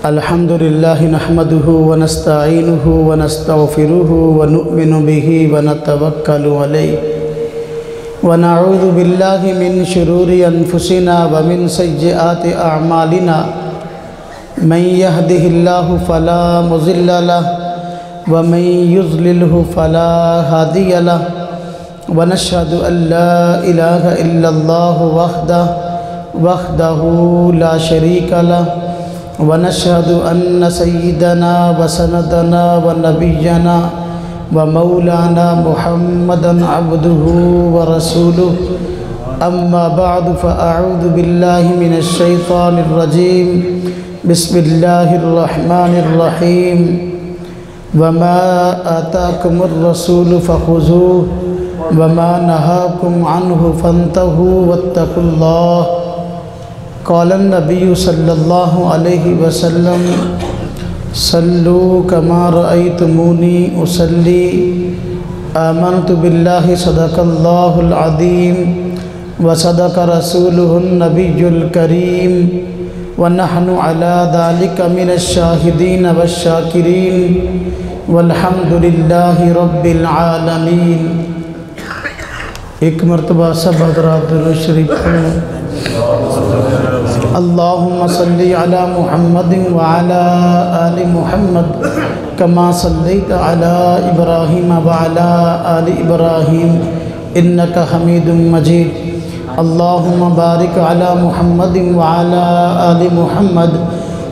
الحمد لله نحمده ونستعينه ونستغفره ونؤمن به ونتوكل عليه ونعوذ بالله من شرور أنفسنا ومن سيئات أعمالنا من يهده الله فلا مضل له ومن يضلله فلا هادي له ونشهد أن لا إله إلا الله وحده لا شريك له ونشهد أن سيدنا وسندنا ونبينا ومولانا محمدا عبده ورسوله أما بعد فأعوذ بالله من الشيطان الرجيم بسم الله الرحمن الرحيم وما آتاكم الرسول فخذوه وما نهاكم عنه فانتهوا واتقوا الله قال النبي صلى الله عليه وسلم صلوا كما رأيتموني أصلي آمنت بالله صدق الله العظيم وصدق رسوله النبي الكريم ونحن على ذلك من الشاهدين والشاكرين والحمد لله رب العالمين۔ ایک مرتبہ سب حضرات درود شریف پڑھیں۔ اللہم صلی علی محمد وعلی آل محمد کما صلیت علی ابراہیم وعلی آل ابراہیم انکا حمید مجید۔ اللہم بارک علی محمد وعلی آل محمد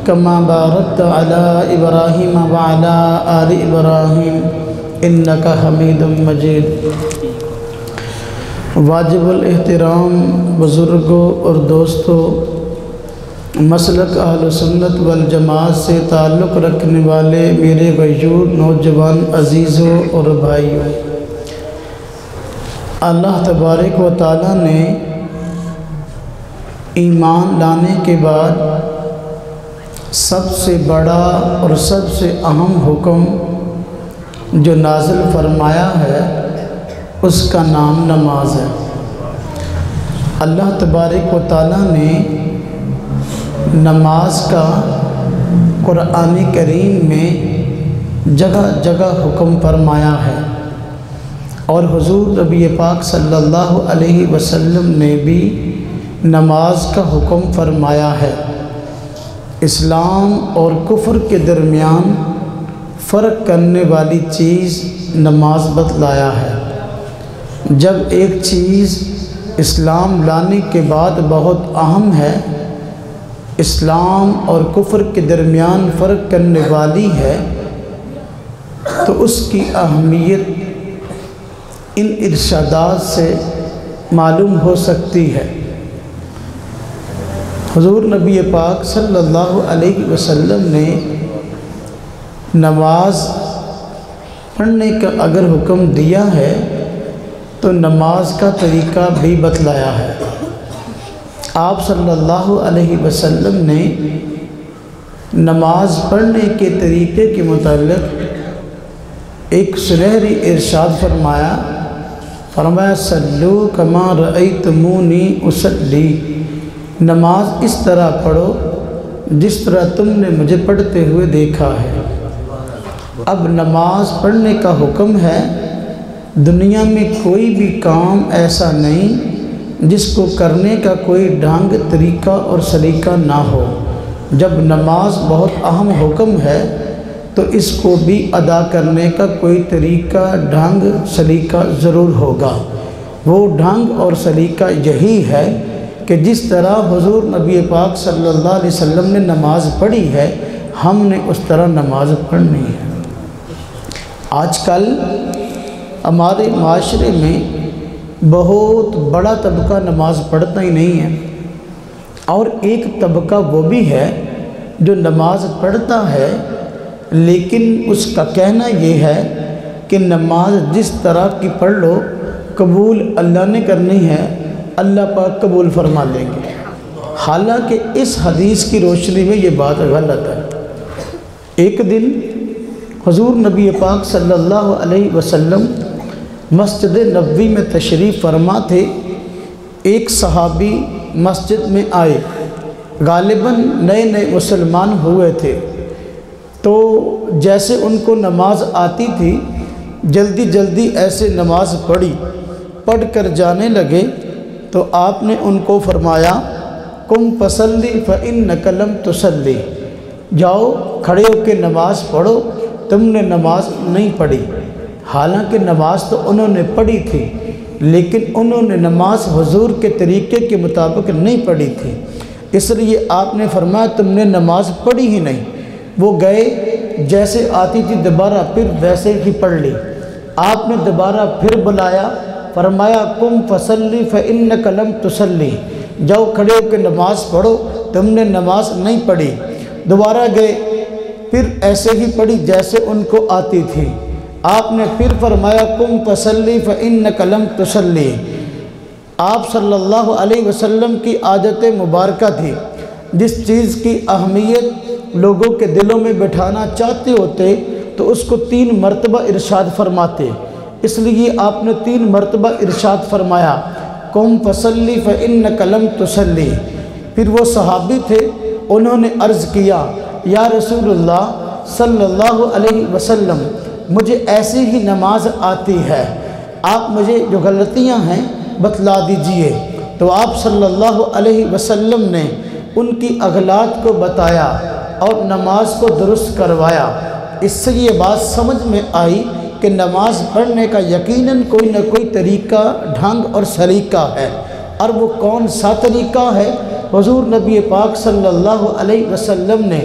کما بارکت علی ابراہیم وعلی آل ابراہیم انکا حمید مجید۔ واجب الاحترام بزرگوں اور دوستوں، مسلک اہل سنت والجماعت سے تعلق رکھنے والے میرے غیور نوجوان عزیزوں اور بھائیوں، اللہ تبارک و تعالیٰ نے ایمان لانے کے بعد سب سے بڑا اور سب سے اہم حکم جو نازل فرمایا ہے اس کا نام نماز ہے۔ اللہ تبارک و تعالیٰ نے نماز کا قرآن کریم میں جگہ جگہ حکم فرمایا ہے، اور حضور نبی پاک صلی اللہ علیہ وسلم نے بھی نماز کا حکم فرمایا ہے۔ اسلام اور کفر کے درمیان فرق کرنے والی چیز نماز بتلایا ہے۔ جب ایک چیز اسلام لانے کے بعد بہت اہم ہے، اسلام اور کفر کے درمیان فرق کرنے والی ہے، تو اس کی اہمیت ان ارشادات سے معلوم ہو سکتی ہے۔ حضور نبی پاک صلی اللہ علیہ وسلم نے نماز پڑھنے کا اگر حکم دیا ہے تو نماز کا طریقہ بھی بتلایا ہے۔ آپ صلی اللہ علیہ وسلم نے نماز پڑھنے کے طریقے کے متعلق ایک سنہری ارشاد فرمایا صلو کما رأیتمونی اصلی، نماز اس طرح پڑھو جس طرح تم نے مجھے پڑھتے ہوئے دیکھا ہے۔ اب نماز پڑھنے کا حکم ہے، دنیا میں کوئی بھی کام ایسا نہیں جس کو کرنے کا کوئی ڈھنگ طریقہ اور سلیقہ نہ ہو۔ جب نماز بہت اہم حکم ہے تو اس کو بھی ادا کرنے کا کوئی طریقہ ڈھنگ سلیقہ ضرور ہوگا۔ وہ ڈھنگ اور سلیقہ یہی ہے کہ جس طرح حضور نبی پاک صلی اللہ علیہ وسلم نے نماز پڑھی ہے، ہم نے اس طرح نماز پڑھنی ہے۔ آج کل ہمارے معاشرے میں بہت بڑا طبقہ نماز پڑھتا ہی نہیں ہے، اور ایک طبقہ وہ بھی ہے جو نماز پڑھتا ہے لیکن اس کا کہنا یہ ہے کہ نماز جس طرح کی پڑھ لو قبول اللہ نے کرنی ہے، اللہ پاک قبول فرما لیں گے۔ حالانکہ اس حدیث کی روشنی میں یہ بات غلط ہے۔ ایک دن حضور نبی پاک صلی اللہ علیہ وسلم مسجد نبوی میں تشریف فرما تھے۔ ایک صحابی مسجد میں آئے، غالباً نئے نئے مسلمان ہوئے تھے، تو جیسے ان کو نماز آتی تھی جلدی جلدی ایسے نماز پڑھ کر جانے لگے، تو آپ نے ان کو فرمایا قم فصلی فإنک لم تصلی، جاؤ کھڑے ہو کے نماز پڑھو، تم نے نماز نہیں پڑھی۔ حالانکہ نماز تو انہوں نے پڑھی تھی، لیکن انہوں نے نماز حضور کے طریقے کے مطابق نہیں پڑھی تھی، اس لیے آپ نے فرمایا تم نے نماز پڑھی ہی نہیں۔ وہ گئے، جیسے آتی تھی دوبارہ پھر ویسے ہی پڑھ لی۔ آپ نے دوبارہ پھر بلایا، فرمایا قم فصلی فإنک لم تصلی، جاؤ کھڑے ہو کے نماز پڑھو، تم نے نماز نہیں پڑھی۔ دوبارہ گئے، پھر ایسے ہی پڑھی جیسے ان کو آتی تھی۔ آپ نے پھر فرمایا قم فصلی فإنک لم تصلی۔ آپ صلی اللہ علیہ وسلم کی عادت مبارکہ تھی، جس چیز کی اہمیت لوگوں کے دلوں میں بٹھانا چاہتے ہوتے تو اس کو 3 مرتبہ ارشاد فرماتے، اس لیے آپ نے 3 مرتبہ ارشاد فرمایا قم فصلی فإنک لم تصلی۔ پھر وہ صحابی تھے، انہوں نے عرض کیا یا رسول اللہ صلی اللہ علیہ وسلم مجھے ایسی ہی نماز آتی ہے، آپ مجھے جو غلطیاں ہیں بتلا دیجئے۔ تو آپ صلی اللہ علیہ وسلم نے ان کی اغلاط کو بتایا اور نماز کو درست کروایا۔ اس سے یہ بات سمجھ میں آئی کہ نماز پڑھنے کا یقیناً کوئی نہ کوئی طریقہ، ڈھنگ اور سلیقہ ہے، اور وہ کون سا طریقہ ہے؟ حضور نبی پاک صلی اللہ علیہ وسلم نے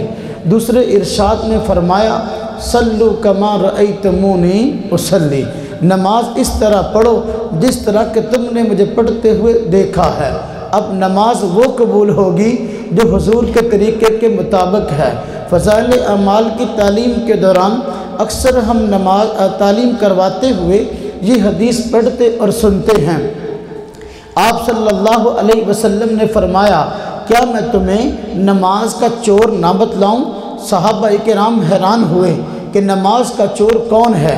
دوسرے ارشاد میں فرمایا صلو کما رأیتمونی اصلی، نماز اس طرح پڑھو جس طرح کہ تم نے مجھے پڑھتے ہوئے دیکھا ہے۔ اب نماز وہ قبول ہوگی جو حضور کے طریقے کے مطابق ہے۔ فضائل اعمال کی تعلیم کے دوران اکثر ہم نماز تعلیم کرواتے ہوئے یہ حدیث پڑھتے اور سنتے ہیں۔ آپ صلی اللہ علیہ وسلم نے فرمایا کیا میں تمہیں نماز کا چور نہ بتلاؤں؟ صحابہ کرام حیران ہوئے کہ نماز کا چور کون ہے؟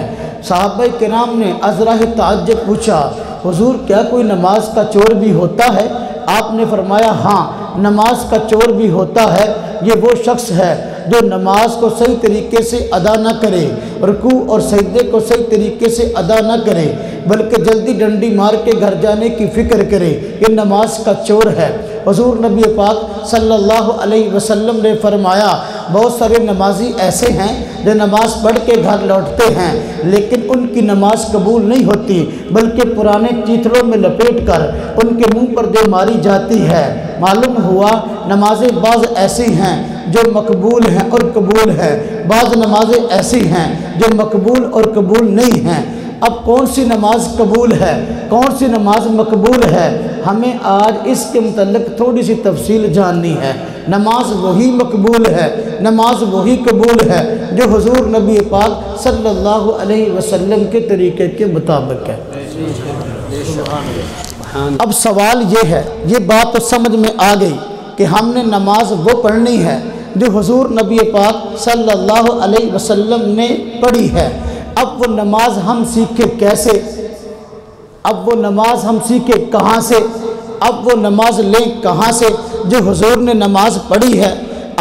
صحابہ کرام نے ازراہ تعجب پوچھا حضور کیا کوئی نماز کا چور بھی ہوتا ہے؟ آپ نے فرمایا ہاں نماز کا چور بھی ہوتا ہے، یہ وہ شخص ہے جو نماز کو صحیح طریقے سے ادا نہ کرے، رکوع اور سجدے کو صحیح طریقے سے ادا نہ کرے، بلکہ جلدی ڈنڈی مار کے گھر جانے کی فکر کرے، یہ نماز کا چور ہے۔ حضور نبی پاک صلی اللہ علیہ وسلم نے فرمایا بہت سارے نمازی ایسے ہیں جو نماز پڑھ کے گھر لوٹتے ہیں لیکن ان کی نماز قبول نہیں ہوتی، بلکہ پرانے چیتڑوں میں لپیٹ کر ان کے منہ پر جو ماری جاتی ہے۔ معلوم ہوا نمازیں بعض ایسی ہیں جو مقبول ہیں اور قبول ہیں، بعض نمازیں ایسی ہیں جو مقبول اور قبول نہیں ہیں۔ اب کون سی نماز قبول ہے، کون سی نماز مقبول ہے، ہمیں آج اس کے متعلق تھوڑی سی تفصیل جاننی ہے۔ نماز وہی مقبول ہے، نماز وہی قبول ہے جو حضور نبی پاک صلی اللہ علیہ وسلم کے طریقے کے مطابق ہے۔ اب سوال یہ ہے، یہ بات تو سمجھ میں آ گئی کہ ہم نے نماز وہ پڑھنی ہے جو حضور نبی پاک صلی اللہ علیہ وسلم نے پڑھی ہے۔ اب وہ نماز ہم سیکھے کیسے؟ اب وہ نماز ہم سیکھے کہاں سے؟ اب وہ نماز لیں کہاں سے جو حضور نے نماز پڑھی ہے؟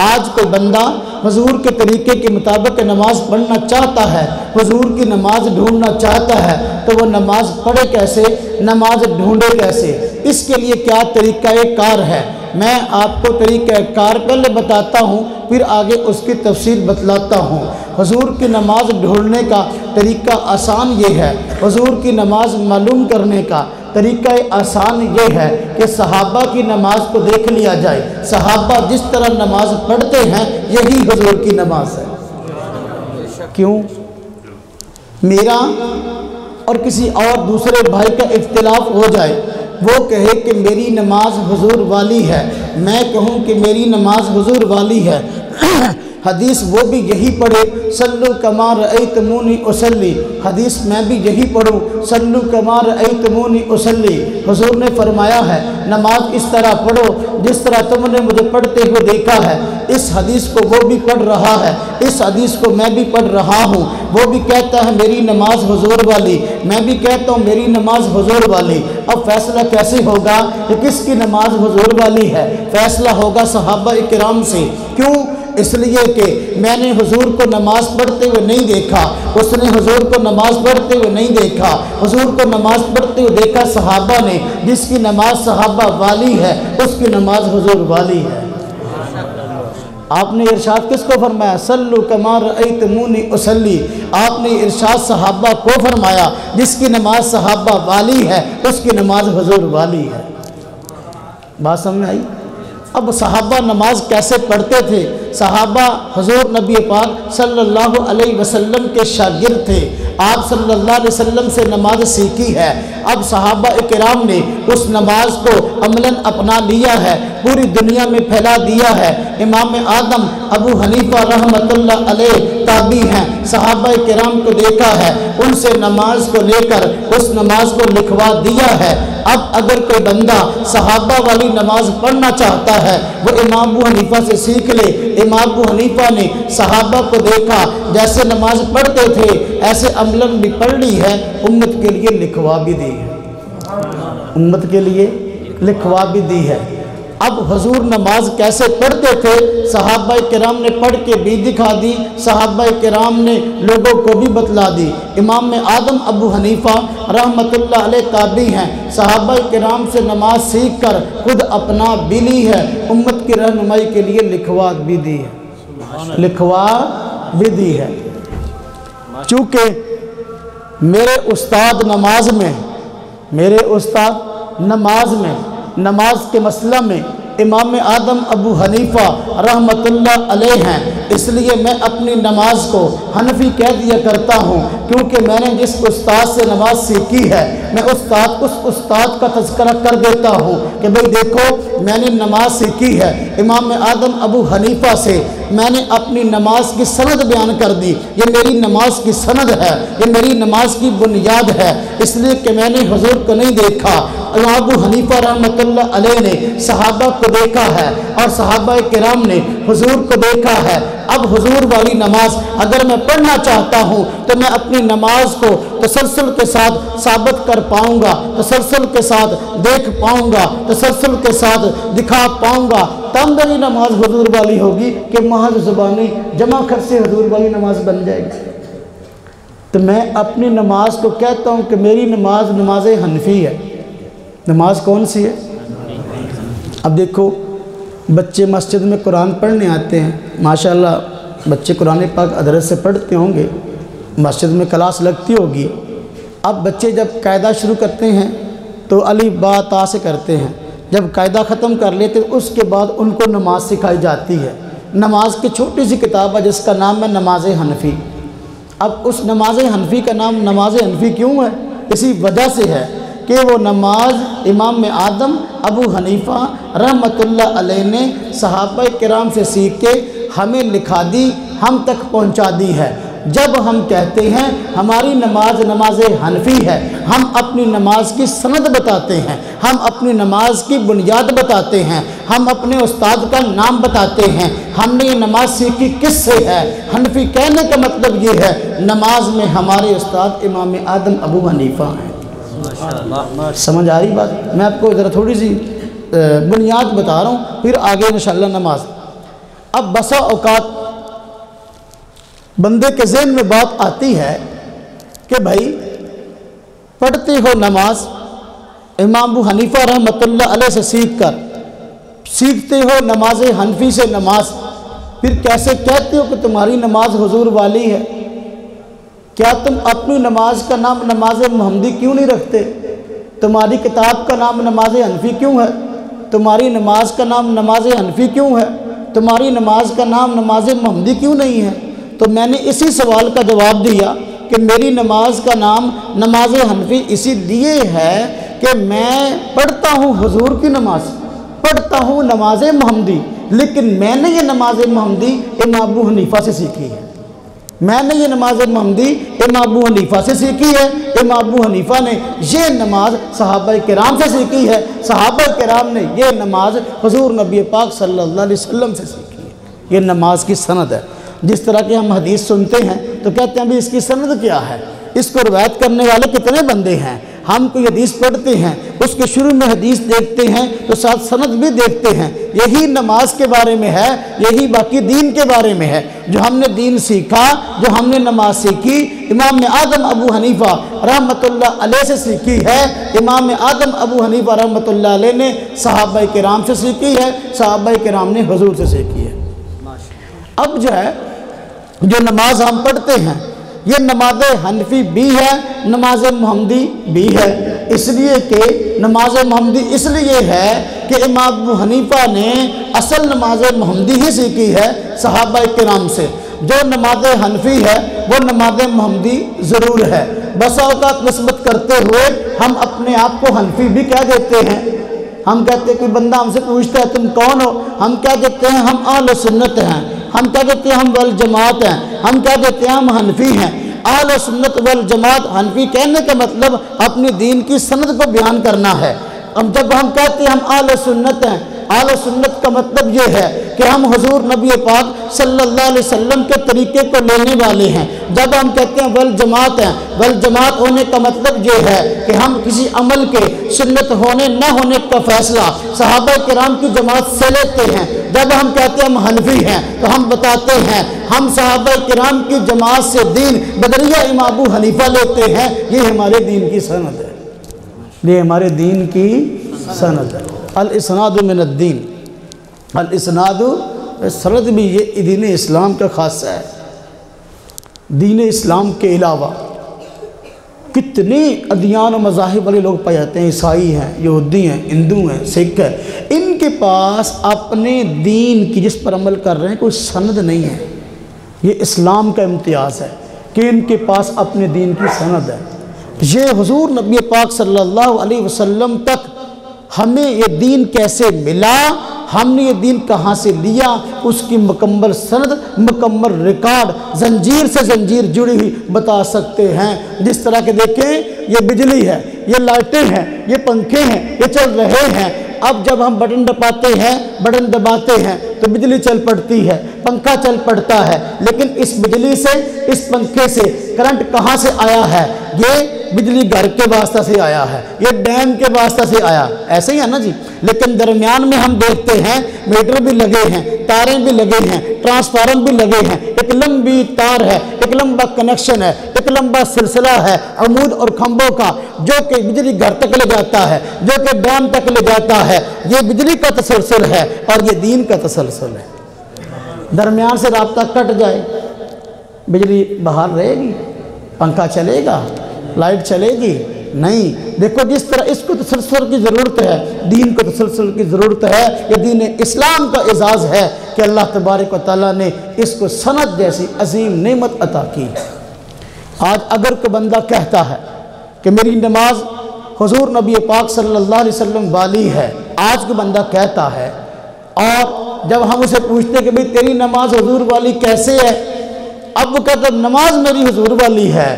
آج کوئی بندہ حضور کے طریقے کے مطابق نماز پڑھنا چاہتا ہے، حضور کی نماز ڈھونڈنا چاہتا ہے، تو وہ نماز پڑھے کیسے، نماز ڈھونڈے کیسے؟ اس کے لیے کیا طریقہ کار ہے؟ میں آپ کو طریقہ کار پہلے بتاتا ہوں، پھر آگے اس کی تفصیل بتلاتا ہوں۔ حضور کی نماز ڈھونڈنے کا طریقہ آسان یہ ہے، حضور کی نماز معلوم کرنے کا طریقہ آسان یہ ہے کہ صحابہ کی نماز کو دیکھ لیا جائے، صحابہ جس طرح نماز پڑھتے ہیں یہی حضور کی نماز ہے۔ کیوں؟ میرا اور کسی اور دوسرے بھائی کا اختلاف ہو جائے، وہ کہے کہ میری نماز حضور والی ہے، میں کہوں کہ میری نماز حضور والی ہے، حدیث وہ بھی یہی پڑھے صلو کما رأیتمونی اصلی، حدیث میں بھی یہی پڑھوں صلو کما رأیتمونی اصلی۔ حضور نے فرمایا ہے نماز اس طرح پڑھو جس طرح تم نے مجھے پڑھتے ہوئے دیکھا ہے۔ اس حدیث کو وہ بھی پڑھ رہا ہے، اس حدیث کو میں بھی پڑھ رہا ہوں۔ وہ بھی کہتا ہے میری نماز حضور والی، میں بھی کہتا ہوں میری نماز حضور والی۔ اب فیصلہ کیسے ہوگا کہ کس کی نماز حضور والی ہے؟ فیصلہ ہوگا صحابہ کرام سے۔ کیوں؟ اس لیے کہ میں نے حضور کو نماز پڑھتے ہوئے نہیں دیکھا، اس نے حضور کو نماز پڑھتے ہوئے نہیں دیکھا، حضور کو نماز پڑھتے ہوئے دیکھا صحابہ نے۔ جس کی نماز صحابہ والی ہے اس کی نماز حضور والی ہے۔ آپ نے ارشاد کس کو فرمایا؟ صلو کما رأیتمونی اصلی۔ آپ نے ارشاد صحابہ کو فرمایا جس کی نماز صحابہ والی ہے اس کی نماز حضور والی ہے۔ بات سمجھ میں آئی؟ اب صحابہ نماز کیسے پڑھتے تھے؟ صحابہ حضور نبی پاک صلی اللہ علیہ وسلم کے شاگرد تھے، آپ صلی اللہ علیہ وسلم سے نماز سیکھی ہے۔ اب صحابہ کرام نے اس نماز کو عملاً اپنا لیا ہے، پوری دنیا میں پھیلا دیا ہے۔ امام اعظم ابو حنیفہ رحمۃ اللہ علیہ تابعی ہیں، صحابہ کرام کو دیکھا ہے، ان سے نماز کو لے کر اس نماز کو لکھوا دیا ہے۔ اب اگر کوئی بندہ صحابہ والی نماز پڑھنا چاہتا ہے وہ امام ابو حنیفہ سے سیکھ لے۔ امام ابو حنیفہ نے صحابہ کو دیکھا جیسے نماز پڑھتے تھے ایسے عملاً بھی پڑھ لی ہے، امت کے لیے لکھوا بھی دی ہے، امت کے لیے لکھوا بھی دی ہے۔ اب حضور نماز کیسے پڑھتے تھے صحابہ کرام نے پڑھ کے بھی دکھا دی، صحابہ کرام نے لوگوں کو بھی بتلا دی۔ امام اعظم ابو حنیفہ رحمۃ اللہ علیہ تابعی ہیں، صحابہ کرام سے نماز سیکھ کر خود اپنا بھی لی ہے، امت کی رہنمائی کے لیے لکھوا بھی دی ہے، لکھوا بھی دی ہے۔ چونکہ میرے استاد نماز میں، میرے استاد نماز کے مسئلہ میں امام اعظم ابو حنیفہ رحمۃ اللہ علیہ ہیں، اس لیے میں اپنی نماز کو حنفی کہہ دیا کرتا ہوں، کیونکہ میں نے جس استاد سے نماز سیکھی ہے میں اس استاد کا تذکرہ کر دیتا ہوں کہ بھئی دیکھو میں نے نماز سیکھی ہے امام اعظم ابو حنیفہ سے، میں نے اپنی نماز کی سند بیان کر دی، یہ میری نماز کی سند ہے، یہ میری نماز کی بنیاد ہے، اس لیے کہ میں نے حضور کو نہیں دیکھا۔ ابو حنیفہ رحمۃ اللہ علیہ نے صحابہ کو دیکھا ہے اور صحابہ کرام نے حضور کو دیکھا ہے۔ اب حضور والی نماز اگر میں پڑھنا چاہتا ہوں تو میں اپنی نماز کو تسلسل کے ساتھ ثابت کر پاؤں گا، تسلسل کے ساتھ دیکھ پاؤں گا، تسلسل کے ساتھ دکھا پاؤں گا، تب میری نماز حضور والی ہوگی کہ محض زبانی جمع کر سے حضور والی نماز بن جائے گی۔ تو میں اپنی نماز کو کہتا ہوں کہ میری نماز نماز حنفی ہے۔ نماز کون سی ہے؟ اب دیکھو بچے مسجد میں قرآن پڑھنے آتے ہیں، ماشاءاللہ بچے قرآن پاک ادرس سے پڑھتے ہوں گے، مسجد میں کلاس لگتی ہوگی۔ اب بچے جب قاعدہ شروع کرتے ہیں تو الف با تا سے کرتے ہیں، جب قاعدہ ختم کر لیتے اس کے بعد ان کو نماز سکھائی جاتی ہے۔ نماز کی چھوٹی سی کتاب ہے جس کا نام ہے نماز حنفی۔ اب اس نماز حنفی کا نام نماز حنفی کیوں ہے؟ اسی وجہ سے ہے کہ وہ نماز امام اعظم ابو حنیفہ رحمۃ اللہ علیہ نے صحابہ کرام سے سیکھ کے ہمیں لکھا دی، ہم تک پہنچا دی ہے۔ جب ہم کہتے ہیں ہماری نماز نماز حنفی ہے، ہم اپنی نماز کی سند بتاتے ہیں، ہم اپنی نماز کی بنیاد بتاتے ہیں، ہم اپنے استاد کا نام بتاتے ہیں، ہم نے یہ نماز سیکھی کس سے ہے۔ حنفی کہنے کا مطلب یہ ہے نماز میں ہمارے استاد امام اعظم ابو حنیفہ ہیں۔ سمجھ آ رہی بات؟ میں آپ کو ذرا تھوڑی سی بنیاد بتا رہا ہوں، پھر آگے انشاءاللہ نماز۔ اب بسا اوقات بندے کے ذہن میں بات آتی ہے کہ بھائی پڑھتے ہو نماز امام ابو حنیفہ رحمۃ اللہ علیہ سے سیکھتے ہو نماز حنفی سے نماز، پھر کیسے کہتے ہو کہ تمہاری نماز حضور والی ہے؟ کیا تم اپنی نماز کا نام نماز محمدی کیوں نہیں رکھتے؟ تمہاری کتاب کا نام نماز حنفی کیوں ہے؟ تمہاری نماز کا نام نماز حنفی کیوں ہے؟ تمہاری نماز کا نام نماز محمدی کیوں نہیں ہے؟ تو میں نے اسی سوال کا جواب دیا کہ میری نماز کا نام نماز حنفی اسی لیے ہے کہ میں پڑھتا ہوں حضور کی نماز، پڑھتا ہوں نماز محمدی، لیکن میں نے یہ نماز محمدی امام ابو حنیفہ سے سیکھی ہے، میں نے یہ نماز محمدی امام ابو حنیفہ سے سیکھی ہے، امام ابو حنیفہ نے یہ نماز صحابہ کرام سے سیکھی ہے، صحابہ کرام نے یہ نماز حضور نبی پاک صلی اللہ علیہ وسلم سے سیکھی ہے۔ یہ نماز کی سند ہے۔ جس طرح کہ ہم حدیث سنتے ہیں تو کہتے ہیں بھی اس کی سند کیا ہے، اس کو روایت کرنے والے کتنے بندے ہیں۔ ہم کوئی حدیث پڑھتے ہیں، اس کے شروع میں حدیث دیکھتے ہیں تو ساتھ سند بھی دیکھتے ہیں۔ یہی نماز کے بارے میں ہے، یہی باقی دین کے بارے میں ہے۔ جو ہم نے دین سیکھا، جو ہم نے نماز سیکھی، امام اعظم ابو حنیفہ رحمۃ اللہ علیہ سے سیکھی ہے۔ امام اعظم ابو حنیفہ رحمۃ اللہ علیہ نے صحابہ کرام سے سیکھی ہے، صحابہ کرام نے حضور سے سیکھی ہے۔ اب جو ہے جو نماز ہم پڑھتے ہیں یہ نماز حنفی بھی ہے، نماز محمدی بھی ہے، اس لیے کہ نماز محمدی اس لیے ہے کہ امام ابو حنیفہ نے اصل نماز محمدی ہی سیکھی ہے صحابہ کرام سے۔ جو نماز حنفی ہے وہ نماز محمدی ضرور ہے۔ بسا اوقات نسبت کرتے ہوئے ہم اپنے آپ کو حنفی بھی کہہ دیتے ہیں۔ ہم کہتے ہیں کوئی بندہ ہم سے پوچھتا ہے تم کون ہو، ہم کہہ دیتے ہیں ہم اہل سنت ہیں، ہم کہہ دیتے ہیں ہم والجماعت ہیں، ہم کہہ دیتے ہیں ہم حنفی ہیں۔ اہل سنت والجماعت حنفی کہنے کا مطلب اپنی دین کی سند کو بیان کرنا ہے۔ اب جب ہم کہتے ہیں ہم اہل سنت ہیں، اہل سنت کا مطلب یہ ہے کہ ہم حضور نبی پاک صلی اللہ علیہ وسلم کے طریقے کو لینے والے ہیں۔ جب ہم کہتے ہیں والجماعت ہیں، والجماعت ہونے کا مطلب یہ ہے کہ ہم کسی عمل کے سنت ہونے نہ ہونے کا فیصلہ صحابہ کرام کی جماعت سے لیتے ہیں۔ جب ہم کہتے ہیں ہم حنفی ہیں تو ہم بتاتے ہیں ہم صحابہ کرام کی جماعت سے دین بدریہ امام ابو حنیفہ لیتے ہیں۔ یہ ہمارے دین کی سند ہے، یہ ہمارے دین کی سند ہے۔ الاسناد من الدین، الاسناد سند بھی یہ دین اسلام کا خاصہ ہے۔ دین اسلام کے علاوہ کتنے ادیان و مذاہب والے لوگ پائے جاتے ہیں، عیسائی ہیں، یہودی ہیں، ہندو ہیں، سکھ ہیں، ان کے پاس اپنے دین کی جس پر عمل کر رہے ہیں کوئی سند نہیں ہے۔ یہ اسلام کا امتیاز ہے کہ ان کے پاس اپنے دین کی سند ہے۔ یہ حضور نبی پاک صلی اللہ علیہ وسلم تک ہمیں یہ دین کیسے ملا، ہم نے یہ دین کہاں سے لیا، اس کی مکمل سند، مکمل ریکارڈ، زنجیر سے زنجیر جڑی ہوئی بتا سکتے ہیں۔ جس طرح کہ دیکھیں یہ بجلی ہے، یہ لائٹیں ہیں، یہ پنکھے ہیں، یہ چل رہے ہیں۔ اب جب ہم بٹن دباتے ہیں تو بجلی چل پڑتی ہے، پنکھا چل پڑتا ہے، لیکن اس بجلی سے، اس پنکھے سے کرنٹ کہاں سے آیا ہے؟ یہ بجلی گھر کے واسطہ سے آیا ہے، یہ ڈیم کے واسطہ سے آیا، ایسے ہی ہے نا جی۔ لیکن درمیان میں ہم دیکھتے ہیں میٹر بھی لگے ہیں، تاریں بھی لگے ہیں، ٹرانسفارم بھی لگے ہیں، ایک لمبی تار ہے، ایک لمبا کنیکشن ہے، ایک لمبا سلسلہ ہے عمود اور کھمبوں کا، جو کہ بجلی گھر تک لے جاتا ہے، جو کہ ڈیم تک لے جاتا ہے۔ یہ بجلی کا تسلسل ہے اور یہ دین کا تسلسل ہے۔ درمیان سے رابطہ کٹ جائے، بجلی بحال رہے گی، پنکھا چلے گا، لائٹ چلے گی؟ نہیں۔ دیکھو جس طرح اس کو تسلسل کی ضرورت ہے، دین کو تسلسل کی ضرورت ہے۔ یہ دین اسلام کا اعزاز ہے کہ اللہ تبارک و تعالیٰ نے اس کو سند جیسی عظیم نعمت عطا کی۔ آج اگر کوئی بندہ کہتا ہے کہ میری نماز حضور نبی پاک صلی اللہ علیہ وسلم والی ہے، آج کوئی بندہ کہتا ہے، اور جب ہم اسے پوچھتے ہیں کہ بھئی تیری نماز حضور والی کیسے ہے، اب وہ کہتا ہے نماز میری حضور والی ہے،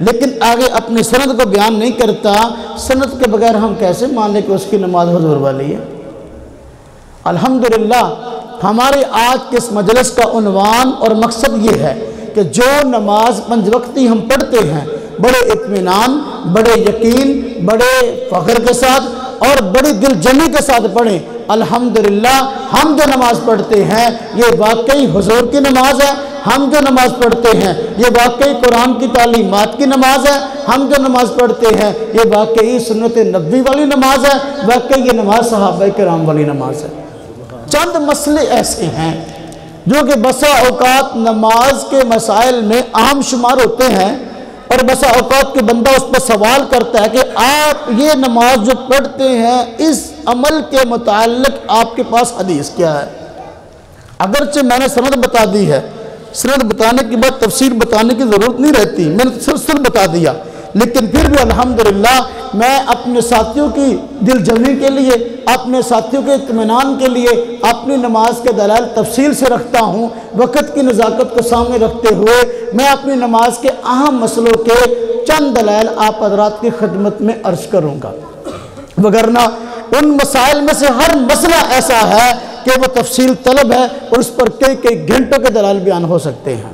لیکن آگے اپنی سند کو بیان نہیں کرتا۔ سند کے بغیر ہم کیسے مان لیں کہ اس کی نماز حضور والی ہے؟ الحمدللہ ہمارے آج کے اس مجلس کا عنوان اور مقصد یہ ہے کہ جو نماز پنج وقتی ہم پڑھتے ہیں بڑے اطمینان، بڑے یقین، بڑے فخر کے ساتھ اور بڑی دل جمی کے ساتھ پڑھیں۔ الحمدللہ ہم جو نماز پڑھتے ہیں یہ واقعی حضور کی نماز ہے، ہم جو نماز پڑھتے ہیں یہ واقعی قرآن کی تعلیمات کی نماز ہے، ہم جو نماز پڑھتے ہیں یہ واقعی سنت نبوی والی نماز ہے، واقعی یہ نماز صحابہ کرام والی نماز ہے۔ چند مسئلے ایسے ہیں جو کہ بسا اوقات نماز کے مسائل میں اہم شمار ہوتے ہیں، اور بسا اوقات کے بندہ اس پر سوال کرتا ہے کہ آپ یہ نماز جو پڑھتے ہیں اس عمل کے متعلق آپ کے پاس حدیث کیا ہے؟ اگرچہ میں نے سند بتا دی ہے، سند بتانے کے بعد تفسیر بتانے کی ضرورت نہیں رہتی، میں نے سلسل بتا دیا، لیکن پھر بھی الحمدللہ میں اپنے ساتھیوں کی دل جمی کے لیے اپنے ساتھیوں کے اطمینان کے لیے اپنی نماز کے دلائل تفصیل سے رکھتا ہوں۔ وقت کی نزاکت کو سامنے رکھتے ہوئے میں اپنی نماز کے اہم مسئلوں کے چند دلائل آپ حضرات کی خدمت میں عرض کروں گا، وگرنہ ان مسائل میں سے ہر مسئلہ ایسا ہے کہ وہ تفصیل طلب ہے اور اس پر کئی گھنٹوں کے دلائل بیان ہو سکتے ہیں۔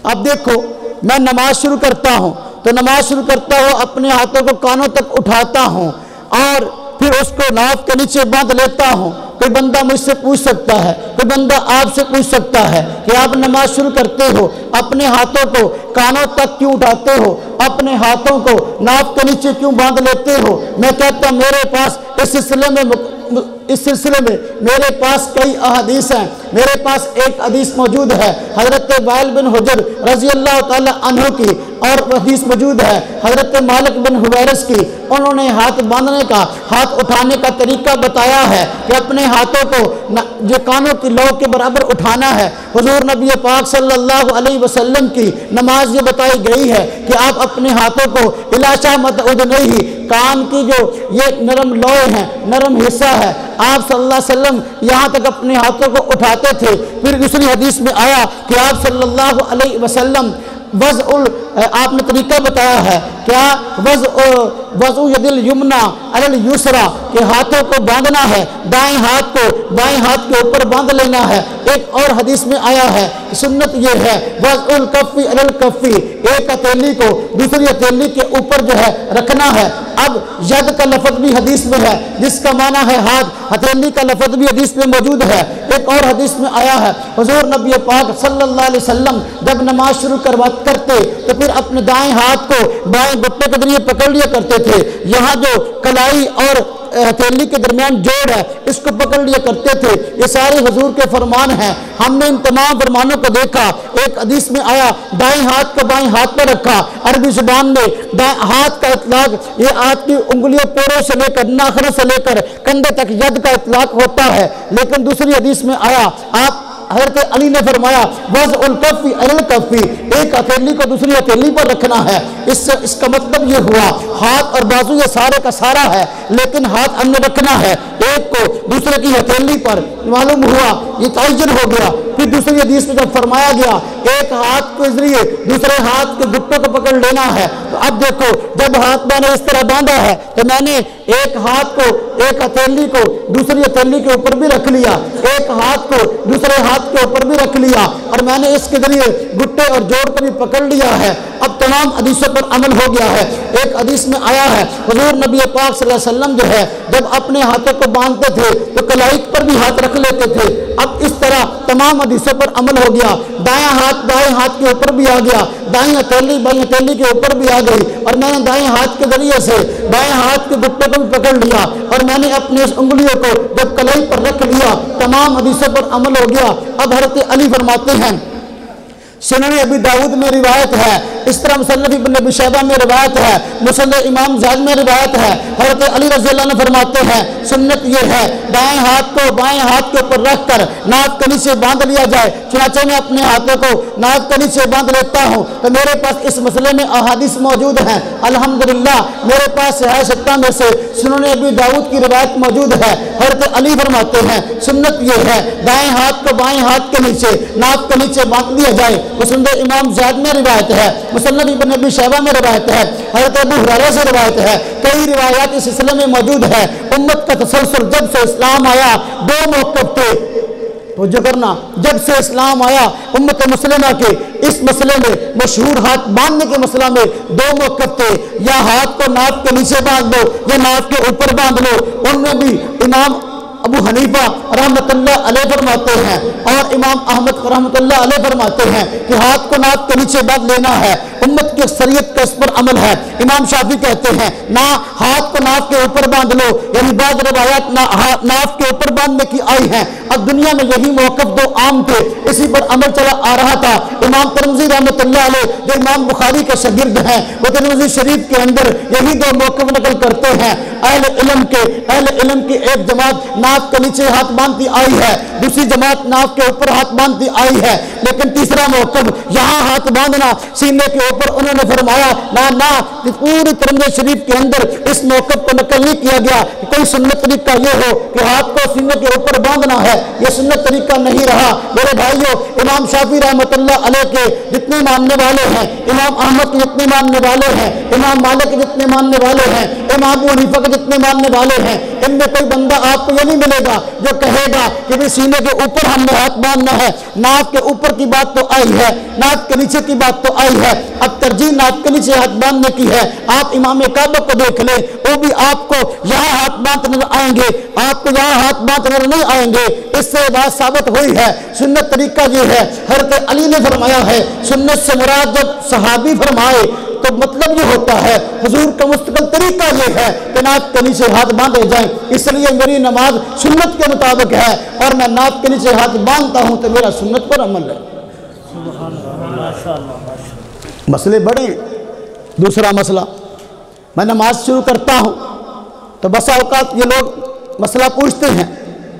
اب دیکھو، میں نماز شروع کرتا ہوں تو نماز شروع کرتا ہوں اپنے ہاتھوں کو کانوں تک اٹھاتا ہوں اور پھر اس کو ناف کے نیچے باندھ لیتا ہوں۔ کوئی بندہ مجھ سے پوچھ سکتا ہے، کوئی بندہ آپ سے پوچھ سکتا ہے کہ آپ نماز شروع کرتے ہو اپنے ہاتھوں کو کانوں تک کیوں اٹھاتے ہو، اپنے ہاتھوں کو ناف کے نیچے کیوں باندھ لیتے ہو؟ میں کہتا ہوں میرے پاس اس سلسلے میں میرے پاس کئی احادیث ہیں۔ میرے پاس ایک حدیث موجود ہے حضرت وائل بن حجر رضی اللہ تعالی عنہ کی، اور حدیث موجود ہے حضرت مالک بن حویرث کی۔ انہوں نے ہاتھ باندھنے کا، ہاتھ اٹھانے کا طریقہ بتایا ہے کہ اپنے ہاتھوں کو جو کانوں کی لو کے برابر اٹھانا ہے۔ حضور نبی پاک صلی اللہ علیہ وسلم کی نماز یہ بتائی گئی ہے کہ آپ اپنے ہاتھوں کو الاشا مت اذنیہ، کان کی جو یہ نرم لوئے ہیں، نرم حصہ ہے، آپ صلی اللہ علیہ وسلم یہاں تک اپنے ہاتھوں کو اٹھاتے تھے۔ پھر دوسری حدیث میں آیا کہ آپ صلی اللہ علیہ وسلم آپ نے طریقہ بتایا ہے کیا وضع ید الیمنا علی الیسرا، کہ ہاتھوں کو باندھنا ہے، دائیں ہاتھ کو بائیں ہاتھ کے اوپر باندھ لینا ہے۔ ایک اور حدیث میں آیا ہے کہ سنت یہ ہے وضع الکف علی الکف، ایک ہتھیلی کو دوسری ہتھیلی کے اوپر جو ہے رکھنا ہے۔ اب ید کا لفظ بھی حدیث میں ہے جس کا معنی ہے ہاتھ، ہتھیلی کا لفظ بھی حدیث میں موجود ہے۔ ایک اور حدیث میں آیا ہے حضور نبی پاک صلی اللہ علیہ وسلم جب نماز شروع کرتے تو پھر اپنے دائیں ہاتھ کو بائیں گھٹنے کے ذریعے پکڑ لیا کرتے تھے، یہاں جو کلائی اور ہتھیلی کے درمیان جوڑ ہے اس کو پکڑ لیا کرتے تھے۔ یہ سارے حضور کے فرمان ہیں۔ ہم نے ان تمام فرمانوں کو دیکھا۔ ایک حدیث میں آیا دائیں ہاتھ کو بائیں ہاتھ پر رکھا۔ عربی زبان میں ہاتھ کا اطلاق یہ ہاتھ کی انگلیوں پوروں سے لے کر ناخنوں سے لے کر کندھے تک ید کا اطلاق ہوتا ہے، لیکن دوسری حدیث میں آیا آپ حضرت علی نے فرمایا وضع الکف علی الکف، ایک ہتھیلی کو دوسری ہتھیلی پر رکھنا ہے۔ اس کا مطلب یہ ہوا ہاتھ اور بازو یہ سارے کا سارا ہے، لیکن ہاتھ ہم نے رکھنا ہے ایک کو دوسرے کی ہتھیلی پر۔ معلوم ہوا یہ تعین ہو گیا۔ پھر دوسری حدیث میں جب فرمایا گیا ایک ہاتھ کے ذریعے دوسرے ہاتھ کے گھٹنوں کو پکڑ لینا ہے، تو اب دیکھو جب ہاتھ میں نے اس طرح باندھا ہے تو میں نے ایک ہاتھ کو ایک ہتھیلی کو دوسری ہتھیلی کے اوپر بھی رکھ لیا، ایک ہاتھ کو دوسرے ہاتھ کے اوپر بھی رکھ لیا، اور میں نے اس کے ذریعے گھٹنے اور جوڑ کو بھی پکڑ لیا ہے۔ اب تمام حدیثوں پر عمل ہو گیا ہے۔ ایک حدیث میں آیا ہے حضور نبی پاک صلی اللہ علیہ وسلم جو ہے جب اپنے ہاتھوں کو باندھتے تھے تو کلائی پر بھی ہاتھ رکھ لیتے تھے۔ اب اس طرح تمام حدیثوں پر عمل ہو گیا۔ دائیں ہاتھ بائیں ہاتھ کے اوپر بھی آ گیا، دائیں ہتھیلی بائیں ہتھیلی کے اوپر بھی آ گئی، اور میں نے دائیں ہاتھ کے ذریعے سے بائیں ہاتھ کے گھٹنے کو بھی پکڑ لیا، اور میں نے اپنے اس انگلیوں کو جب کلائی پر رکھ لیا، تمام حدیثوں پر عمل ہو گیا۔ اب حضرت علی فرماتے ہیں، سنن ابی داؤد میں روایت ہے، اس طرح مصنف ابن ابی شیبہ میں روایت ہے، مسند امام زاہد میں روایت ہے، حضرت علی رضی اللہ عنہ فرماتے ہیں سنت یہ ہے دائیں ہاتھ کو بائیں ہاتھ کے اوپر رکھ کر ناک کے نیچے باندھ لیا جائے۔ چنانچہ میں اپنے ہاتھوں کو ناک کے نیچے باندھ لیتا ہوں تو میرے پاس اس مسئلے میں احادیث موجود ہیں۔ الحمدللہ میرے پاس صحیح ستہ میں سے سنن ابی داؤد کی روایت موجود ہے۔ حضرت علی فرماتے ہیں سنت یہ ہے دائیں ہاتھ کو بائیں ہاتھ کے نیچے ناک کے نیچے باندھ لیا جائے۔ مسند امام زاہد میں روایت ہے، مصنف ابن ابی شیبہ میں روایت ہے، حضرت ابو ہریرہ سے روایت ہے، کئی روایات اس سلسلے میں موجود ہے۔ امت کا تسلسل جب سے اسلام آیا دو موقف تھے، توجہ کرنا، جب سے اسلام آیا امت مسلمہ کے اس مسئلے میں مشہور ہاتھ باندھنے کے مسئلہ میں دو موقف تھے، یا ہاتھ کو ناک کے نیچے باندھ لو یا ناک کے اوپر باندھ لو۔ ان میں بھی امام ابو حنیفہ رحمۃ اللہ علیہ فرماتے ہیں اور امام احمد رحمۃ اللہ علیہ فرماتے ہیں کہ ہاتھ کو ناک کے نیچے باندھ لینا ہے۔ امت کی اکثریت کا اس پر عمل ہے۔ امام شافعی کہتے ہیں نہ ہاتھ کو ناک کے اوپر باندھ لو، یعنی بعض روایات ناک کے اوپر باندھنے کی آئی ہیں۔ اب دنیا میں یہی موقف دو عام تھے، اسی پر عمل چلا آ رہا تھا۔ امام ترمذی رحمۃ اللہ علیہ جو امام بخاری کے شاگرد ہیں وہ ترمذی شریف کے اندر یہی دو موقف نقل کرتے ہیں۔ اہل علم کی ایک جماعت ناک کے نیچے ہاتھ باندھتی آئی ہے، دوسری جماعت ناک کے اوپر ہاتھ باندھتی آئی ہے، لیکن تیسرا موقف یہاں ہاتھ باندھنا، سینے کے اوپر انہوں نے فرمایا نہ پوری ترمذی شریف کے اندر اس موقف کو نقل نہیں کیا گیا کہ کوئی سنت طریقہ یہ ہو کہ ہاتھ کو سینے کے اوپر باندھنا ہے، یہ سنت طریقہ نہیں رہا۔ میرے بھائیوں، امام شافعی رحمۃ اللہ علیہ کے جتنے ماننے والے ہیں، امام احمد کے جتنے ماننے والے ہیں، امام مالک کے جتنے ماننے والے ہیں، امام ابو حنیفہ کے جتنے ماننے والے ہیں، ان میں کوئی بندہ آپ کو یہ نہیں ملے گا جو کہے گا کہ بھی سینے کے اوپر ہم نے ہاتھ باندھنا ہے۔ ناک کے اوپر کی بات تو آئی ہے، ناک کے نیچے کی بات تو آئی ہے، اب ترجیح ناک کے نیچے ہاتھ باندھنے کی ہے۔ آپ امام کعبہ کو دیکھ لیں، وہ بھی آپ کو یہاں ہاتھ باندھ نظر آئیں گے، آپ کو یہاں ہاتھ باندھ نظر نہیں آئیں گے۔ اس سے بات ثابت ہوئی ہے سنت طریقہ یہ ہے۔ حضرت علی نے فرمایا ہے سنت سے مراد جب صحابی فرمائے تو مطلب یہ ہوتا ہے حضور کا مستقل طریقہ یہ ہے کہ ناک کے نیچے ہاتھ باندھے جائیں، اس لیے میری نماز سنت کے مطابق ہے اور میں ناک کے نیچے ہاتھ باندھتا ہوں تو میرا سنت پر عمل ہے۔ مسئلے بڑے ہیں۔ دوسرا مسئلہ، میں نماز شروع کرتا ہوں تو بسا اوقات یہ لوگ مسئلہ پوچھتے ہیں،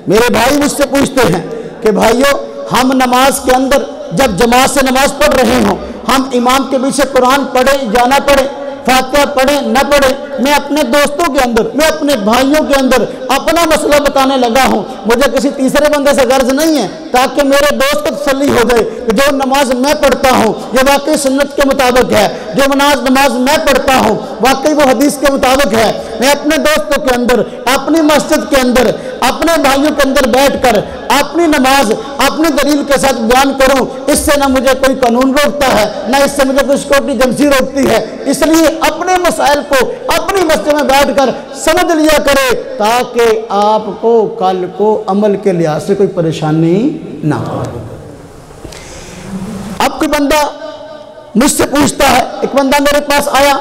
میرے بھائی مجھ سے پوچھتے ہیں کہ بھائیو ہم نماز کے اندر جب جماعت سے نماز پڑھ رہے ہوں، ہم امام کے پیچھے قرآن پڑھیں یا نہ پڑھیں، فاتحہ پڑھیں نہ پڑھیں، میں اپنے دوستوں کے اندر، میں اپنے بھائیوں کے اندر اپنا مسئلہ بتانے لگا ہوں، مجھے کسی تیسرے بندے سے غرض نہیں ہے تاکہ میرے دوست کو تسلی ہو جائے کہ جو نماز میں پڑھتا ہوں یہ واقعی سنت کے مطابق ہے، جو نماز میں پڑھتا ہوں واقعی وہ حدیث کے مطابق ہے۔ میں اپنے دوستوں کے اندر، اپنی مسجد کے اندر، اپنے بھائیوں کے اندر بیٹھ کر اپنی نماز اپنی دلیل کے ساتھ بیان کروں، اس سے نہ مجھے کوئی قانون روکتا ہے نہ اس سے مجھے کوئی سیکورٹی ایجنسی روکتی ہے۔ اس لیے اپنے مسائل کو اپنی مسجد میں بیٹھ کر سمجھ لیا کرے تاکہ آپ کو کل کو عمل کے لحاظ سے کوئی پریشانی نہ ہو۔ اب کوئی بندہ مجھ سے پوچھتا ہے، ایک بندہ میرے پاس آیا،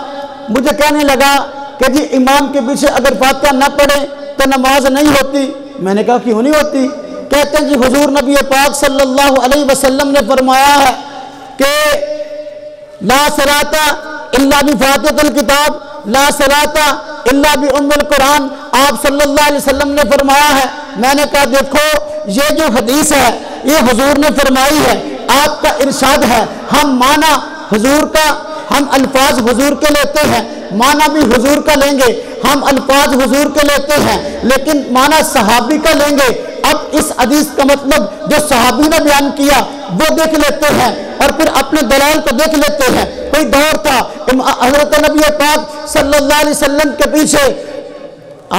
مجھے کہنے لگا کہ جی امام کے پیچھے اگر فاتحہ نہ پڑھے تو نماز نہیں ہوتی۔ میں نے کہا کیوں نہیں ہوتی؟ کہتے ہیں جی حضور نبی پاک صلی اللہ علیہ وسلم نے فرمایا ہے کہ لا صلاۃ الا بفاتحۃ الکتاب لا صلاۃ الا بام القرآن۔ آپ صلی اللہ علیہ وسلم نے فرمایا ہے۔ میں نے کہا دیکھو یہ جو حدیث ہے یہ حضور نے فرمائی ہے، آپ کا ارشاد ہے، ہم معنی حضور کا، ہم الفاظ حضور کے لیتے ہیں، معنی بھی حضور کا لیں گے، ہم الفاظ حضور کے لیتے ہیں لیکن معنی صحابی کا لیں گے۔ اب اس حدیث کا مطلب جو صحابی نے بیان کیا وہ دیکھ لیتے ہیں اور پھر اپنے دلائل کو دیکھ لیتے ہیں۔ کوئی دور تھا حضرت نبی پاک صلی اللہ علیہ وسلم کے پیچھے،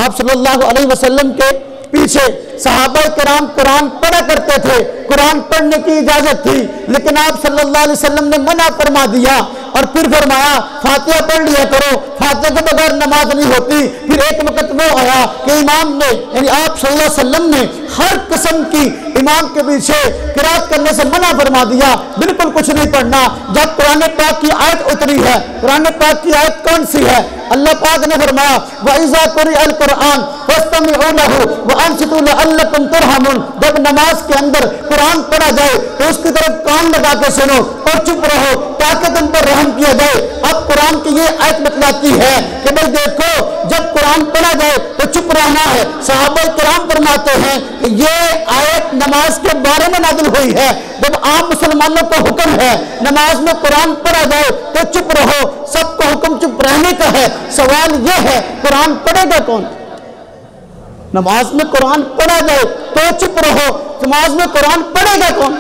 آپ صلی اللہ علیہ وسلم کے پیچھے صحابہ کرام قرآن پڑھا کرتے تھے، قرآن پڑھنے کی اجازت تھی، لیکن آپ صلی اللہ علیہ وسلم نے منع فرما دیا اور پھر فرمایا فاتحہ پڑھ لیا کرو، فاتحہ کے بغیر نماز نہیں ہوتی۔ پھر ایک وقت وہ آیا کہ امام نے یعنی آپ صلی اللہ علیہ وسلم نے ہر قسم کی امام کے پیچھے قرات کرنے سے منع فرما دیا، بالکل کچھ نہیں پڑھنا۔ جب قرآن پاک کی آیت اتری ہے، قرآن پاک کی آیت کون سی ہے؟ اللہ پاک نے فرمایا وَإِذَا قُرِئَ الْقُرْآنُ فَاسْتَمِعُوا لَهُ وَأَنصِتُوا لَعَلَّكُمْ تُرْحَمُونَ۔ جب نماز کے اندر قرآن پڑھا جائے تو اس کی طرف کان لگا کے سنو اور چپ رہو تاکہ تم پر رحم کیا جائے۔ اب قرآن کی یہ آیت بتلاتی ہے کہ بھئی دیکھو جب قرآن پڑھا جائے تو چپ رہنا ہے۔ صحابہ کرام فرماتے ہیں کہ یہ آیت نماز کے بارے میں نازل ہوئی ہے، جب عام مسلمانوں کو حکم ہے نماز میں قرآن پڑھا جائے تو چپ رہو، سب کو حکم چپ رہنے کا ہے۔ سوال یہ ہے قرآن پڑھے گا کون؟ نماز میں قرآن پڑھا جائے تو چپ رہو، نماز میں قرآن پڑھے گا کون؟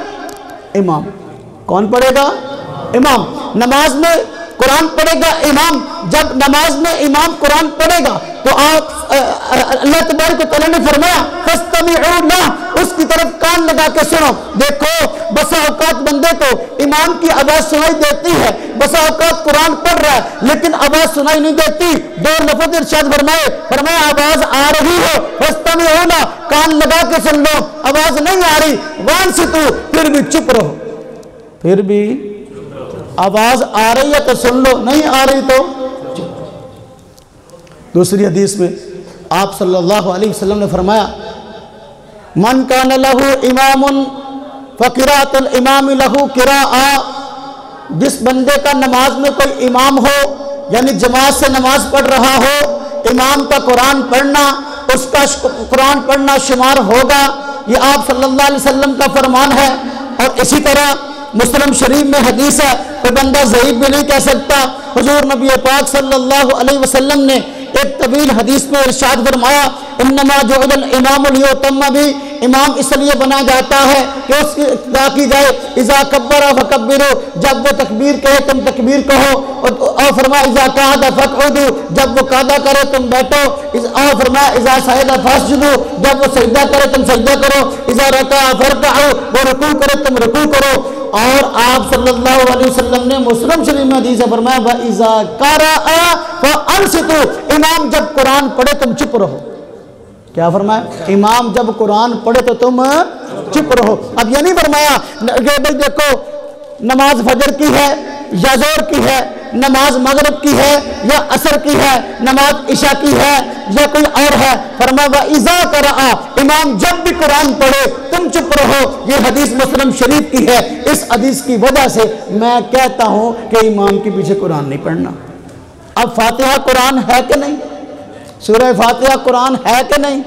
امام۔ کون پڑھے گا؟ امام۔ نماز میں قرآن پڑھے گا امام۔ جب نماز میں امام قرآن پڑھے گا تو آپ اللہ تبارک و تعالیٰ نے فرمایا فَاسْتَمِعُوا لَهُ، اس کی طرف کان لگا کے سنو۔ دیکھو بسا اوقات بندے کو امام کی آواز سنائی دیتی ہے، بسا اوقات قرآن پڑھ رہا ہے لیکن آواز سنائی نہیں دیتی۔ دو لفظ ارشاد فرمایا آواز آ رہی ہے فَاسْتَمِعُوا لَهُ، کان لگا کے سن لو، آواز نہیں آ رہی وَأَنصِتُوا، پھر بھی چپ رہو، پھر بھی آواز آ رہی ہے تو سن لو، نہیں آ رہی تو چپ۔ دوسری حدیث میں آپ صلی اللہ علیہ وسلم نے فرمایا من کان لہ امام فقراۃ الامام لہ قراءۃ، جس بندے کا نماز میں کوئی امام ہو یعنی جماعت سے نماز پڑھ رہا ہو، امام کا قرآن پڑھنا اس کا قرآن پڑھنا شمار ہوگا۔ یہ آپ صلی اللہ علیہ وسلم کا فرمان ہے۔ اور اسی طرح مسلم شریف میں حدیث ہے، کوئی بندہ ضعیف بھی نہیں کہہ سکتا۔ حضور نبی پاک صلی اللہ علیہ وسلم نے ایک طویل حدیث میں ارشاد فرمایا، انما جعل الامام لیؤتم بہ، امام اس لیے بنا جاتا ہے کہ اس کی اقتداء کی جائے۔ اذا کبر فکبروا، جب وہ تکبیر کہے تم تکبیر کہو، اور فرمایا اذا قعد فقعدوا، جب وہ قعدہ کرے تم بیٹھو، اور فرمایا اذا سجد فاسجدوا، جب وہ سجدہ کرے تم سجدہ کرو، اذا رکع فارکعوا، وہ رکوع کرے تم رکوع کرو۔ اور آپ صلی اللہ علیہ وسلم نے مسلم شریف میں حدیث فرمایا وَإِذَا قَرَأَ فَأَنصِتُوا، امام جب قرآن پڑھے تم چپ رہو۔ کیا فرمایا؟ امام جب قرآن پڑھے تو تم چپ رہو۔ اب یہ نہیں فرمایا کہ بھائی دیکھو نماز فجر کی ہے یا ظہر کی ہے، نماز مغرب کی ہے یا عصر کی ہے، نماز عشاء کی ہے یا کوئی اور ہے۔ فرمایا وَإِذَا قَرَأَ، امام جب بھی قرآن پڑھے تم چپ رہو۔ یہ حدیث مسلم شریف کی ہے۔ اس حدیث کی وجہ سے میں کہتا ہوں کہ امام کے پیچھے قرآن نہیں پڑھنا۔ اب فاتحہ قرآن ہے کہ نہیں؟ سورہ فاتحہ قرآن ہے کہ نہیں؟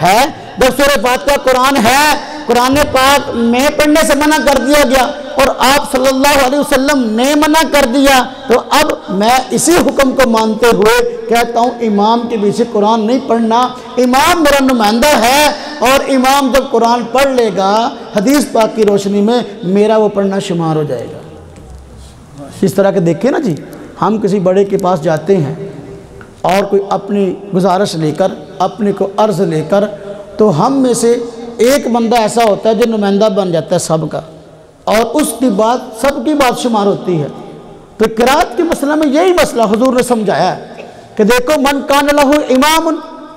ہے۔ جب سورہ فاتحہ قرآن ہے، قرآن پاک میں پڑھنے سے منع کر دیا گیا اور آپ صلی اللہ علیہ وسلم نے منع کر دیا، تو اب میں اسی حکم کو مانتے ہوئے کہتا ہوں امام کے پیچھے قرآن نہیں پڑھنا۔ امام میرا نمائندہ ہے اور امام جب قرآن پڑھ لے گا حدیث پاک کی روشنی میں میرا وہ پڑھنا شمار ہو جائے گا۔ اس طرح کے دیکھیں نا جی، ہم کسی بڑے کے پاس جاتے ہیں اور کوئی اپنی گزارش لے کر، اپنے کو عرض لے کر، تو ہم میں سے ایک بندہ ایسا ہوتا ہے جو نمائندہ بن جاتا ہے سب کا، اور اس کی بات سب کی بات شمار ہوتی ہے۔ تو قرات کے مسئلہ میں یہی مسئلہ حضور نے سمجھایا ہے کہ دیکھو من کان لہ امام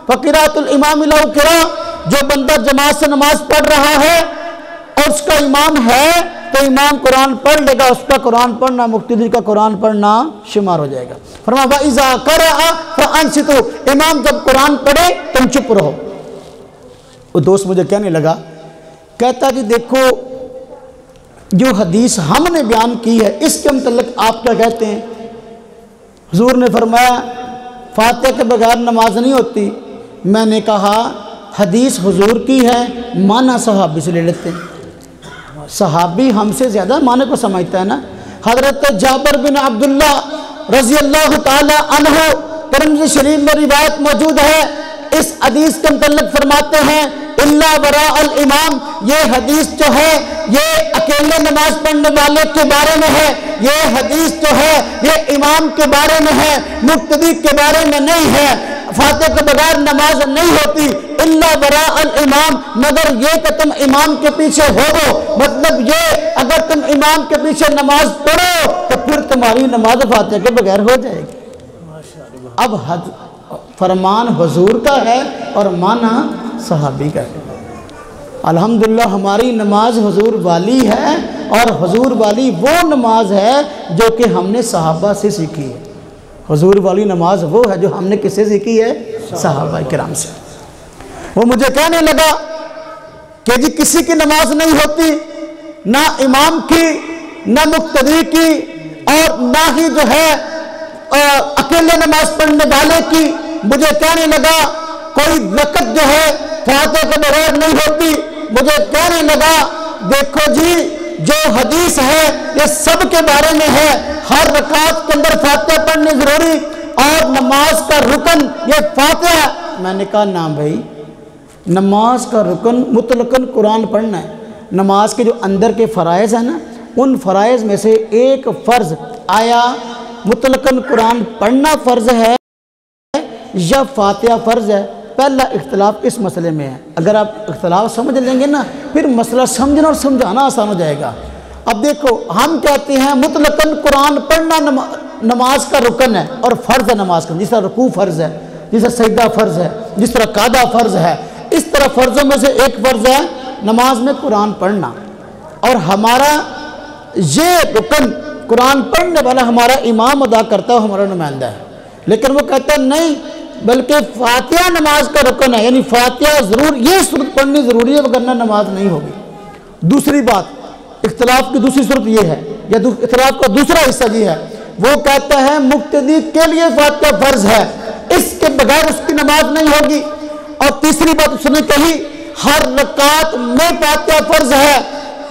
فقرات الامام لہ قراء، جو بندہ جماعت سے نماز پڑھ رہا ہے اور اس کا امام ہے تو امام قرآن پڑھ لے گا، اس کا قرآن پڑھنا مقتدی کا قرآن پڑھنا شمار ہو جائے گا۔ فرمایا وَإِذَا قَرَأَ فَأَنصِتُوا، امام جب قرآن پڑھے تم چپ رہو۔ وہ دوست مجھے کہنے لگا، کہتا کہ دیکھو جو حدیث ہم نے بیان کی ہے اس کے متعلق آپ کیا کہتے ہیں؟ حضور نے فرمایا فاتحہ کے بغیر نماز نہیں ہوتی۔ میں نے کہا حدیث حضور کی ہے، معنی صحابی سے لے لیتے ہیں۔ صحابی ہم سے زیادہ معنی کو سمجھتا ہے نا۔ حضرت جابر بن عبداللہ رضی اللہ تعالی عنہ ترمذی شریف میں روایت موجود ہے، اس حدیث کے متعلق فرماتے ہیں الا وراء الامام، یہ حدیث جو ہے یہ اکیلے نماز پڑھنے والے کے بارے میں ہے، یہ حدیث جو ہے یہ امام کے بارے میں ہے، مقتدی کے بارے میں نہیں ہے۔ فاتحہ کے بغیر نماز نہیں ہوتی الا وراء الامام، مگر یہ کہ تم امام کے پیچھے ہو، مطلب یہ اگر تم امام کے پیچھے نماز پڑھو تو پھر تمہاری نماز فاتحہ کے بغیر ہو جائے گی۔ اب فرمان حضور کا ہے اور معنی صحابی کا ہے۔ الحمدللہ ہماری نماز حضور والی ہے، اور حضور والی وہ نماز ہے جو کہ ہم نے صحابہ سے سیکھی ہے۔ حضور والی نماز وہ ہے جو ہم نے کس سے سیکھی ہے؟ صحابہ کرام سے۔ وہ مجھے کہنے لگا کہ جی کسی کی نماز نہیں ہوتی، نہ امام کی نہ مقتدی کی اور نہ ہی جو ہے اکیلے نماز پڑھنے والے کی۔ مجھے کہنے لگا کوئی وقت جو ہے فاتحہ کے بغیر نہیں ہوتی۔ مجھے کہنے لگا دیکھو جی جو حدیث ہے یہ سب کے بارے میں ہے، ہر رکعت کے اندر فاتحہ پڑھنی ضروری اور نماز کا رکن یہ فاتحہ۔ میں نے کہا نا بھائی، نماز کا رکن مطلقاً قرآن پڑھنا ہے۔ نماز کے جو اندر کے فرائض ہیں نا، ان فرائض میں سے ایک فرض آیا مطلقاً قرآن پڑھنا فرض ہے یا فاتحہ فرض ہے؟ پہلا اختلاف اس مسئلے میں ہے۔ اگر آپ اختلاف سمجھ لیں گے نا پھر مسئلہ سمجھنا اور سمجھانا آسان ہو جائے گا۔ اب دیکھو ہم کہتے ہیں مطلقاً قرآن پڑھنا نماز کا رکن ہے اور فرض ہے نماز کا، جس طرح رکوع فرض ہے، جس طرح سجدہ فرض ہے، جس طرح قعدہ فرض ہے، اس طرح فرضوں میں سے ایک فرض ہے نماز میں قرآن پڑھنا، اور ہمارا یہ رکن قرآن پڑھنے والا ہمارا امام ادا کرتا ہے، ہمارا نمائندہ ہے۔ لیکن وہ کہتا ہے نہیں، بلکہ فاتحہ نماز کا رکن ہے، یعنی فاتحہ ضرور یہ صورت پڑھنی ضروری ہے، ورنہ نماز نہیں ہوگی۔ دوسری بات اختلاف کی دوسری صورت یہ ہے، یا اختلاف کا دوسرا حصہ یہ ہے، وہ کہتا ہے مقتدی کے لیے فاتحہ فرض ہے، اس کے بغیر اس کی نماز نہیں ہوگی۔ اور تیسری بات اس نے کہی ہر رکعت میں فاتحہ فرض ہے۔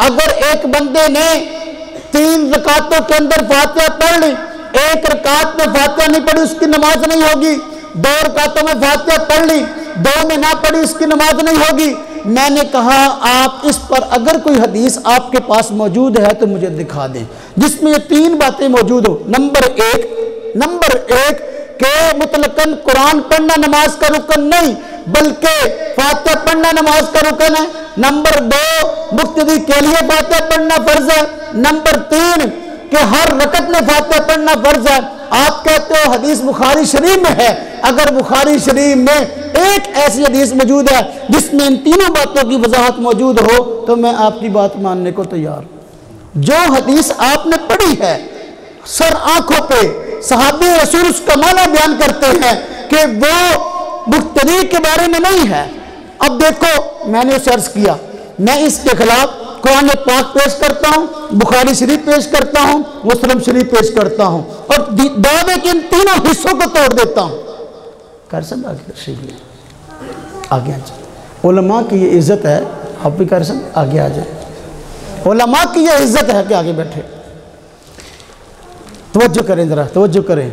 اگر ایک بندے نے 3 رکعتوں کے اندر فاتحہ پڑھ لی، 1 رکعت میں فاتحہ نہیں پڑھی اس کی نماز نہیں ہوگی، 2 رکعتوں میں فاتحہ پڑھ لی، 2 میں نہ پڑھی اس کی نماز نہیں ہوگی۔ میں نے کہا آپ اس پر اگر کوئی حدیث آپ کے پاس موجود ہے تو مجھے دکھا دیں جس میں یہ 3 باتیں موجود ہو۔ نمبر ایک کہ مطلقاً قرآن پڑھنا نماز کا رکن نہیں بلکہ فاتحہ پڑھنا نماز کا رکن ہے۔ نمبر 2 مقتدی کے لیے فاتحہ پڑھنا فرض ہے۔ نمبر 3 کہ ہر رکعت میں فاتحہ پڑھنا فرض ہے۔ آپ کہتے ہو حدیث بخاری شریف میں ہے، اگر بخاری شریف میں ایک ایسی حدیث موجود ہے جس میں ان تینوں باتوں کی وضاحت موجود ہو تو میں آپ کی بات ماننے کو تیار ہوں۔ جو حدیث آپ نے پڑھی ہے سر آنکھوں پہ صحابی رسول اس کا معنی بیان کرتے ہیں کہ وہ مقتدی کے بارے میں نہیں ہے۔ اب دیکھو میں نے اسے عرض کیا میں اس کے خلاف قرآن پاک پیش کرتا ہوں، بخاری شریف پیش کرتا ہوں، مسلم شریف پیش کرتا ہوں اور دعوے کے ان تینوں حصوں کو توڑ دیتا ہوں۔ کر سکتا آگے آ جائے، علماء کی یہ عزت ہے، آپ بھی کر سکتے آگے آ جائے، علماء کی یہ عزت ہے کہ آگے بیٹھے۔ توجہ کریں ذرا توجہ کریں۔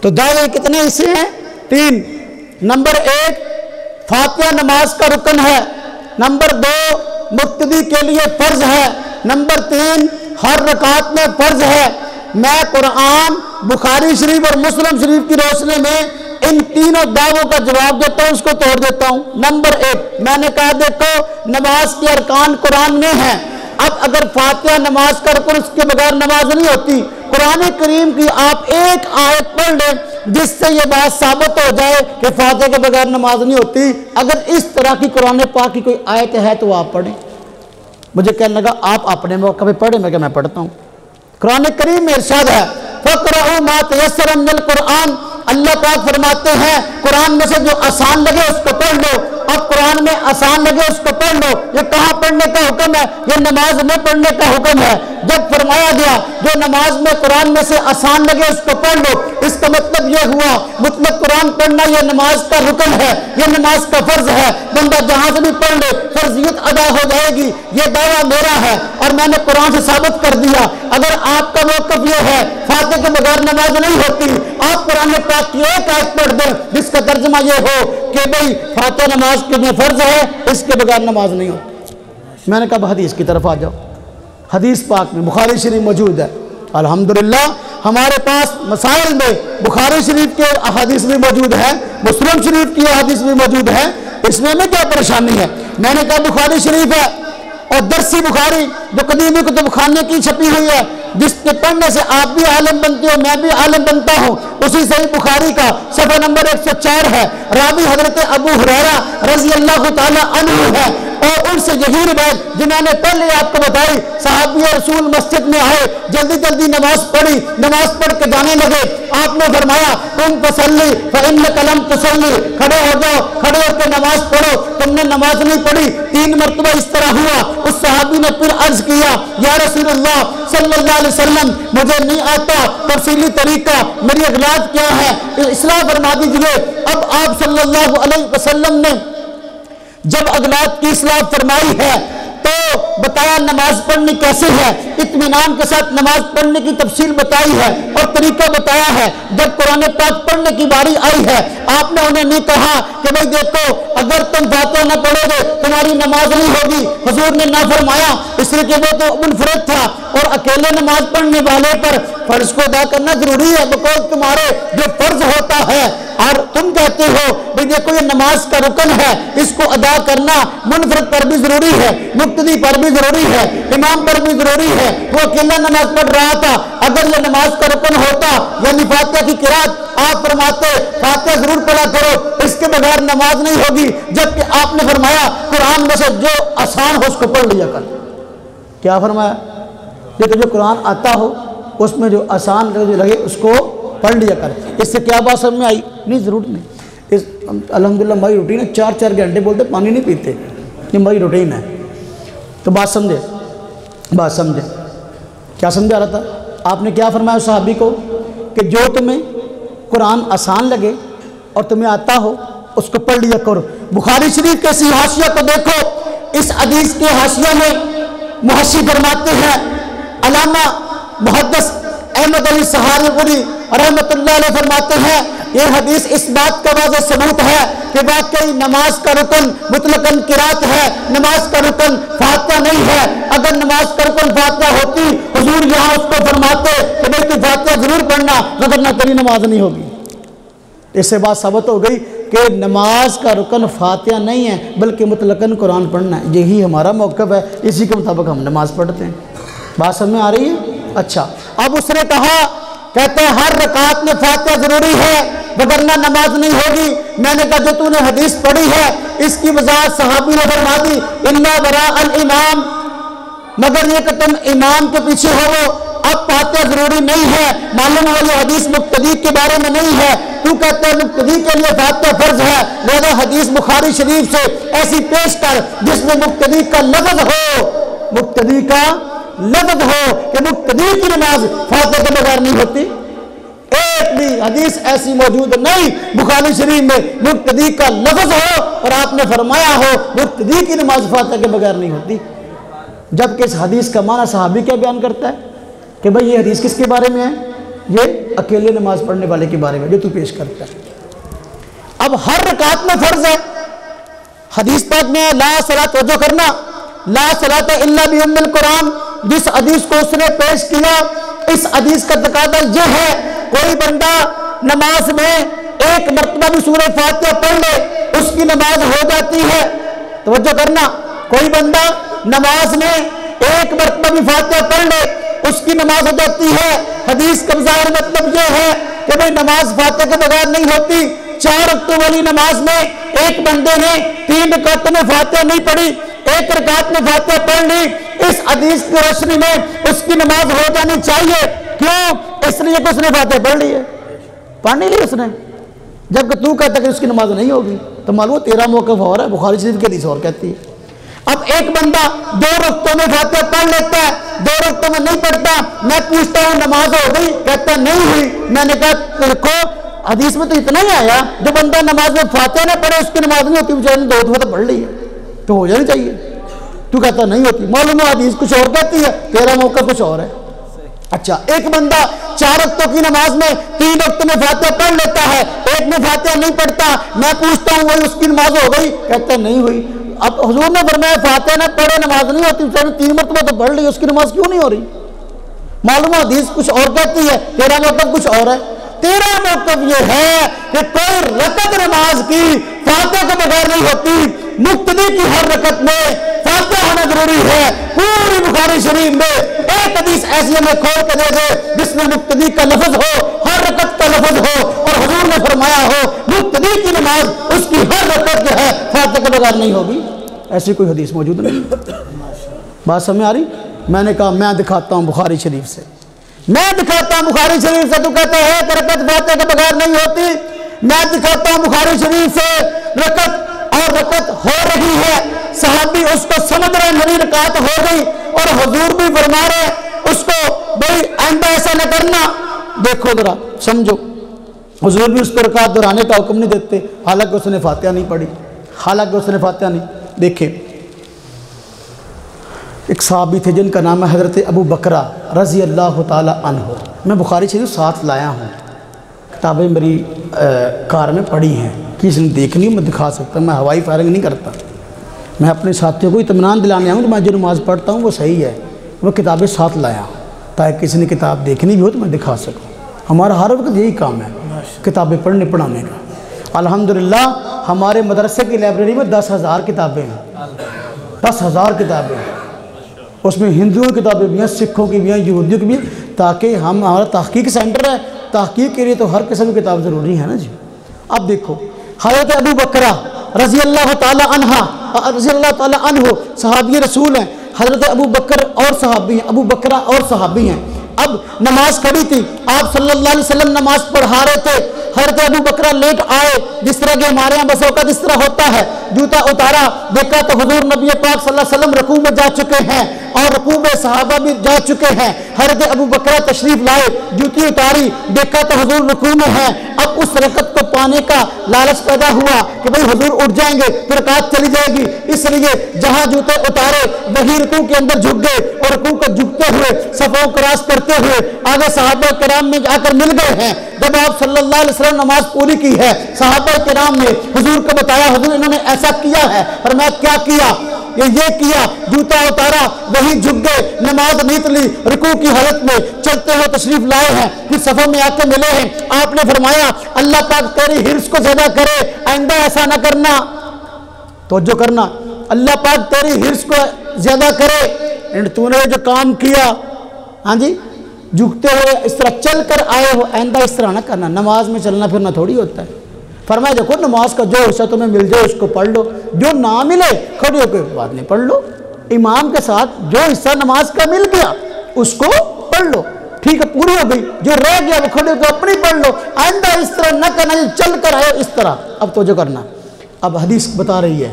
تو دعوے کتنے حصے ہیں؟ 3۔ نمبر 1 فاتحہ نماز کا رکن ہے۔ نمبر 2 مقتدی کے لیے فرض ہے۔ نمبر 3 ہر رکعت میں فرض ہے۔ میں قرآن، بخاری شریف اور مسلم شریف کی روشنی میں ان تینوں دعووں کا جواب دیتا ہوں، اس کو توڑ دیتا ہوں۔ نمبر 1 میں نے کہا دیکھو نماز کے ارکان قرآن میں ہیں، اب اگر فاتحہ نماز کا رکن اس کے بغیر نماز نہیں ہوتی، قرآن کریم کی آپ ایک آیت پڑھ لیں جس سے یہ بات ثابت ہو جائے کہ فاتحہ کے بغیر نماز نہیں ہوتی۔ اگر اس طرح کی قرآن پاک کی کوئی آیت ہے تو آپ پڑھیں۔ مجھے کہنے لگا آپ اپنے موقع پہ پڑھیں، میں کہ میں پڑھتا ہوں۔ قرآن کریم میں ارشاد ہے فَقْرَؤُوا مَا تَيَسَّرَ مِنَ الْقُرْآنِ، اللہ پاک فرماتے ہیں قرآن میں سے جو آسان لگے اس کو پڑھ لو۔ اب قرآن میں آسان لگے اس کو پڑھ لو، یہ کہاں پڑھنے کا حکم ہے؟ یہ نماز میں پڑھنے کا حکم ہے۔ جب فرمایا گیا جو نماز میں قرآن میں سے آسان لگے اس کو پڑھ لو، اس کا مطلب یہ ہوا مطلب قرآن پڑھنا یہ نماز کا رکن ہے، یہ نماز کا فرض ہے۔ بندہ جہاں سے بھی پڑھ لے فرضیت ادا ہو جائے گی۔ یہ دعویٰ میرا ہے اور میں نے قرآن سے ثابت کر دیا۔ اگر آپ کا موقف یہ ہے فاتحہ کے بغیر نماز نہیں ہوتی، آپ قرآن پاک کی ایک آیت پڑھ دیں جس کا ترجمہ یہ ہو کہ بھئی فاتحہ نماز کے لیے فرض ہے، اس کے بغیر نماز نہیں ہوتی۔ میں نے کہا حدیث کی طرف آ جاؤ۔ حدیث پاک میں بخاری شریف موجود ہے، الحمدللہ ہمارے پاس مسائل میں بخاری شریف کے احادیث بھی موجود ہے، مسلم شریف کی احادیث بھی موجود ہے، اس میں کیا پریشانی ہے؟ میں نے کہا بخاری شریف ہے اور درسی بخاری جو قدیمی کتب خانے کی چھپی ہوئی ہے، جس کے پڑھنے سے آپ بھی عالم بنتے ہو میں بھی عالم بنتا ہوں، اسی صحیح بخاری کا صفحہ نمبر 104 ہے، راوی حضرت ابو ہریرہ رضی اللہ تعالی عنہ ہے اور ان سے یہی روایت جنہوں نے پہلے آپ کو بتائی، صحابی رسول مسجد میں آئے، جلدی جلدی نماز پڑھی، نماز پڑھ کے جانے لگے، آپ نے فرمایا تم فصلی فإنک لم تصلی، کھڑے ہو جاؤ، کھڑے ہو کے نماز پڑھو، تم نے نماز نہیں پڑھی۔ 3 مرتبہ اس طرح ہوا، اس صحابی نے پھر عرض کیا یا رسول اللہ صلی اللہ علیہ وسلم مجھے نہیں آتا تفصیلی طریقہ، میری اغلاط کیا ہے، اصلاح فرما دیجئے۔ اب آپ صلی اللہ علیہ وسلم نے جب اغلاط کی اصلاح فرمائی ہے تو بتایا نماز پڑھنی کیسے ہے، اطمینان کے ساتھ نماز پڑھنے کی تفصیل بتائی ہے اور طریقہ بتایا ہے۔ جب قرآن پاک پڑھنے کی باری آئی ہے آپ نے انہیں نہیں کہا کہ بھئی دیکھو اگر تم فاتحہ نہ پڑھو گے تمہاری نماز نہیں ہوگی، حضور نے نہ فرمایا، اس لیے کہ وہ تو منفرد تھا اور اکیلے نماز پڑھنے والے پر فرض کو ادا کرنا ضروری ہے بکول تمہارے جو فرض ہوتا ہے اور تم کہتے ہو بھئی دیکھو یہ نماز کا رکن ہے، اس کو ادا کرنا منفرد پر بھی ضروری ہے، مقتدی پر بھی ضروری ہے، امام پر بھی ضروری ہے۔ وہ اکیلا نماز پڑھ رہا تھا، اگر یہ نماز کا رکن ہوتا یعنی فاتحہ کی قرات، آپ فرماتے فاتحہ ضرور پڑھا کرو، اس کے بغیر نماز نہیں ہوگی، جبکہ آپ نے فرمایا قرآن میں سے جو آسان ہو اس کو پڑھ لیا کر۔ کیا فرمایا؟ لیکن جو قرآن آتا ہو اس میں جو آسان لگے اس کو پڑھ لیا کر۔ اس سے کیا بات سمجھ میں آئی؟ نہیں ضرور نہیں۔ الحمدللہ ہماری روٹین ہے 4 گھنٹے بولتے پانی نہیں پیتے، یہ ہماری روٹین ہے۔ تو بات سمجھے کیا سمجھا رہا تھا؟ آپ نے کیا فرمایا صحابی کو کہ جو تمہیں قرآن آسان لگے اور تمہیں آتا ہو اس کو پڑھ لیا کرو۔ بخاری شریف کے اسی حاشیہ کو دیکھو، اس حدیث کے حاشیہ میں محشی فرماتے ہیں الا علامہ محدث احمد علی سہارنی پوری رحمۃ اللہ علیہ فرماتے ہیں یہ حدیث اس بات کا واضح ثبوت ہے کہ واقعی نماز کا رکن مطلقاً قرات ہے، نماز کا رکن فاتحہ نہیں ہے۔ اگر نماز کا رکن فاتحہ ہوتی حضور یہاں اس کو فرماتے کہ بھائی تو فاتحہ ضرور پڑھنا، وگرنہ تیری نماز نہیں ہوگی۔ اس سے بات ثابت ہو گئی کہ نماز کا رکن فاتحہ نہیں ہے بلکہ مطلقاً قرآن پڑھنا ہے۔ یہی ہمارا موقف ہے، اسی کے مطابق ہم نماز پڑھتے ہیں۔ بات سمجھ میں آ رہی ہے؟ اچھا، اب اس نے کہا، کہتے ہیں ہر رکعت میں فاتحہ ضروری ہے وگرنہ نماز نہیں ہوگی۔ میں نے کہا جو تو نے حدیث پڑھی ہے اس کی وضاحت صحابی نے فرما دی، الا وراء الامام، مگر یہ کہ تم امام کے پیچھے ہو۔ اب فاتحہ ضروری نہیں ہے، معلوم ہے یہ حدیث مقتدی کے بارے میں نہیں ہے، تو کہتے ہیں مقتدی کے لیے فاتحہ فرض ہے، لہذا حدیث بخاری شریف سے ایسی پیش کر جس میں مقتدی کا لفظ ہو، مقتدی کا لفظ ہو کہ مقتدی کی نماز فاتحہ کے بغیر نہیں ہوتی۔ ایک بھی حدیث ایسی موجود نہیں بخاری شریف میں مقتدی کا لفظ ہو اور آپ نے فرمایا ہو مقتدی کی نماز فاتحہ کے بغیر نہیں ہوتی، جبکہ اس حدیث کا معنی صحابی کیا بیان کرتا ہے کہ بھئی یہ حدیث کس کے بارے میں ہے؟ یہ اکیلے نماز پڑھنے والے کے بارے میں جو تو پیش کرتا ہے۔ اب ہر رکعت میں فرض ہے، حدیث پاک میں لا صلاۃ، توجہ کرنا، لا صلاۃ الا بام القرآن، جس حدیث کو اس نے پیش کیا اس حدیث کا تقاضا یہ ہے کوئی بندہ نماز میں ایک مرتبہ بھی سورہ فاتحہ پڑھ لے اس کی نماز ہو جاتی ہے۔ توجہ کرنا، کوئی بندہ نماز میں ایک مرتبہ بھی فاتحہ پڑھ لے اس کی نماز ہو جاتی ہے۔ حدیث کا ظاہر مطلب یہ ہے کہ بھئی نماز فاتحہ کے بغیر نہیں ہوتی۔ 4 رکعتوں والی نماز میں ایک بندے نے 3 رکعتوں میں فاتحہ نہیں پڑھی، ایک رکعت میں فاتحہ پڑھ لی، اس حدیث کی روشنی میں اس کی نماز ہو جانی چاہیے۔ کیوں؟ اس لیے کہ اس نے فاتحہ پڑھ لی ہے، پڑھ نہیں لی اس نے، جبکہ تو کہتا کہ اس کی نماز نہیں ہوگی، تو معلوم تیرا موقف اور ہے، بخاری شریف کی حدیث اور کہتی ہے۔ اب ایک بندہ 2 رکعتوں میں فاتحہ پڑھ لیتا ہے، 2 رکعتوں میں نہیں پڑھتا، میں پوچھتا ہوں نماز ہو گئی؟ کہتا ہے نہیں ہوئی۔ میں نے کہا دیکھو حدیث میں تو اتنا ہی آیا جو بندہ نماز میں فاتحہ نہ پڑھے اس کی نماز نہیں ہوتی، بیچارے نے 2 دفعہ تو پڑھ لی ہے تو ہو جانی چاہیے، تو کہتا نہیں ہوتی، معلوم ہے حدیث کچھ اور کہتی ہے، تیرا موقع کچھ اور ہے۔ اچھا، ایک بندہ 4 رکعتوں کی نماز میں 3 رکعتوں میں فاتحہ پڑھ لیتا ہے، ایک میں فاتحہ نہیں پڑھتا، میں پوچھتا ہوں وہی اس کی نماز ہو گئی؟ کہتا ہے نہیں ہوئی۔ اب حضور نے فرمایا فاتحہ نہ پڑھے نماز نہیں ہوتی، بیچارے نے 3 مرتبہ تو پڑھ لی، اس کی نماز کیوں نہیں ہو رہی؟ معلوم ہے حدیث کچھ اور کہتی ہے، تیرا موقف کچھ اور ہے۔ تیرا موقف یہ ہے کہ کوئی رکعت نماز کی فاتحہ کے بغیر نہیں ہوتی، مقتدی کی ہر رکعت میں فاتحہ ہونا ضروری ہے۔ پوری بخاری شریف میں ایک حدیث ایسی ہمیں کھول کے دے دے جس میں مقتدی کا لفظ ہو، ہر رکعت کا لفظ ہو، اور حضور نے فرمایا ہو مقتدی کی نماز اس کی ہر رکعت جو ہے فاتحہ کے بغیر نہیں ہوگی، ایسی کوئی حدیث موجود نہیں۔ بات سمجھ آ رہی؟ میں نے کہا میں دکھاتا ہوں بخاری شریف سے، میں دکھاتا ہوں بخاری شریف سے، تو کہتا ہے ایک رکعت فاتحہ کے بغیر نہیں ہوتی، میں دکھاتا ہوں بخاری شریف سے رکعت اور رکعت ہو رہی ہے، صحابی اس کو سمجھ رہے میری رکعت ہو گئی اور حضور بھی فرما رہے اس کو بھائی آئندہ ایسا نہ کرنا۔ دیکھو ذرا سمجھو، حضور بھی اس کو رکعت دہرانے کا حکم نہیں دیتے، حالانکہ اس نے فاتحہ نہیں پڑھی، حالانکہ اس نے فاتحہ نہیں۔ دیکھیں ایک صحابی تھے جن کا نام ہے حضرت ابو بکرہ رضی اللہ تعالی عنہ، میں بخاری شریف ساتھ لایا ہوں، کتابیں میری کار میں پڑھی ہیں، کسی نے دیکھنی میں دکھا سکتا، میں ہوائی فائرنگ نہیں کرتا، میں اپنے ساتھیوں کو اطمینان دلانے آؤں کہ میں جو نماز پڑھتا ہوں وہ صحیح ہے، وہ کتابیں ساتھ لایا ہوں تاکہ کسی نے کتاب دیکھنی بھی ہو تو میں دکھا سکوں۔ ہمارا ہر وقت یہی کام ہے کتابیں پڑھنے پڑھانے کا۔ الحمدللہ ہمارے مدرسے کی لائبریری میں 10,000 کتابیں ہیں، 10,000 کتابیں ہیں، اس میں ہندوؤں کی کتابیں بھی ہیں، سکھوں کی بھی ہیں، یہودیوں کی بھی ہیں، تاکہ ہمارا تحقیق سینٹر ہے، تحقیق کے لیے تو ہر قسم کی کتاب ضروری ہے نا جی۔ اب دیکھو حضرت ابو بکرہ رضی اللہ تعالی عنہ صحابی رسول ہیں، حضرت ابو بکر اور صحابی ہیں، ابو بکرہ اور صحابی ہیں۔ اب نماز کھڑی تھی، آپ صلی اللہ علیہ وسلم نماز پڑھا رہے تھے، حضرت ابو بکر لیٹ آئے، جس طرح کہ ہمارے یہاں بس اوقات اس طرح ہوتا ہے، جوتا اتارا، دیکھا تو حضور نبی پاک صلی اللہ علیہ وسلم رکوع میں جا چکے ہیں اور رکوع میں صحابہ بھی جا چکے ہیں۔ حضرت ابو بکر تشریف لائے، جوتی اتاری، دیکھا تو حضور رکوع میں ہیں۔ اب اس رکعت کو پانے کا لالچ پیدا ہوا کہ بھئی حضور اٹھ جائیں گے پھر رکعت چلی جائے گی، اس لیے جہاں جوتے اتارے وہی رکوع کے اندر جھک گئے اور رکوع کو جھکتے ہوئے صفوں کراس کرتے ہوئے آگے صحابہ کرام میں جا کر مل گئے ہیں۔ جب آپ صلی اللہ علیہ وسلم نماز پوری کی ہے، صحابہ کرام نے حضور کو بتایا، حضور انہوں نے ایسا کیا ہے، فرمایا کیا کیا؟ یہ کیا، جوتا اتارا، وہی جھک گئے، نماز نیت لی، رکوع کی حالت میں چلتے ہوئے تشریف لائے ہیں، پھر صفوں میں آ کے ملے ہیں۔ آپ نے فرمایا اللہ پاک تیری حرص کو زیادہ کرے، آئندہ ایسا نہ کرنا، توجہ کرنا، اللہ پاک تیری حرص کو زیادہ کرے، تو نے جو کام کیا، ہاں جی جھکتے ہوئے اس طرح چل کر آئے ہو، آئندہ اس طرح نہ کرنا۔ نماز میں چلنا پھرنا تھوڑی ہوتا ہے۔ فرمایا دیکھو نماز کا جو حصہ تمہیں مل جائے اس کو پڑھ لو، جو نہ ملے کھڑے ہو کے بعد میں پڑھ لو، امام کے ساتھ جو حصہ نماز کا مل گیا اس کو پڑھ لو، ٹھیک ہے پوری ہو گئی، جو رہ گیا وہ کھڑے ہو کے اپنی پڑھ لو، آئندہ اس طرح نہ کرنا، چل کر آئے اس طرح۔ اب توجہ کرنا، اب حدیث بتا رہی ہے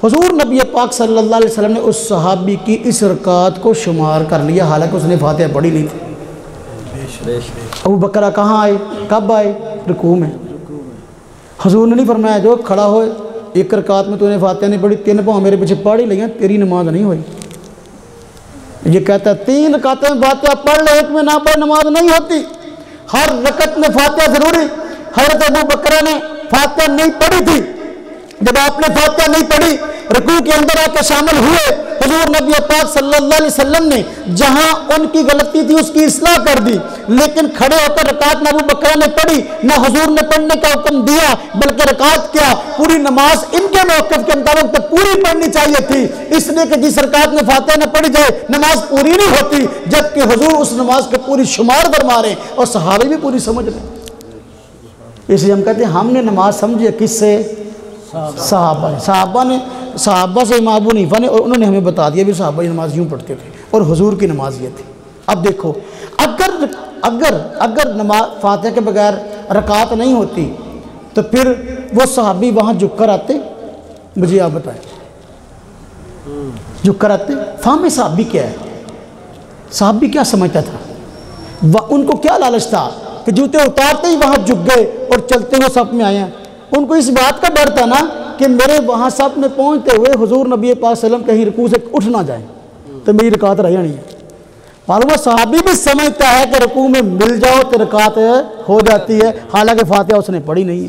حضور نبی پاک صلی اللہ علیہ وسلم نے اس صحابی کی اس رکعت کو شمار کر لیا، حالانکہ اس نے فاتحہ پڑھی نہیں تھی۔ ابو بکر کہاں آئے، کب آئے؟ رکوع میں۔ حضور نے نہیں فرمایا جو کھڑا ہو ایک رکعت میں تو نے فاتحہ نہیں پڑھی، 3 پاؤں میرے پیچھے پڑھ ہی لیں، تیری نماز نہیں ہوئی۔ یہ کہتا ہے 3 رکعتیں میں فاتحہ پڑھ لے، ایک میں نہ پڑھ نماز نہیں ہوتی، ہر رکعت میں فاتحہ ضروری۔ حضرت ابو بکر نے فاتحہ نہیں پڑھی تھی، جب آپ نے فاتحہ نہیں پڑھی رکوع کے اندر آ کے شامل ہوئے، حضور نبی پاک صلی اللہ علیہ وسلم نے جہاں ان کی غلطی تھی اس کی اصلاح کر دی، لیکن کھڑے ہو کر رکعت نہ ابو بکر نے پڑھی نہ حضور نے پڑھنے کا حکم دیا، بلکہ رکعت کیا پوری نماز ان کے موقف کے مطابق تو پوری پڑھنی چاہیے تھی، اس لیے کہ جس رکعت میں فاتحہ نہ پڑھی جائے نماز پوری نہیں ہوتی، جبکہ حضور اس نماز کے پوری شمار فرما رہے ہیں اور صحابہ بھی پوری سمجھ رہے ہیں۔ اس لیے ہم کہتے ہیں ہم نے نماز سمجھی کس سے؟ صحابہ سے امام ابو حنیفہ نے، اور انہوں نے ہمیں بتا دیا بھی صحابہ یہ نماز یوں پڑھتے تھے اور حضور کی نماز یہ تھی۔ اب دیکھو اگر نماز فاتحہ کے بغیر رکعت نہیں ہوتی تو پھر وہ صحابی وہاں جھک کر آتے؟ مجھے آپ بتائیں، جھک کر آتے؟ فہم صحابی کیا ہے؟ صحابی کیا سمجھتا تھا؟ ان کو کیا لالچ تھا کہ جوتے اتارتے ہی وہاں جھک گئے اور چلتے ہوئے صف میں آئے ہیں؟ ان کو اس بات کا ڈر تھا نا کہ میرے وہاں صف میں پہنچتے ہوئے حضور نبی پاک صلی اللہ علیہ وسلم کہیں رکوع سے اٹھ نہ جائیں تو میری رکعت رہ جانی ہے۔ معلوم ہے صحابی بھی سمجھتا ہے کہ رکوع میں مل جاؤ تو رکعت ہو جاتی ہے، حالانکہ فاتحہ اس نے پڑھی نہیں ہے۔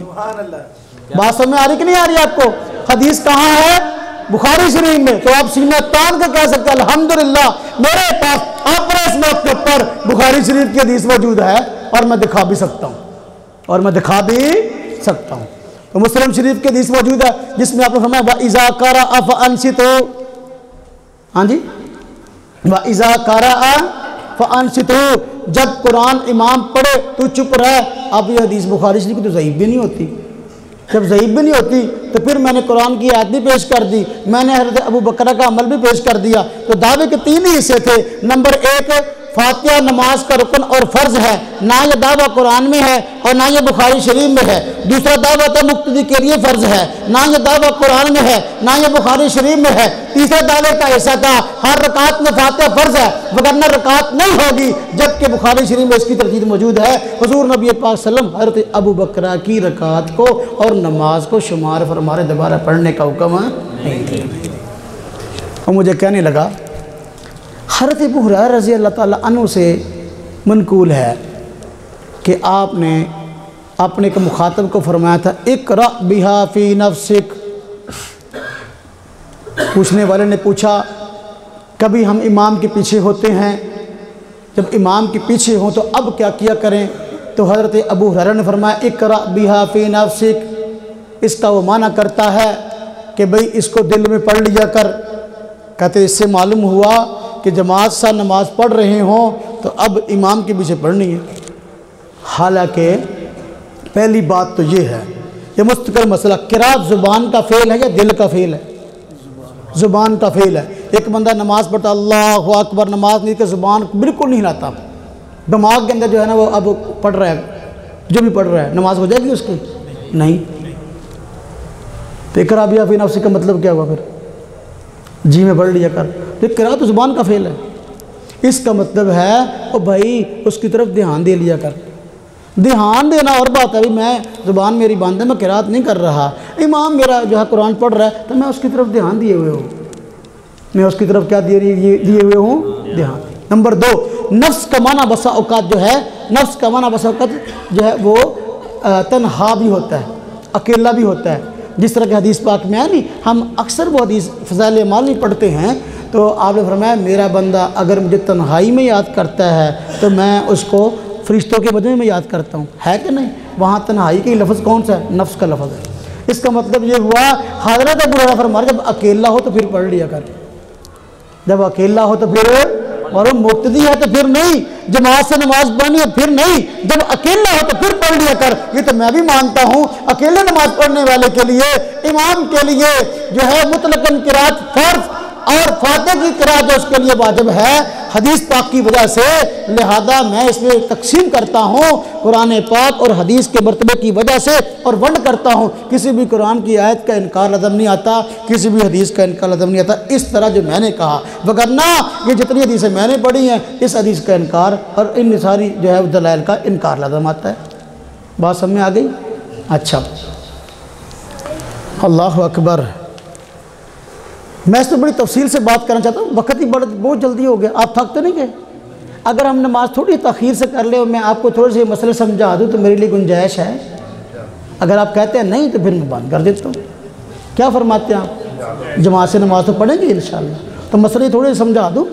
بات سمجھ میں آ رہی کہ نہیں آ رہی آپ کو؟ حدیث کہاں ہے؟ بخاری شریف میں، تو آپ سینہ تان کے کہہ سکتے ہیں الحمدللہ میرے پاس اپنے اس موقع پر بخاری شریف کی حدیث موجود ہے اور میں دکھا بھی سکتا ہوں، تو مسلم شریف کی حدیث موجود ہے جس میں آپ نے فرمایا وَإِذَا قَرَأَ فَأَنصِتُوا، ہاں جی وَإِذَا قَرَأَ فَأَنصِتُوا، جب قرآن امام پڑھے تو چپ رہے۔ اب یہ حدیث بخاری شریف کی تو ضعیف بھی نہیں ہوتی، جب ضعیف بھی نہیں ہوتی تو پھر میں نے قرآن کی آیت بھی پیش کر دی، میں نے حضرت ابو بکر کا عمل بھی پیش کر دیا، تو دعوے کے 3 ہی حصے تھے۔ نمبر 1 فاتحہ نماز کا رکن اور فرض ہے، نہ یہ دعویٰ قرآن میں ہے اور نہ یہ بخاری شریف میں ہے۔ دوسرا دعویٰ تھا مقتدی کے لیے فرض ہے، نہ یہ دعویٰ قرآن میں ہے نہ یہ بخاری شریف میں ہے۔ تیسرا دعوے کا حصہ تھا ہر رکعت میں فاتحہ فرض ہے وگرنہ رکعت نہیں ہوگی، جبکہ بخاری شریف میں اس کی ترتیب موجود ہے۔ حضور نبی پاک صلی اللہ علیہ وسلم حضرت ابو بکر کی رکعت کو اور نماز کو شمار فرمارے، دوبارہ پڑھنے کا حکم نہیں دیا۔ اور مجھے کہنے لگا حضرت ابو ہریرہ رضی اللہ تعالیٰ عنہ سے منقول ہے کہ آپ نے اپنے کے مخاطب کو فرمایا تھا اقرأ بہا فی نفسک۔ پوچھنے والے نے پوچھا کبھی ہم امام کے پیچھے ہوتے ہیں، جب امام کے پیچھے ہوں تو اب کیا کیا کریں؟ تو حضرت ابو ہریرہ نے فرمایا اقرأ بہا فی نفسک، اس کا وہ معنی کرتا ہے کہ بھئی اس کو دل میں پڑھ لیا کر۔ کہتے اس سے معلوم ہوا کہ جماعت سا نماز پڑھ رہے ہوں تو اب امام کے پیچھے پڑھنی ہے۔ حالانکہ پہلی بات تو یہ ہے، یہ مستقل مسئلہ، قرات زبان کا فعل ہے یا دل کا فعل ہے؟ زبان کا فعل ہے۔ ایک بندہ نماز پڑھتا اللہ اکبر، نماز نہیں کہ زبان بالکل نہیں ہلاتا، دماغ کے اندر جو ہے نا وہ اب پڑھ رہا ہے جو بھی پڑھ رہا ہے نماز ہو جائے گی اس کی؟ نہیں۔ تو اقرا فی نفسک کا مطلب کیا ہوا پھر؟ جی میں پڑھ لیا کر، تو قرأت زبان کا فعل ہے، اس کا مطلب ہے او بھائی اس کی طرف دھیان دے لیا کر۔ دھیان دینا اور بات ہے، میں زبان میری بند ہے، میں قرأت نہیں کر رہا، امام میرا جو ہے قرآن پڑھ رہا ہے تو میں اس کی طرف دھیان دیے ہوئے ہوں، میں اس کی طرف کیا دیے ہوئے ہوں؟ دھیان۔ نمبر 2، نفس کا معنی بسا اوقات جو ہے، نفس کا معنی بسا اوقات جو ہے وہ تنہا بھی ہوتا ہے، اکیلا بھی ہوتا ہے، جس طرح کہ حدیث پاک میں ہے نہیں، ہم اکثر وہ حدیث فضائل اعمال نہیں پڑھتے ہیں، تو آپ نے فرمایا میرا بندہ اگر مجھے تنہائی میں یاد کرتا ہے تو میں اس کو فرشتوں کے مجمع میں یاد کرتا ہوں، ہے کہ نہیں؟ وہاں تنہائی کا لفظ کون سا ہے؟ نفس کا لفظ ہے۔ اس کا مطلب یہ ہوا حضرت ابو ہریرہ فرما رہے جب اکیلا ہو تو پھر پڑھ لیا کر، جب اکیلا ہو تو پھر، اور وہ مقتدی ہے تو پھر نہیں، جماعت سے نماز پڑھنی ہے پھر نہیں، جب اکیلا ہو تو پھر پڑھ لیا کر۔ یہ تو میں بھی مانتا ہوں اکیلے نماز پڑھنے والے کے لیے، امام کے لیے جو ہے مطلقاً قرأت فرض اور فاتحہ کی قرأت جو اس کے لیے واجب ہے حدیث پاک کی وجہ سے، لہذا میں اس میں تقسیم کرتا ہوں قرآن پاک اور حدیث کے مرتبے کی وجہ سے، اور ونڈ کرتا ہوں کسی بھی قرآن کی آیت کا انکار لازم نہیں آتا، کسی بھی حدیث کا انکار لازم نہیں آتا، اس طرح جو میں نے کہا، وگرنہ یہ جتنی حدیثیں میں نے پڑھی ہیں اس حدیث کا انکار اور ان ساری جو ہے دلائل کا انکار لازم آتا ہے۔ بات سمجھ میں آ گئی؟ اچھا، اللہ اکبر۔ میں اس میں بڑی تفصیل سے بات کرنا چاہتا ہوں، وقت ہی بہت جلدی ہو گیا، آپ تھک تو نہیں گئے؟ اگر ہم نماز تھوڑی تاخیر سے کر لیں اور میں آپ کو تھوڑے سے مسئلے سمجھا دوں تو میرے لیے گنجائش ہے، اگر آپ کہتے ہیں نہیں تو پھر میں بند کر دیتا ہوں۔ کیا فرماتے ہیں آپ؟ جماعت سے نماز تو پڑھیں گے انشاءاللہ، تو مسئلے تھوڑے سے سمجھا دوں؟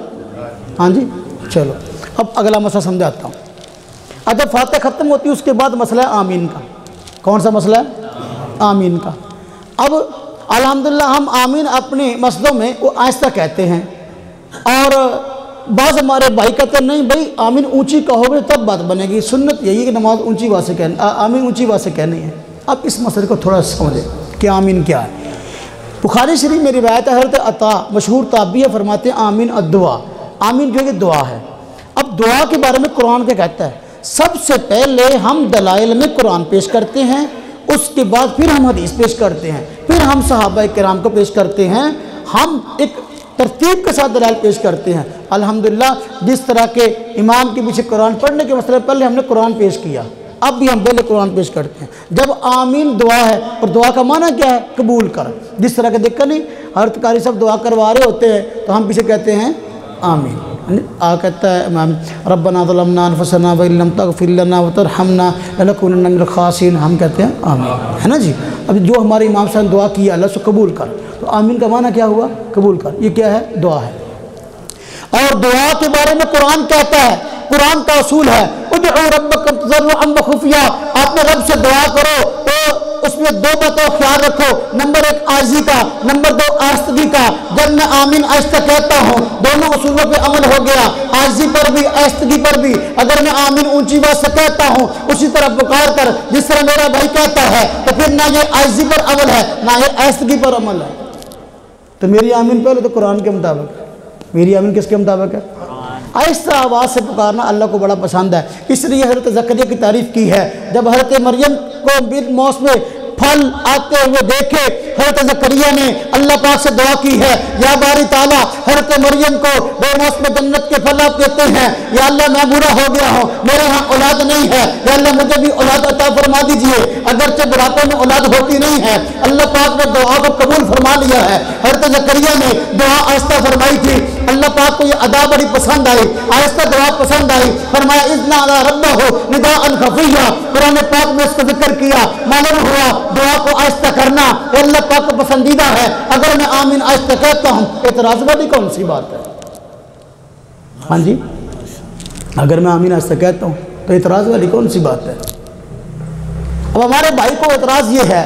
ہاں جی، چلو اب اگلا مسئلہ سمجھاتا ہوں۔ جب فاتحہ ختم ہوتی ہے اس کے بعد مسئلہ ہے آمین کا۔ کون سا مسئلہ ہے؟ آمین کا۔ اب الحمدللہ ہم آمین اپنے مسجدوں میں وہ آہستہ کہتے ہیں، اور بعض ہمارے بھائی کہتے ہیں نہیں بھائی آمین اونچی کہو گے تب بات بنے گی، سنت یہی ہے کہ نماز اونچی آواز سے آمین اونچی آواز سے کہنی ہے۔ اب اس مسئلے کو تھوڑا سمجھیں کہ آمین کیا ہے۔ بخاری شریف میں روایت ہے، حضرت عطا مشہور تابعی فرماتے ہیں آمین الدعا، آمین جو ہے دعا ہے۔ اب دعا کے بارے میں قرآن کیا کہتا ہے؟ سب سے پہلے ہم دلائل میں قرآن پیش کرتے ہیں، اس کے بعد پھر ہم حدیث پیش کرتے ہیں، پھر ہم صحابہ کرام کو پیش کرتے ہیں، ہم ایک ترتیب کے ساتھ دلائل پیش کرتے ہیں۔ الحمدللہ جس طرح کے امام کے پیچھے قرآن پڑھنے کے مسئلے پہلے ہم نے قرآن پیش کیا، اب بھی ہم پہلے قرآن پیش کرتے ہیں۔ جب آمین دعا ہے، اور دعا کا معنی کیا ہے؟ قبول کر۔ جس طرح کے دیکھا نہیں حضرت قاری صاحب دعا کروا رہے ہوتے ہیں تو ہم پیچھے کہتے ہیں آمین، کہتا ہے امام ربنا ظلمنا انفسنا وان لم تغفر لنا وترحمنا لنکونن من الخاسرین، ہم کہتے ہیں آمین، ہے نا جی۔ اب جو ہمارے امام صاحب نے دعا کی اللہ سے قبول کر، تو آمین کا معنی کیا ہوا؟ قبول کر۔ یہ کیا ہے؟ دعا ہے۔ اور دعا کے بارے میں قرآن کہتا ہے، قرآن کا اصول ہے ادعوا ربکم تضرعا وخفیا، آپ نے رب سے دعا کرو تو اس میں دو باتوں خیال رکھو، نمبر 1 عاجزی کا، نمبر 2 آہستگی کا۔ جب میں آمین آہستہ کہتا ہوں دونوں اصولوں پہ عمل ہو گیا، عاجزی پر بھی آہستگی پر بھی۔ اگر میں آمین اونچی بات سے کہتا ہوں اسی طرح پکار کر جس طرح میرا بھائی کہتا ہے، تو پھر نہ یہ عاجزی پر عمل ہے نہ یہ آہستگی پر عمل ہے۔ تو میری آمین پہلے تو قرآن کے مطابق ہے، میری آمین کس کے مطابق ہے؟ آہستہ آواز سے پکارنا اللہ کو بڑا پسند ہے، اس لیے حضرت زکریا کی تعریف کی ہے۔ جب حضرت مریم کو بالموسم میں پھل آتے ہوئے دیکھے، حضرت زکریا نے اللہ پاک سے دعا کی ہے، یا باری تعالیٰ حضرت مریم کو بے موسم جنت کے پھل آپ دیتے ہیں، یا اللہ میں بوڑھا ہو گیا ہوں، میرے ہاں اولاد نہیں ہے، یا اللہ مجھے بھی اولاد عطا فرما دیجئے۔ اگرچہ بڑھاپے میں اولاد ہوتی نہیں ہے، اللہ پاک نے دعا کو قبول فرما لیا ہے۔ حضرت زکریا نے دعا آہستہ فرمائی تھی، اللہ پاک کو یہ ادا بڑی پسند آئی، آہستہ دعا پسند آئی، فرمایا اذ نادى ربه نداء خفيا۔ قرآن پاک میں اس کو ذکر کیا، معلوم ہوا دعا کو آہستہ کرنا اللہ پاک کو پسندیدہ ہے۔ اگر میں آمین آہستہ کہتا ہوں اعتراض والی کون سی بات ہے؟ ہاں جی، اگر میں آمین آہستہ کہتا ہوں تو اعتراض والی کون سی بات ہے؟ اب ہمارے بھائی کو اعتراض یہ ہے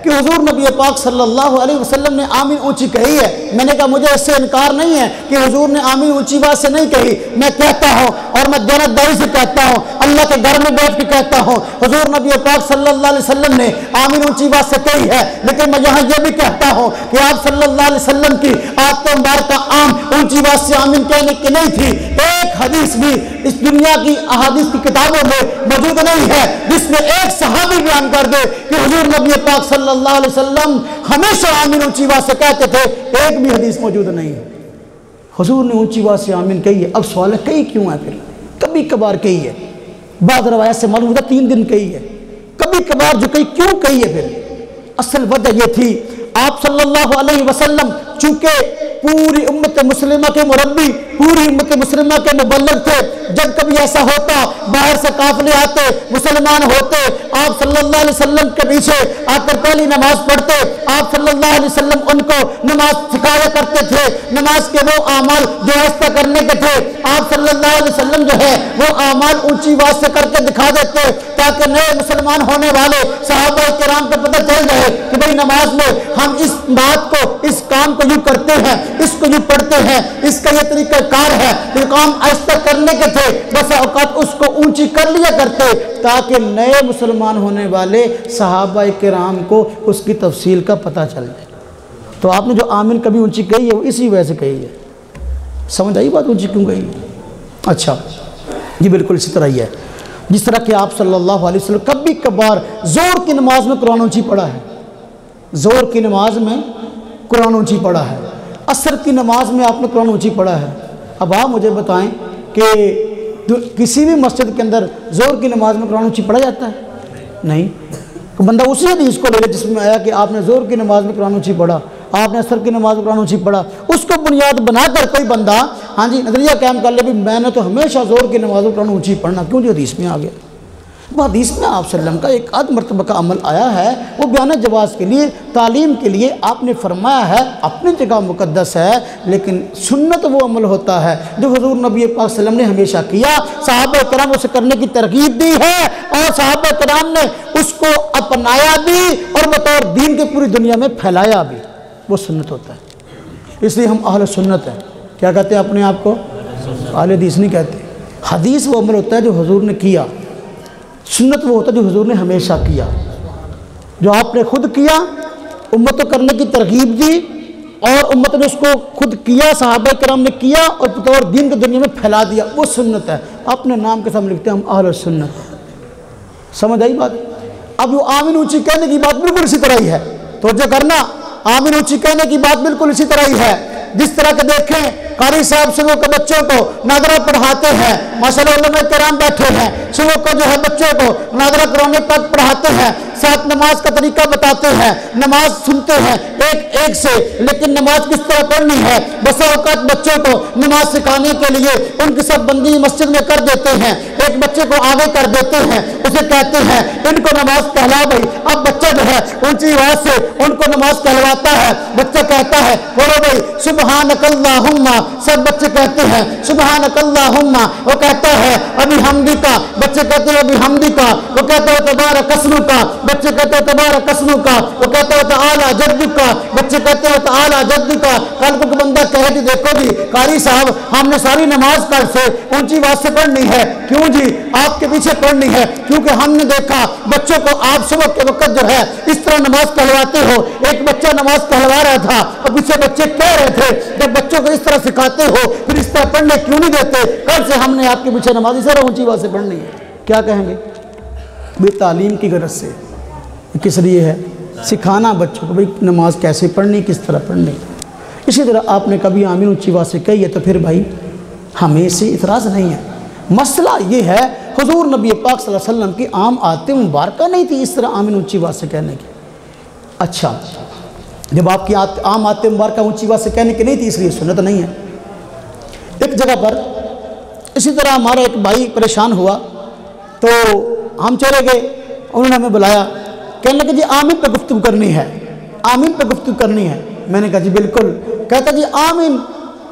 کہ حضور نبی پاک صلی اللہ علیہ وسلم نے آمین اونچی کہی ہے۔ میں نے کہا مجھے اس سے انکار نہیں ہے کہ حضور نے آمین اونچی بات سے نہیں کہی، میں کہتا ہوں اور میں دیانتداری سے کہتا ہوں، اللہ کے گھر میں بیٹھ کے کہتا ہوں حضور نبی پاک صلی اللہ علیہ وسلم نے آمین اونچی بات سے کہی ہے، لیکن میں یہاں یہ بھی کہتا ہوں کہ آپ صلی اللہ علیہ وسلم کی عادت مبارکہ عام اونچی بات سے آمین کہنے کی نہیں تھی۔ ایک حدیث بھی اس دنیا کی احادیث کی کتابوں میں موجود نہیں ہے جس میں ایک صحابی بیان کر دے کہ حضور نبی پاک صلی اللہ علیہ وسلم ہمیشہ آمین اونچی آواز سے کہتے تھے، ایک بھی حدیث موجود نہیں ہے۔ حضور نے اونچی آواز سے آمین کہی ہے۔ اب سوال ہے کہی کیوں ہے؟ پھر کبھی کبھار کہی ہے، بعض روایت سے معلوم ہوتا 3 دن کہی ہے، کبھی کبھار جو کہی کیوں کہی ہے؟ پھر اصل وجہ یہ تھی، آپ صلی اللہ علیہ وسلم چونکہ پوری امت مسلمہ کے مربی، پوری امت مسلمہ کے مبلغ تھے، جب کبھی ایسا ہوتا باہر سے قافلے آتے، مسلمان ہوتے، آپ صلی اللہ علیہ وسلم کے پیچھے آ کر پہلی نماز پڑھتے، آپ صلی اللہ علیہ وسلم ان کو نماز سکھایا کرتے تھے، نماز کے وہ اعمال جو ایسا کرنے کے تھے آپ صلی اللہ علیہ وسلم جو ہے وہ اعمال اونچی آواز سے کر کے دکھا دیتے تاکہ نئے مسلمان ہونے والے صحابہ کرام کو پتہ چل جائے کہ بھئی نماز میں ہم اس بات کو، اس کام کو یوں کرتے ہیں، اس کو یوں پڑھتے ہیں، اس کا یہ طریقہ کار ہے، یہ کام ایسا کرنے کے تھے، بس اوقات اس کو اونچی کر لیا کرتے تاکہ نئے مسلمان ہونے والے صحابہ کرام کو اس کی تفصیل کا پتہ چل جائے۔ تو آپ نے جو آمین کبھی اونچی کہی ہے وہ اسی وجہ سے کہی ہے۔ سمجھ آئی بات اونچی کیوں کہی ہے؟ اچھا یہ بالکل اسی طرح ہی ہے جس طرح کہ آپ صلی اللہ علیہ وسلم کبھی کبھار زور کی نماز میں قرآن اونچی پڑھا ہے، زور کی نماز میں قرآن اونچی پڑھا ہے، عصر کی نماز میں آپ نے قرآن اونچی پڑھا ہے۔ اب آپ مجھے بتائیں کہ کسی بھی مسجد کے اندر زور کی نماز میں قرآن اونچی پڑھا جاتا ہے؟ نہیں۔ بندہ اسی حدیث کو لے لے جس میں آیا کہ آپ نے زور کی نماز میں قرآن اونچی پڑھا، آپ نے عصر کی نماز میں قرآن اونچی پڑھا، اس کو بنیاد بنا کر کوئی بندہ نظریہ قائم کر لے بھی میں نے تو ہمیشہ زور کی نماز میں قرآن اونچی پڑھنا، کیوں جو حدیث میں آ گیا؟ وہ حدیث میں آپ صلی اللہ علیہ وسلم کا ایک آدھ مرتبہ کا عمل آیا ہے، وہ بیان جواز کے لیے، تعلیم کے لیے آپ نے فرمایا ہے، اپنی جگہ مقدس ہے، لیکن سنت وہ عمل ہوتا ہے جو حضور نبی پاک صلی اللہ علیہ وسلم نے ہمیشہ کیا، صحابہ کرام اسے کرنے کی ترغیب دی ہے اور صحابہ کرام نے اس کو اپنایا بھی اور بطور دین کے پوری دنیا میں پھیلایا بھی، وہ سنت ہوتا ہے۔ اس لیے ہم اہل سنت ہیں۔ کیا کہتے ہیں اپنے آپ کو؟ اہل حدیث نہیں کہتے۔ حدیث وہ عمل ہوتا ہے جو حضور نے کیا، سنت وہ ہوتا ہے جو حضور نے ہمیشہ کیا، جو آپ نے خود کیا، امت کو کرنے کی ترغیب دی اور امت نے اس کو خود کیا، صحابہ کرام نے کیا اور بطور دین کی دنیا میں پھیلا دیا، وہ سنت ہے۔ اپنے نام کے سامنے لکھتے ہیں ہم اہل سنت۔ سمجھ آئی بات؟ اب وہ آمین اونچی کہنے کی بات بالکل اسی طرح ہی ہے، توجہ کرنا، آمین اونچی کہنے کی بات بالکل اسی طرح ہی ہے جس طرح کہ دیکھیں قاری صاحب صبح کو بچوں کو ناظرہ پڑھاتے ہیں، ماشاءاللہ علماء کرام بیٹھے ہیں، صبح کو جو ہے بچوں کو ناظرہ قرآن پاک پڑھاتے ہیں، ساتھ نماز کا طریقہ بتاتے ہیں، نماز سنتے ہیں ایک ایک سے، لیکن نماز کس طرح پڑھنی ہے بسا اوقات بچوں کو نماز سکھانے کے لیے ان کی سب بندی مسجد میں کر دیتے ہیں، ایک بچے کو آگے کر دیتے ہیں، اسے کہتے ہیں ان کو نماز کہلا بھائی، اب بچہ جو ہے اونچی آواز سے ان کو نماز کہلواتا ہے، بچہ کہتا ہے بولو بھائی سبحانک اللہم، سب بچے کہتے ہیں سبحانک اللہم، وہ کہتا ہے ابھی حمدی کا، بچے کہتے ہیں ابھی حمدی کا، وہ کہتا ہے تبارک اسمک کا، بچے کہتے ہیں تبارک اسمک کا، وہ کہتا ہے تعالی جدک کا، بچے کہتے ہیں تعالی جدک کا۔ کل کو بندہ کہے کہ دیکھو جی قاری صاحب ہم نے ساری نماز کل سے اونچی آواز سے پڑھنی ہے، کیوں جی آپ کے پیچھے پڑھنی ہے؟ کیونکہ ہم نے دیکھا بچوں کو آپ صبح کے وقت جو ہے اس طرح نماز کہلواتے ہو، ایک بچہ نماز کہلوا رہا تھا اور پیچھے بچے کہہ رہے تھے جب بچوں کو اس طرح سکھاتے ہو پھر اس طرح پڑھنے کیوں نہیں دیتے؟ کل سے ہم نے آپ کے پیچھے نماز اس طرح اونچی آواز سے پڑھنی ہے۔ کیا کہیں گے؟ بے تعلیم کی غرض سے کس لیے ہے؟ سکھانا بچوں کو بھئی نماز کیسے پڑھنی، کس طرح پڑھنی۔ اسی طرح آپ نے کبھی آمین اونچی آواز سے کہی ہے تو پھر بھائی ہمیں سے اعتراض نہیں ہے۔ مسئلہ یہ ہے حضور نبی پاک صلی اللہ علیہ وسلم کی عام عادت مبارکہ نہیں تھی اس طرح آمین اونچی آواز سے کہنے کی۔ اچھا جب آپ کی عام عادت مبارکہ اونچی آواز سے کہنے کی نہیں تھی اس لیے سنت نہیں ہے۔ ایک جگہ پر اسی طرح ہمارا ایک بھائی پریشان ہوا تو ہم چلے گئے، انہوں نے ہمیں بلایا، کہنے لگے جی آمین پہ گفتگو کرنی ہے، آمین پہ گفتگو کرنی ہے۔ میں نے کہا جی بالکل۔ کہتا جی آمین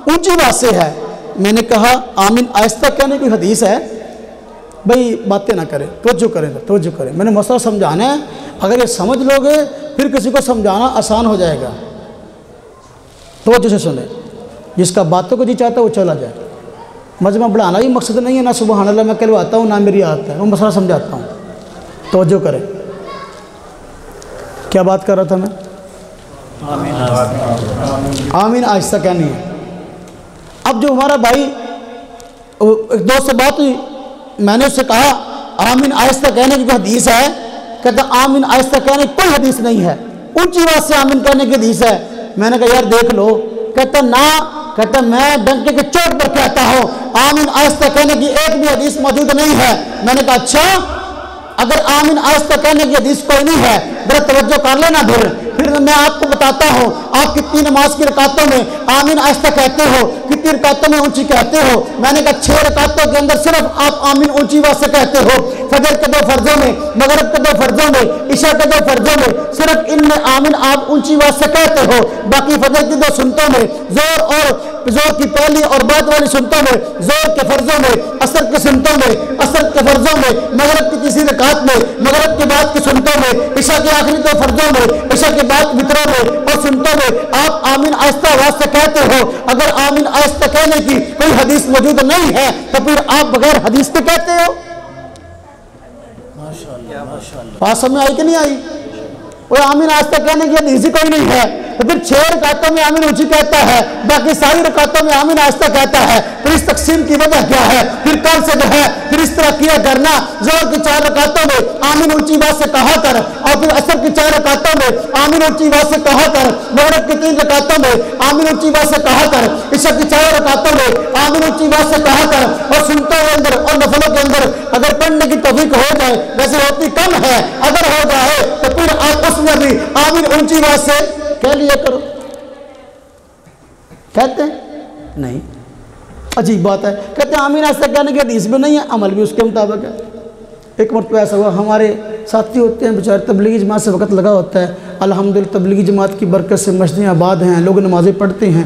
اونچی آواز سے ہے۔ میں نے کہا آمین آہستہ کہنے کی حدیث ہے، بھئی باتیں نہ کریں، توجہ کریں، توجہ کریں۔ میں نے مسئلہ سمجھانا ہے، اگر یہ سمجھ لو گے پھر کسی کو سمجھانا آسان ہو جائے گا۔ توجہ سے سنیں، جس کا باتوں کو جی چاہتا ہے وہ چلا جائے۔ مجمع بڑھانا بھی مقصد نہیں ہے، نہ سبحان اللہ میں کہلواتا ہوں نہ میری عادت ہے، وہ مسئلہ سمجھاتا ہوں۔ توجہ کریں، کیا بات کر رہا تھا میں؟ آمین آہستہ کہنی ہے۔ اب جو ہمارا بھائی ایک دوست سے بات ہوئی، میں نے اس سے کہا آمین آہستہ کہنے کی کوئی حدیث ہے؟ کہتا آمین آہستہ کہنے کی کوئی حدیث نہیں ہے، اونچی آواز سے آمین کہنے کی حدیث ہے۔ میں نے کہا یار دیکھ لو۔ کہتا نہ، کہتا میں ڈنکے کے چوٹ پر کہتا ہوں آمین آہستہ کہنے کی ایک بھی حدیث موجود نہیں ہے۔ میں نے کہا اچھا، اگر آمین آہستہ کہنے کی حدیث کوئی نہیں ہے ذرا توجہ کر لینا، پھر میں آپ کو بتاتا ہوں آپ کتنی نماز کی رکعتوں میں آمین آہستہ کہتے ہو، کتنی رکعتوں میں اونچی کہتے ہو۔ میں نے کہا 6 رکعتوں کے اندر صرف آپ آمین اونچی آواز سے کہتے ہو، فجر کے 2 فرضوں میں، مغرب کے 2 فرضوں میں، عشاء کے 2 فرضوں میں صرف ان میں آمین آپ اونچی آواز سے کہتے ہو، باقی فجر کی 2 سنتوں میں، زور کی پہلی اور بعد والی سنتوں میں، زور کے فرضوں میں، عصر کی سنتوں میں، عصر کے فرضوں میں، مغرب کی تیسری رکعت میں، مغرب کے بعد کی سنتوں میں، عشاء کے آخری 2 فرضوں میں، عشاء کے بعد وتروں میں اور سنتوں میں آپ آمین آہستہ آواز سے کہتے ہو۔ اگر آمین آہستہ کہنے کی کوئی حدیث موجود نہیں ہے تو پھر آپ بغیر حدیث کے کہتے ہو۔ بات سمجھ آئی کہ نہیں آئی؟ وہ آمین آہستہ کہنے کی حدیث ہی کوئی نہیں ہے، تو پھر 6 رکعتوں میں آمین اونچی کہتا ہے، باقی ساری رکعتوں میں آمین آہستہ کہتا ہے۔ پھر اس تقسیم کی وجہ کیا ہے؟ پھر کل سے جو ہے پھر اس طرح کیا کرنا، زور کی 4 رکعتوں میں آمین اونچی آواز سے کہا کر، اور پھر عصر کی 4 رکعتوں میں آمین اونچی آواز سے کہا کر، مغرب کی 3 رکعتوں میں آمین اونچی آواز سے کہا کر، عشاء کی 4 رکعتوں میں آمین اونچی آواز سے کہا کر، اور سنتوں کے اندر اور نفلوں کے اندر اگر پڑھنے کی توفیق ہو جائے، ویسے ہوتی کم ہے، اگر ہو جائے تو پھر آپ اس میں بھی آمین اونچی آواز سے کہہ لیا کرو۔ کہتے ہیں نہیں، عجیب بات ہے، کہتے ہیں آمین آہستہ کہنے کی حدیث بھی نہیں ہے، عمل بھی اس کے مطابق ہے۔ ایک مرتبہ ایسا ہوا، ہمارے ساتھی ہوتے ہیں بیچارے، تبلیغی جماعت سے وقت لگا ہوتا ہے، الحمدللہ تبلیغی جماعت کی برکت سے مسجدیں آباد ہیں، لوگ نمازیں پڑھتے ہیں۔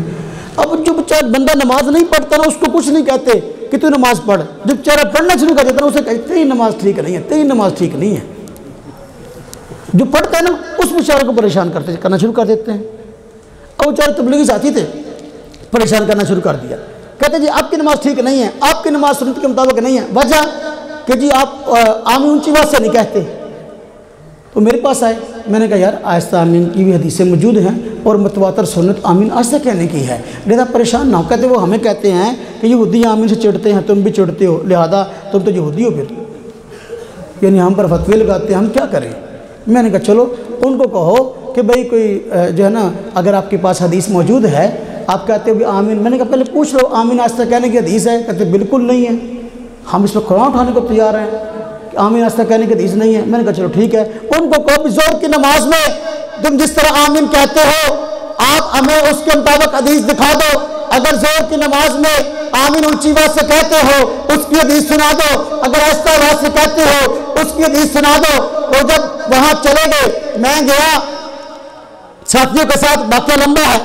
اب جو بیچارہ بندہ نماز نہیں پڑھتا نا، اس کو کچھ نہیں کہتے کہ تو نماز پڑھ، جب بیچارہ پڑھنا شروع کر دیتا ہے اسے کہتے ہیں نماز ٹھیک نہیں ہے، تیری نماز ٹھیک نہیں ہے۔ جو پڑھتا ہے نا اس بیچارے کو پریشان کرنا شروع کر دیتے ہیں۔ اور بیچارے تبلیغی ساتھی تھے، پریشان کرنا شروع کر دیا، کہتے جی آپ کی نماز ٹھیک نہیں ہے، آپ کی نماز سنت کے مطابق نہیں ہے، وجہ کہ جی آپ آمین اونچی آواز سے نہیں کہتے۔ تو میرے پاس آئے، میں نے کہا یار آہستہ آمین کی بھی حدیثیں موجود ہیں اور متواتر سنت آمین آہستہ کہنے کی ہے، لہذا پریشان نہ ہو۔ کہتے وہ ہمیں کہتے ہیں کہ یہودی آمین سے چڑھتے ہیں، تم بھی چڑھتے ہو، لہذا تم تو یہودی ہو، پھر یعنی ہم پر فتوے لگاتے ہیں، ہم کیا کریں؟ میں نے کہا چلو ان کو کہو کہ بھئی کوئی جو ہے نا اگر آپ کے پاس حدیث موجود ہے، آپ کہتے ہو کہ آمین، میں نے کہا پہلے پوچھ لو آمین آہستہ کہنے کی حدیث ہے؟ کہتے بالکل نہیں ہے، ہم اس میں قرآن اٹھانے کو تیار ہیں کہ آمین آہستہ کہنے کی حدیث نہیں ہے۔ میں نے کہا چلو ٹھیک ہے، ان کو کہو زور کی نماز میں تم جس طرح آمین کہتے ہو آپ ہمیں اس کے مطابق حدیث دکھا دو، اگر زور کی نماز میں آمین اونچی آواز سے کہتے ہو اس کی حدیث سنا دو، اگر آہستہ آواز سے کہتے ہو اس کی حدیث سنا دو۔ اور جب وہاں چلے گئے، میں گیا ساتھیوں کے ساتھ، واقعہ لمبا ہے،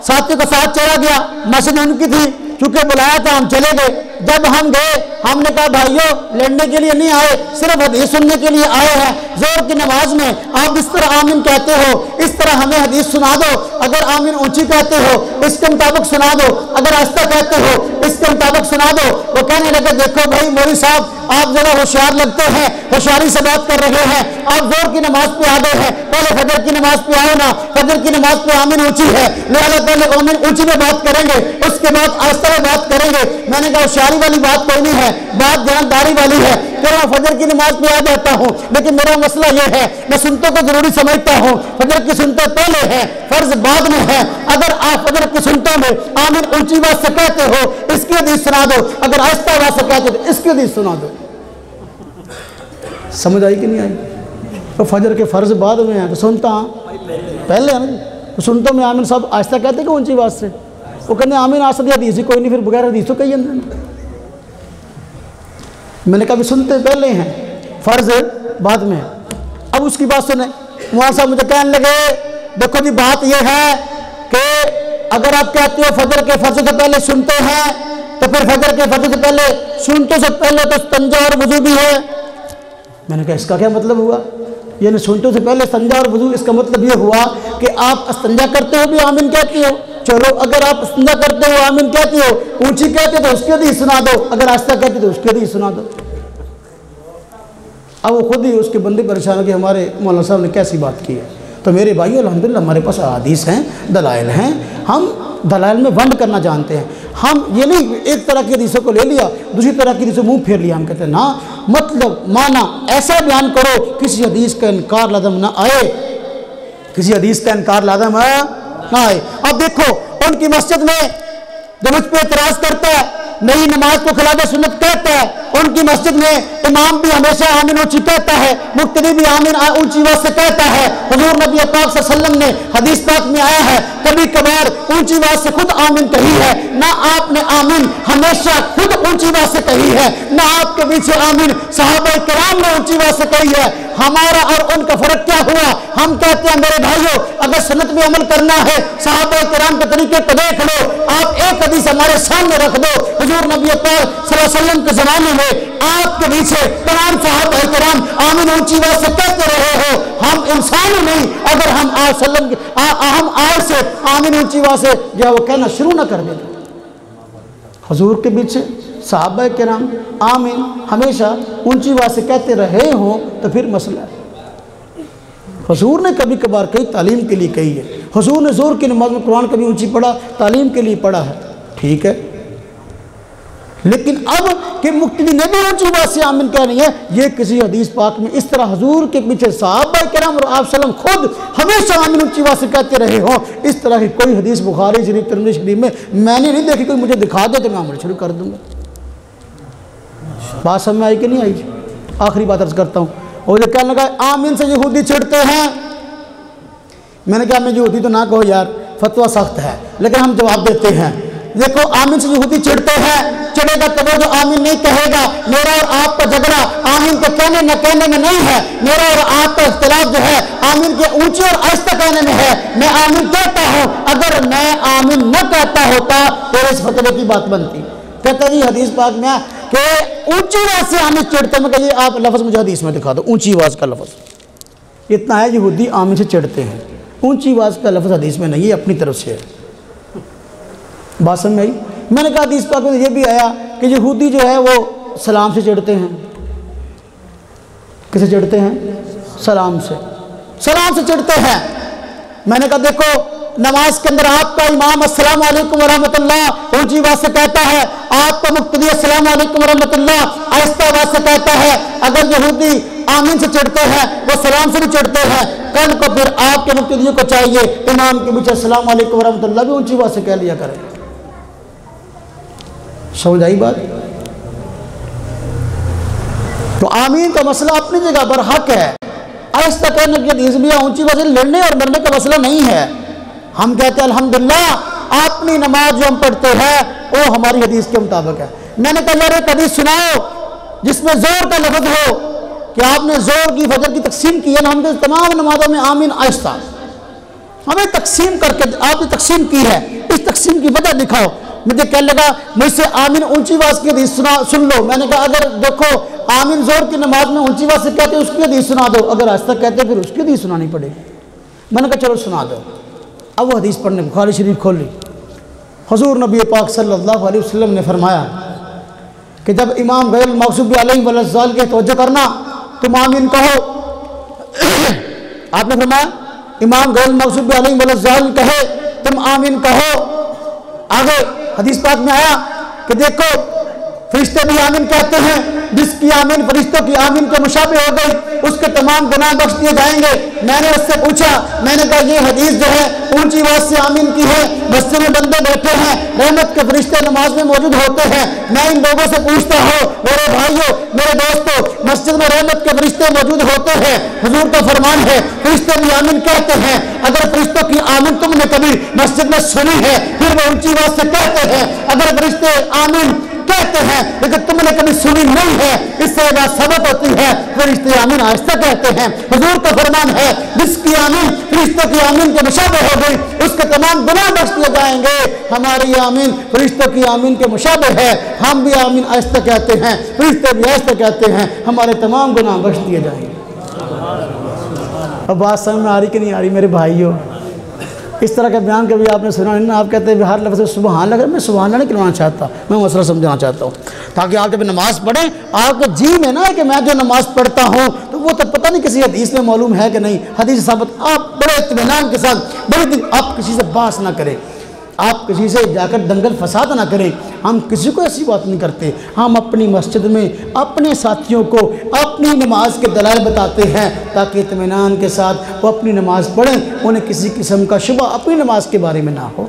ساتھیوں کے ساتھ چلا گیا، مسجد ان کی تھی، چونکہ بلایا تھا ہم چلے گئے۔ جب ہم گئے ہم نے کہا بھائیو لڑنے کے لیے نہیں آئے، صرف حدیث سننے کے لیے آئے ہیں، زور کی نماز میں آپ اس طرح آمین کہتے ہو، اس طرح ہمیں حدیث سنا دو، اگر آمین اونچی کہتے ہو اس کے مطابق سنا دو، اگر آہستہ کہتے ہو اس کے مطابق سنا دو۔ وہ کہنے لگے دیکھو بھائی مولوی صاحب آپ ذرا ہوشیار لگتے ہیں، ہوشیاری سے بات کر رہے ہیں، آپ زور کی نماز پہ آ گئے ہیں، پہلے فجر کی نماز پہ آئے نا، فجر کی نماز پہ آمین اونچی ہے، لہذا پہلے آمین اونچی میں بات کریں گے، اس کے بعد آہستہ میں بات کریں گے۔ میں نے کہا ہوشیاری والی بات کوئی نہیں ہے، بات جانداری والی ہے، کہ میں فجر کی نماز پہ آ جاتا ہوں، لیکن میرا مسئلہ یہ ہے میں سنتوں کو ضروری سمجھتا ہوں، فجر کی سنتیں پہلے ہیں، فرض بعد میں ہے، اگر آپ فجر کی سنتوں میں آمین اونچی بات سے کہتے ہو اس کی حدیث سنا دو، اگر آہستہ بات سے کہتے ہو اس کی حدیث سنا دو۔ سمجھ آئی کہ نہیں آئی؟ تو فجر کے فرض بعد میں ہیں تو سنتا پہلے ہے نا جی، تو سنتوں میں آمین صاحب آہستہ کہتے کہ اونچی بات سے؟ وہ کہتے ہیں آمین آہستہ حدیث ہی کوئی نہیں، پھر بغیر حدیث تو کہی اندر۔ میں نے کہا بھی سنتے پہلے ہیں، فرض بعد میں ہے۔ اب اس کی بات سنیں، مولانا صاحب مجھے کہنے لگے دیکھو جی بات یہ ہے کہ اگر آپ کہتے ہو فجر کے فرض سے پہلے سنتے ہیں تو پھر فجر کے فرض سے پہلے سنتوں سے پہلے تو استنجا اور وضو بھی ہے۔ میں نے کہا اس کا کیا مطلب ہوا؟ یعنی سنتوں سے پہلے استنجا اور وضو، اس کا مطلب یہ ہوا کہ آپ استنجا کرتے ہو بھی آمین کہتے ہو؟ چلو اگر آپ استنجا کرتے ہو آمین کہتے ہو، اونچی کہتے تو اس کی حدیث سنا دو، اگر آہستہ کہتے تو اس کی حدیث سنا دو۔ اب وہ خود ہی اس کے بندے پریشان ہو کہ ہمارے مولانا صاحب نے کیسی بات کی ہے۔ تو میرے بھائیو الحمدللہ ہمارے پاس احادیث ہیں، دلائل ہیں، ہم دلائل میں ونڈ کرنا جانتے ہیں۔ ہم یہ نہیں ایک طرح کی حدیثوں کو لے لیا دوسری طرح کی حدیثوں منہ پھیر لیا. ہم کہتے ہیں نا مطلب معنی ایسا بیان کرو کسی حدیث کا انکار لازم نہ آئے, کسی حدیث کا انکار لازم نہ آئے. اب دیکھو ان کی مسجد میں جو مجھ پہ اعتراض کرتا ہے نئی نماز کو خلاف سنت کہتا ہے, ان کی مسجد میں امام بھی ہمیشہ آمین اونچی کہتا ہے, مقتدی بھی آمین اونچی آواز سے کہتا ہے. حضور نبی پاک صلی اللہ علیہ وسلم نے حدیث پاک میں آیا ہے کبھی کبھار اونچی آواز سے خود آمین کہی ہے, نہ آپ نے آمین ہمیشہ خود اونچی آواز سے کہی ہے, نہ آپ کے پیچھے آمین صحابہ کرام نے اونچی آواز سے کہی ہے. ہمارا اور ان کا فرق کیا ہوا؟ ہم کہتے ہیں میرے بھائیوں اگر سنت میں عمل کرنا ہے صحابہ کرام کے طریقے کو دیکھ لو, آپ ایک حدیث ہمارے سامنے رکھ دو. حضور نبی پاک صلی اللہ علیہ وسلم کے زمانے میں آپ کے پیچھے تمام صحابہ کرام آمین اونچی آواز سے کہتے رہے ہو. ہم انسان نہیں, اگر ہم ہم آج سے آمین اونچی آواز سے جو وہ کہنا شروع نہ کر دیں. حضور کے پیچھے صحابہ کرام آمین ہمیشہ اونچی آواز سے کہتے رہے ہوں تو پھر مسئلہ ہے. حضور نے کبھی کبھار کئی تعلیم کے لیے کہی ہے, حضور نے ظہر کی نماز میں قرآن کبھی اونچی پڑھا تعلیم کے لیے پڑھا ہے, ٹھیک ہے, لیکن اب کہ مقتدی نے بھی اونچی آواز سے آمین کہنی ہے یہ کسی حدیث پاک میں اس طرح حضور کے پیچھے صحابہ کرام اور آپ وسلم خود ہمیشہ آمین اونچی آواز سے کہتے رہے ہوں, اس طرح کی کوئی حدیث بخاری شریف ترمذی شریف میں نے نہیں دیکھی. کوئی مجھے دکھا دے تو میں عمل شروع کر دوں گا. بات سمجھ میں آئی کہ نہیں آئی؟ آخری بات عرض کرتا ہوں. اور یہ کہنے لگا آمین سے یہودی چڑھتے ہیں. میں نے کہا میں یہودی تو نہ کہو یار, فتویٰ سخت ہے, لیکن ہم جواب دیتے ہیں. دیکھو آمین سے یہودی چڑھتے ہیں, چڑھے گا تو وہ جو آمین نہیں کہے گا. میرا اور آپ کا جھگڑا آمین کے کہنے نہ کہنے میں نہیں ہے, میرا اور آپ کا اختلاف جو ہے آمین کے اونچے اور آہستہ کہنے میں ہے. میں آمین کہتا ہوں, اگر میں آمین نہ کہتا ہوتا تو اس فتوے کی بات بنتی. کہتا جی حدیث پاک میں کہ اونچی آواز سے آمین چڑھتے ہیں. میں کہا آپ لفظ مجھے حدیث میں دکھا دو اونچی آواز کا لفظ. اتنا ہے یہودی آمین سے چڑھتے ہیں, اونچی آواز کا لفظ حدیث میں نہیں ہے, اپنی طرف سے ہے. بات سمجھ میں آئی؟ میں نے کہا حدیث پاک میں یہ بھی آیا کہ یہودی جو ہے وہ سلام سے چڑھتے ہیں. کسے چڑھتے ہیں؟ سلام سے, سلام سے چڑھتے ہیں. میں نے کہا دیکھو نماز کے اندر آپ کا امام السلام علیکم ورحمۃ اللہ اونچی آواز سے کہتا ہے, آپ کا مقتدی السلام علیکم ورحمۃ اللہ آہستہ آواز سے کہتا ہے. اگر یہودی آمین سے چڑھتے ہیں وہ سلام سے بھی چڑھتے ہیں, کل کو پھر آپ کے مقتدیوں کو چاہیے امام کے پیچھے السلام علیکم ورحمۃ اللہ بھی اونچی آواز سے کہہ لیا کریں. سمجھ آئی بات؟ تو آمین کا مسئلہ اپنی جگہ پر حق ہے, آہستہ کہنے کی حدیث بھی اونچی آواز سے لڑنے اور مرنے کا مسئلہ نہیں ہے. ہم کہتے ہیں الحمدللہ اپنی نماز جو ہم پڑھتے ہیں وہ ہماری حدیث کے مطابق ہے. میں نے کہا یار ایک حدیث سناؤ جس میں زور کا لفظ ہو کہ آپ نے زور کی فجر کی تقسیم کی ہے نا, ہم نے تمام نمازوں میں آمین آہستہ, ہمیں تقسیم کر کے آپ نے تقسیم کی ہے, اس تقسیم کی وجہ دکھاؤ. مجھے کہنے لگا مجھ سے آمین اونچی آواز کی حدیث سن لو. میں نے کہا اگر دیکھو آمین زور کی نماز میں اونچی آواز سے کہتے اس کی حدیث سنا دو, اگر آہستہ کہتے پھر اس کی حدیث سنانی پڑے گی. میں نے کہا چلو سنا دو. اب وہ حدیث پڑھنے بخاری شریف کھول لی. حضور نبی پاک صلی اللہ علیہ وسلم نے فرمایا کہ جب امام غیر المغضوب علیہم ولا کے توجہ کرنا تم آمین کہو. آپ نے فرمایا امام غیر المغضوب علیہم ولا کہے تم آمین کہو. آگے حدیث پاک میں آیا کہ دیکھو فرشتے بھی آمین کہتے ہیں, جس کی آمین فرشتوں کی آمین کے مشابہ ہو گئی اس کے تمام گناہ بخش دیے جائیں گے. میں نے اس سے پوچھا, میں نے کہا یہ حدیث جو ہے اونچی آواز سے آمین کی ہے, مسجد میں بندے بیٹھے ہیں, رحمت کے فرشتے نماز میں موجود ہوتے ہیں. میں ان لوگوں سے پوچھتا ہوں میرے بھائیوں میرے دوستوں, مسجد میں رحمت کے فرشتے موجود ہوتے ہیں, حضور کا فرمان ہے فرشتے بھی آمین کہتے ہیں. اگر فرشتوں کی آمین تم نے کبھی مسجد میں سنی ہے پھر وہ اونچی آواز سے کہتے ہیں. اگر فرشتے آمین کہتے ہیں لیکن تم نے کبھی سنی نہیں ہے, اس سے بات ثابت ہوتی ہے فرشتے آمین آہستہ کہتے ہیں. حضور کا فرمان ہے جس کی آمین فرشتوں کی آمین کے مشابہ ہو گئی اس کے تمام گناہ بخش دیے جائیں گے. ہماری آمین فرشتوں کی آمین کے مشابہ ہے, ہم بھی آمین آہستہ کہتے ہیں, فرشتے بھی آہستہ کہتے ہیں, ہمارے تمام گناہ بخش دیے جائیں گے. اب بات سمجھ میں آ رہی کہ نہیں آ رہی میرے بھائیوں؟ اس طرح کا بیان کبھی آپ نے سنا نہیں نا. آپ کہتے ہیں ہر لفظ سبحان اللہ, میں سبحان اللہ نہیں کروانا چاہتا, میں مسئلہ سمجھانا چاہتا ہوں تاکہ آپ جب نماز پڑھیں آپ کے جی میں نا کہ میں جو نماز پڑھتا ہوں تو وہ تو پتہ نہیں کسی حدیث میں معلوم ہے کہ نہیں, حدیث ثابت. آپ بڑے اطمینان کے ساتھ بڑے دن آپ کسی سے بحث نہ کریں. آپ کسی سے جا کر دنگل فساد نہ کریں. ہم کسی کو ایسی بات نہیں کرتے. ہم اپنی مسجد میں اپنے ساتھیوں کو اپنی نماز کے دلائل بتاتے ہیں تاکہ اطمینان کے ساتھ وہ اپنی نماز پڑھیں, انہیں کسی قسم کا شبہ اپنی نماز کے بارے میں نہ ہو.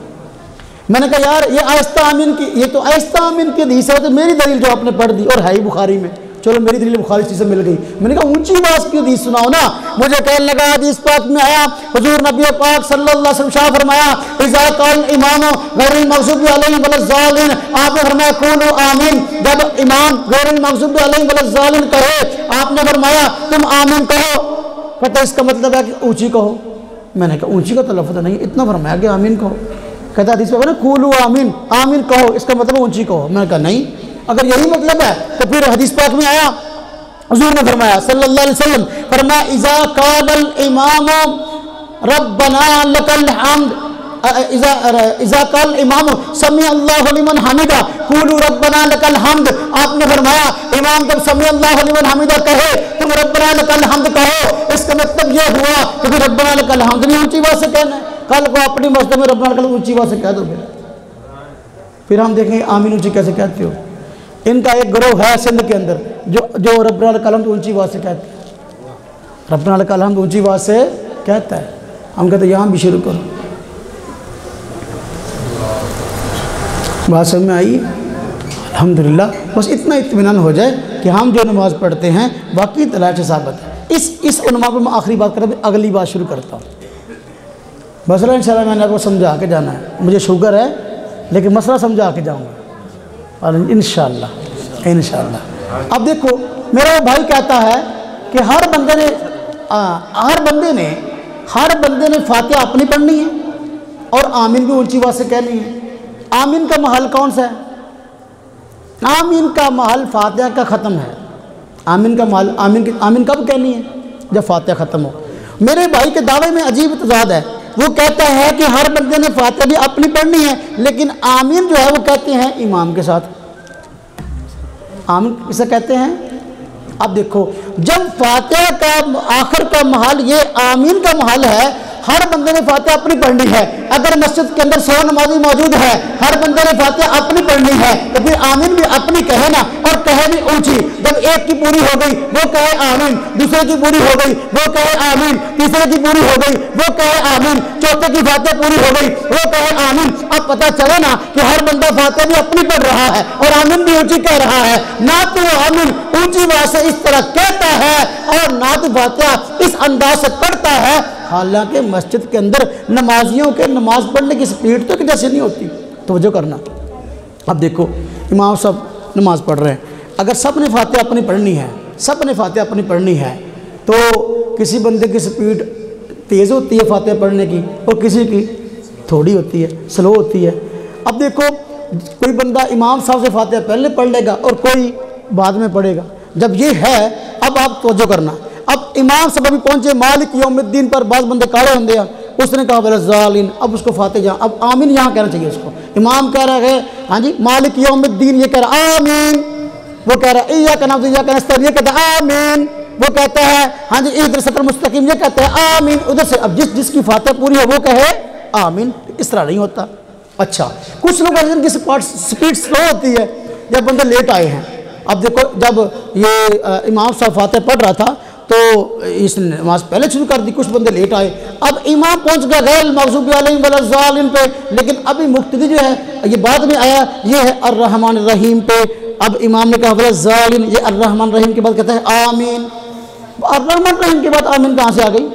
میں نے کہا یار یہ آہستہ آمین کی, یہ تو آہستہ آمین کی حدیث ہے, تو میری دلیل جو آپ نے پڑھ دی اور ہے ہی بخاری میں, چلو میری دلیل بخاری سے مل گئی. میں نے کہا اونچی آواز کی حدیث سناؤ نا. مجھے کہنے لگا حدیث پاک میں آیا حضور نبی پاک صلی اللہ علیہ وسلم شاہ فرمایا اذا قال الامام غیر المغضوب علیہم ولا الضالین, آپ نے فرمایا قولوا آمین, جب امام غیر المغضوب علیہم ولا الضالین کہے آپ نے فرمایا تم آمین کہو. کہتا اس کا مطلب ہے کہ اونچی کہو. میں نے کہا اونچی کا تو لفظ نہیں, اتنا فرمایا کہ آمین کہو. کہتا حدیث پاک نا قولوا آمین, آمین کہو, اس کا مطلب اونچی کہو. میں نے کہا نہیں, اگر یہی مطلب ہے تو پھر حدیث پاک میں آیا حضور نے فرمایا صلی اللہ علیہ وسلم فرمایا اذا قال الامام ربنا لك الحمد اذا قال الامام سمع اللہ لمن حمدہ قولوا ربنا لك الحمد. آپ نے فرمایا امام جب سمع اللہ لمن حمدہ کہے تم ربنا لك الحمد کہو. اس کا مطلب یہ ہوا کہ پھر ربنا لك الحمد نہیں اونچی بات سے کہنا ہے. کل کو اپنی مسجد میں ربنا لك اونچی بات سے کہہ دو. پھر ہم دیکھیں آمین اونچی کیسے کہتے ہو. ان کا ایک گروہ ہے سندھ کے اندر جو ربنا لك الحمد اونچی آواز سے کہتے ہیں. ربنا لك الحمد اونچی آواز سے کہتا ہے. ہم کہتے ہیں یہاں بھی شروع کرو. بات سمجھ میں آئی؟ الحمدللہ. بس اتنا اطمینان ہو جائے کہ ہم جو نماز پڑھتے ہیں واقعی دلائل سے ثابت ہے. اس عنوان پر میں آخری بات کر رہا ہوں, اگلی بات شروع کرتا ہوں. مسئلہ انشاءاللہ میں نے آپ کو سمجھا کے جانا ہے. مجھے شوگر ہے لیکن مسئلہ سمجھا کے جاؤں گا انشاءاللہ. اب دیکھو میرا وہ بھائی کہتا ہے کہ ہر بندے نے فاتحہ اپنی پڑھنی ہے اور آمین بھی اونچی آواز سے کہنی ہے. آمین کا محل کون سا ہے؟ آمین کا محل فاتحہ کا ختم ہے. آمین کا محل آمین کب کہنی ہے؟ جب فاتحہ ختم ہو. میرے بھائی کے دعوے میں عجیب تضاد ہے. وہ کہتا ہے کہ ہر بندے نے فاتحہ بھی اپنی پڑھنی ہے لیکن آمین جو ہے وہ کہتے ہیں امام کے ساتھ. آمین اسے کہتے ہیں. اب دیکھو جب فاتحہ کا آخر کا محل یہ آمین کا محل ہے, ہر بندے نے فاتحہ اپنی پڑھنی ہے. اگر مسجد کے اندر 100 نمازی موجود ہے, ہر بندے نے فاتحہ اپنی پڑھنی ہے, تو پھر آمین بھی اپنی کہے نا, اور کہے بھی اونچی. جب ایک کی پوری ہو گئی وہ کہے آمین, دوسرے کی پوری ہو گئی وہ کہے آمین, تیسرے کی پوری ہو گئی وہ کہے آمین, چوتھے کی فاتحہ پوری ہو گئی وہ کہے آمین. اب پتہ چلے نا کہ ہر بندہ فاتحہ بھی اپنی پڑھ رہا ہے اور آمین بھی اونچی کہہ رہا ہے. نہ تو آمین اونچی بات سے اس طرح کہتا ہے اور نہ تو فاتحہ اس انداز سے پڑھتا ہے. حالانکہ مسجد کے اندر نمازیوں کے نماز پڑھنے کی سپیڈ تو جیسے نہیں ہوتی. توجہ کرنا. اب دیکھو امام صاحب نماز پڑھ رہے ہیں, اگر سب نے فاتحہ اپنی پڑھنی ہے تو کسی بندے کی سپیڈ تیز ہوتی ہے فاتحہ پڑھنے کی اور کسی کی تھوڑی ہوتی ہے, سلو ہوتی ہے. اب دیکھو کوئی بندہ امام صاحب سے فاتحہ پہلے پڑھ لے گا اور کوئی بعد میں پڑھے گا. جب یہ ہے اب آپ توجہ کرنا. اب امام صاحب ابھی پہنچے مالک یوم الدین پر, بعض بندے کھڑے ہوندے ہیں, اس نے کہا وَلَضَّالِينَ, اب اس کو فاتحہ جہاں, اب آمین یہاں کہنا چاہیے اس کو. امام کہہ رہا ہے ہاں جی مالک یوم الدین, یہ کہہ رہا آمین, وہ کہہ رہا ایاک نعبد و ایاک نستعین, یہ کہتا ہے آمین, وہ کہتا ہے ہاں جی اہدنا الصراط المستقیم, یہ کہتا ہے آمین. ادھر سے اب جس کی فاتحہ پوری ہے وہ کہے آمین. اس طرح نہیں ہوتا. اچھا کچھ لوگ جن کی سپیڈ سلو ہوتی ہے, جب بندے لیٹ آئے ہیں. اب دیکھو جب یہ امام صاحب فاتحہ پڑھ رہا تھا تو اس نے نماز پہلے شروع کر دی, کچھ بندے لیٹ آئے. اب امام پہنچ گیا غیر المغضوب علیہم ولا الضالین پہ, لیکن ابھی مقتدی جو ہے یہ بعد میں آیا, یہ ہے الرحمن الرحیم پہ. اب امام نے کہا ولا الضالین, یہ الرحمن الرحیم کے بعد کہتا ہے آمین. الرحمن الرحیم کے بعد آمین کہاں سے آ گئی؟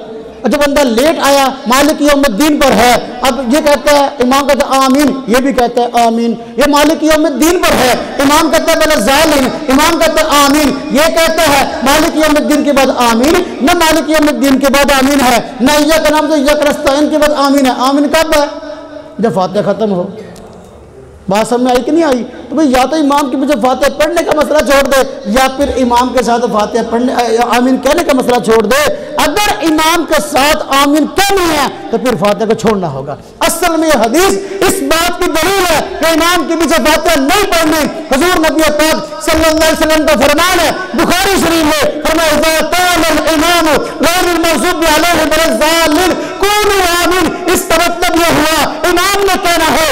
جب بندہ لیٹ آیا مالک یوم الدین پر ہے, اب یہ کہتا ہے امام کہتا ہے آمین, یہ بھی کہتا ہے آمین. یہ مالک یوم الدین پر ہے, امام کہتا ہے ولا الضالین, امام کہتا ہے آمین, یہ کہتا ہے مالک یوم الدین کے بعد آمین. نہ مالک یوم الدین کے بعد آمین ہے, نہ ایاک نعبد و ایاک نستعین کے بعد آمین ہے. آمین کب ہے؟ جب فاتحہ ختم ہو. بات سمجھ میں آئی کہ نہیں آئی؟ تو بھئی یا تو امام کے پیچھے فاتحہ پڑھنے کا مسئلہ چھوڑ دے, یا پھر امام کے ساتھ فاتحہ پڑھنے آمین کہنے کا مسئلہ چھوڑ دے. اگر امام کے ساتھ آمین کہنی ہے تو پھر فاتحہ کو چھوڑنا ہوگا. اصل میں یہ حدیث اس بات کی دلیل ہے کہ امام کے پیچھے فاتحہ نہیں پڑھنی. حضور نبی پاک صلی اللہ علیہ وسلم کا فرمان ہے بخاری شریف میں, فرمایا اذا قال الامام غیر المغضوب علیہم ولا الضالین قولوا آمین. اس کا مطلب یہ ہوا امام نے کہنا ہے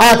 8।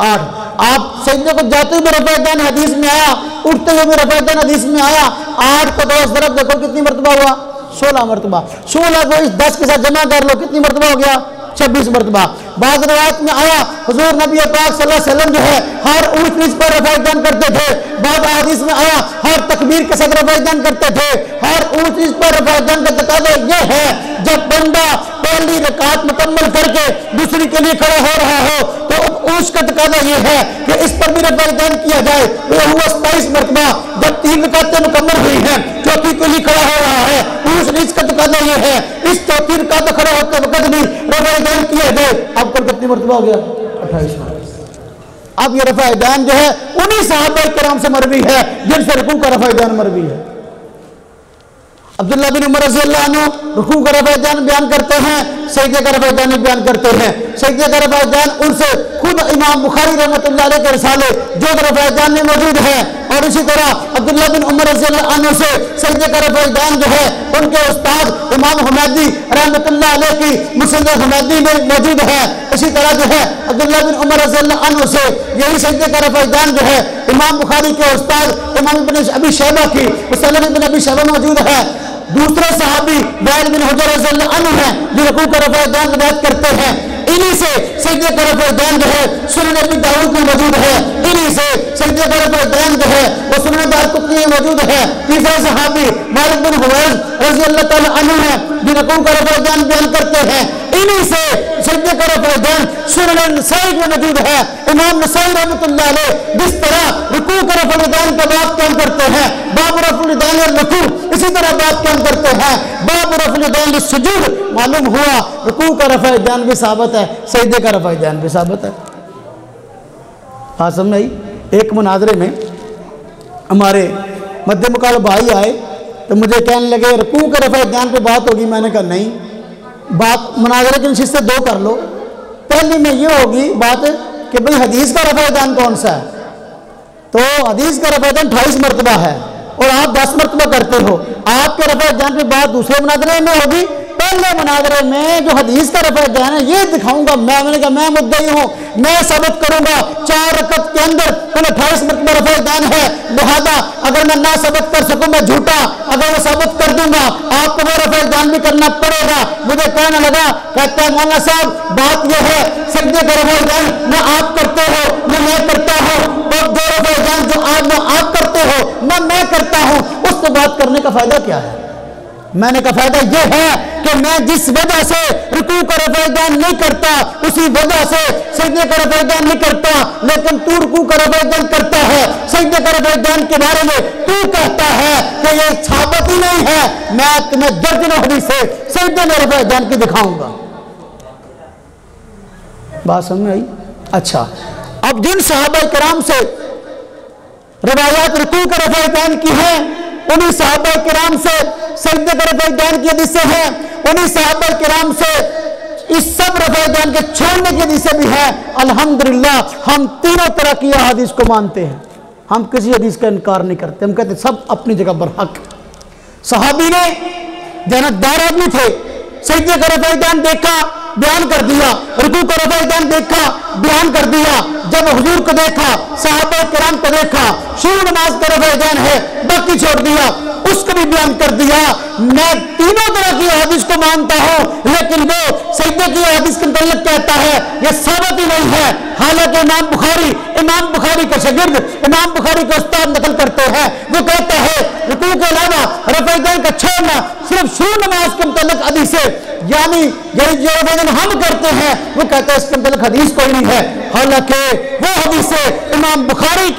8। آپ سجدے کو جاتے ہوئے رفع دین حدیث میں آیا، اٹھتے ہوئے رفع دین حدیث میں آیا. 8 کو 10 ضرب دیکھو کتنی مرتبہ ہوا، 16 مرتبہ. 16 کو اس 10 کے ساتھ جمع کر لو کتنی مرتبہ ہو گیا، 26 مرتبہ. بعض روایت میں آیا حضور نبی پاک صلی اللہ علیہ وسلم جو ہے ہر اونچ نیچ پر رفع دین کرتے تھے. بعض حدیث میں آیا ہر تکبیر کے ساتھ رفع دین کرتے تھے. ہر اونچ نیچ پر رفع دین کا تقاضا یہ ہے جب بندہ پہلی رکعت مکمل کر کے دوسری کے لیے کھڑا ہو رہا ہو تو اونچ کا تقاضا یہ ہے کہ اس پر بھی رفع دین کیا جائے. وہ ہوا 27 مرتبہ. جب 3 رکعتیں مکمل ہوئی ہیں چوتھی کے لیے کھڑا ہو رہا ہے. اونچ نیچ کا تقاضا یہ ہے اس چوتھی رکعت کھڑا ہوتے وقت بھی رفع دین کیا جائے. اب کل کتنی مرتبہ ہو گیا، 28 مرتبہ. اب یہ رفع دین جو ہے انہی صحابہ کرام سے مروی ہے جن سے رکوع کا رفع دین مروی ہے. عبداللہ بن عمر رضی اللہ عنہ رکوع کا رفع دین بیان کرتے ہیں، سجدے کا رفع دین بیان کرتے ہیں. سجدے کا رفع دین ان سے خود امام بخاری رحمۃ اللہ علیہ کے رسالے جو رفع دین میں موجود ہے، اور اسی طرح عبداللہ بن عمر رضی اللہ عنہ سے سجدے کا رفع دین جو ہے ان کے استاد امام حمیدی رحمۃ اللہ علیہ کی مسند حمیدی میں موجود ہے. اسی طرح جو ہے عبداللہ بن عمر رضی اللہ عنہ سے یہی سجدے کا رفع دین جو ہے امام بخاری کے استاد امام ابن ابی شیبہ کی مسند ابن ابی شیبہ موجود ہے. دوسرے صحابی وائل بن حجر رضی اللہ عنہ ہیں جو رکوع کا رفع دین روایت کرتے ہیں. انہی سے سجدے کا رفع دین جو ہے سنن ابی داؤد میں موجود ہے. انہی سے سجدے کا رفع دین جو ہے وہ سنن دارقطنی میں موجود ہے. تیسرے صحابی مالک بن حویرث رضی اللہ تعالی عنہ ہیں جو رکوع کا رفع دین بیان کرتے ہیں. انہی سے سجدے کا رفع دین سنن نسائی میں موجود ہے. امام نسائی رحمۃ اللہ علیہ جس طرح رکوع کا رفع دین کا باب قائم کرتے ہیں باب رفع الدین والرکوع، اسی طرح بات قائم کرتے ہیں باب رفع الدین للسجود. معلوم ہوا رکوع کا رفع دین بھی ثابت ہے، سجدے کا رفع دین بھی ثابت ہے. بات سمجھ آئی؟ ایک مناظرے میں ہمارے مد مقابلہ بھائی آئے تو مجھے کہنے لگے رکوع کے رفع دین پہ بات ہوگی. میں نے کہا نہیں، بات مناظرے کی نشست سے 2 کر لو. پہلی میں یہ ہوگی بات کہ بھئی حدیث کا رفع دین کون سا ہے، تو حدیث کا رفع دین 28 مرتبہ ہے اور آپ 10 مرتبہ کرتے ہو. آپ کے رفع دین پہ بات دوسرے مناظرے میں ہوگی. پہلے مناظرے میں جو حدیث کا رفع دین ہے یہ دکھاؤں گا. میں نے کہا میں مدعی ہوں، میں ثابت کروں گا 4 رکعت کے اندر 28 مرتبہ رفع دین ہے. لہذا اگر میں نہ ثابت کر سکوں میں جھوٹا، اگر میں ثابت کر دوں گا آپ کو وہ رفع دین بھی کرنا پڑے گا. مجھے کہنے لگا، کہتا ہے مولانا صاحب بات یہ ہے سجدے کا رفع دین نہ آپ کرتے ہو نہ میں کرتا ہوں، اور 2 رفع دین جو آپ کرتے ہو نہ میں کرتا ہوں، اس سے بات کرنے کا فائدہ کیا ہے؟ میں نے کہا فائدہ یہ ہے کہ میں جس وجہ سے رکوع کا رفع دین نہیں کرتا اسی وجہ سے سجدے کا رفع دین نہیں کرتا، لیکن تو رکوع کا رفع دین کرتا ہے. سجدے کا رفع دین کے بارے میں تو کہتا ہے کہ یہ ثابت ہی نہیں ہے. میں تمہیں درجنوں حدیث سے سجدے میں رفع دین کی دکھاؤں گا. بات سمجھ آئی؟ اچھا، اب جن صحابہ کرام سے روایات رکوع کا رفع دین کی ہیں انہی صحابہ کرام سے سجدے کا رفع دین کی حدیثیں ہیں. انہی صحابہ کرام سے اس سب رفع دین کے چھوڑنے کی حدیثیں بھی ہیں. الحمدللہ ہم تینوں طرح کی حدیث کو مانتے ہیں. ہم کسی حدیث کا انکار نہیں کرتے. ہم کہتے ہیں سب اپنی جگہ پر حق. صحابی نے جانتدار آدمی تھے، سجدے کا رفع دین دیکھا بیان کر دیا، رکوع کا رفع دین دیکھا بیان کر دیا. جب حضور کو دیکھا، صحابہ کرام کو دیکھا، شروع نماز کا رفع دین ہے باقی چھوڑ دیا، اس کو بھی بیان کر دیا. میں تینوں طرح کی حدیث کو مانتا ہوں، لیکن وہ سجدے کی حدیث کے متعلق کہتا ہے یہ ثابت ہی نہیں ہے. حالانکہ امام بخاری کا شاگرد امام بخاری کا استاد نقل کرتے ہیں، وہ کہتا ہے رکوع کے علاوہ رفع دین کا چھوڑنا صرف شروع نماز کے متعلق حدیث ہے. یعنی جو رفع دین ہم کرتے ہیں وہ کہتا ہے اس کے متعلق حدیث کوئی نہیں ہے. حالانکہ وہ حدیثیں امام بخاری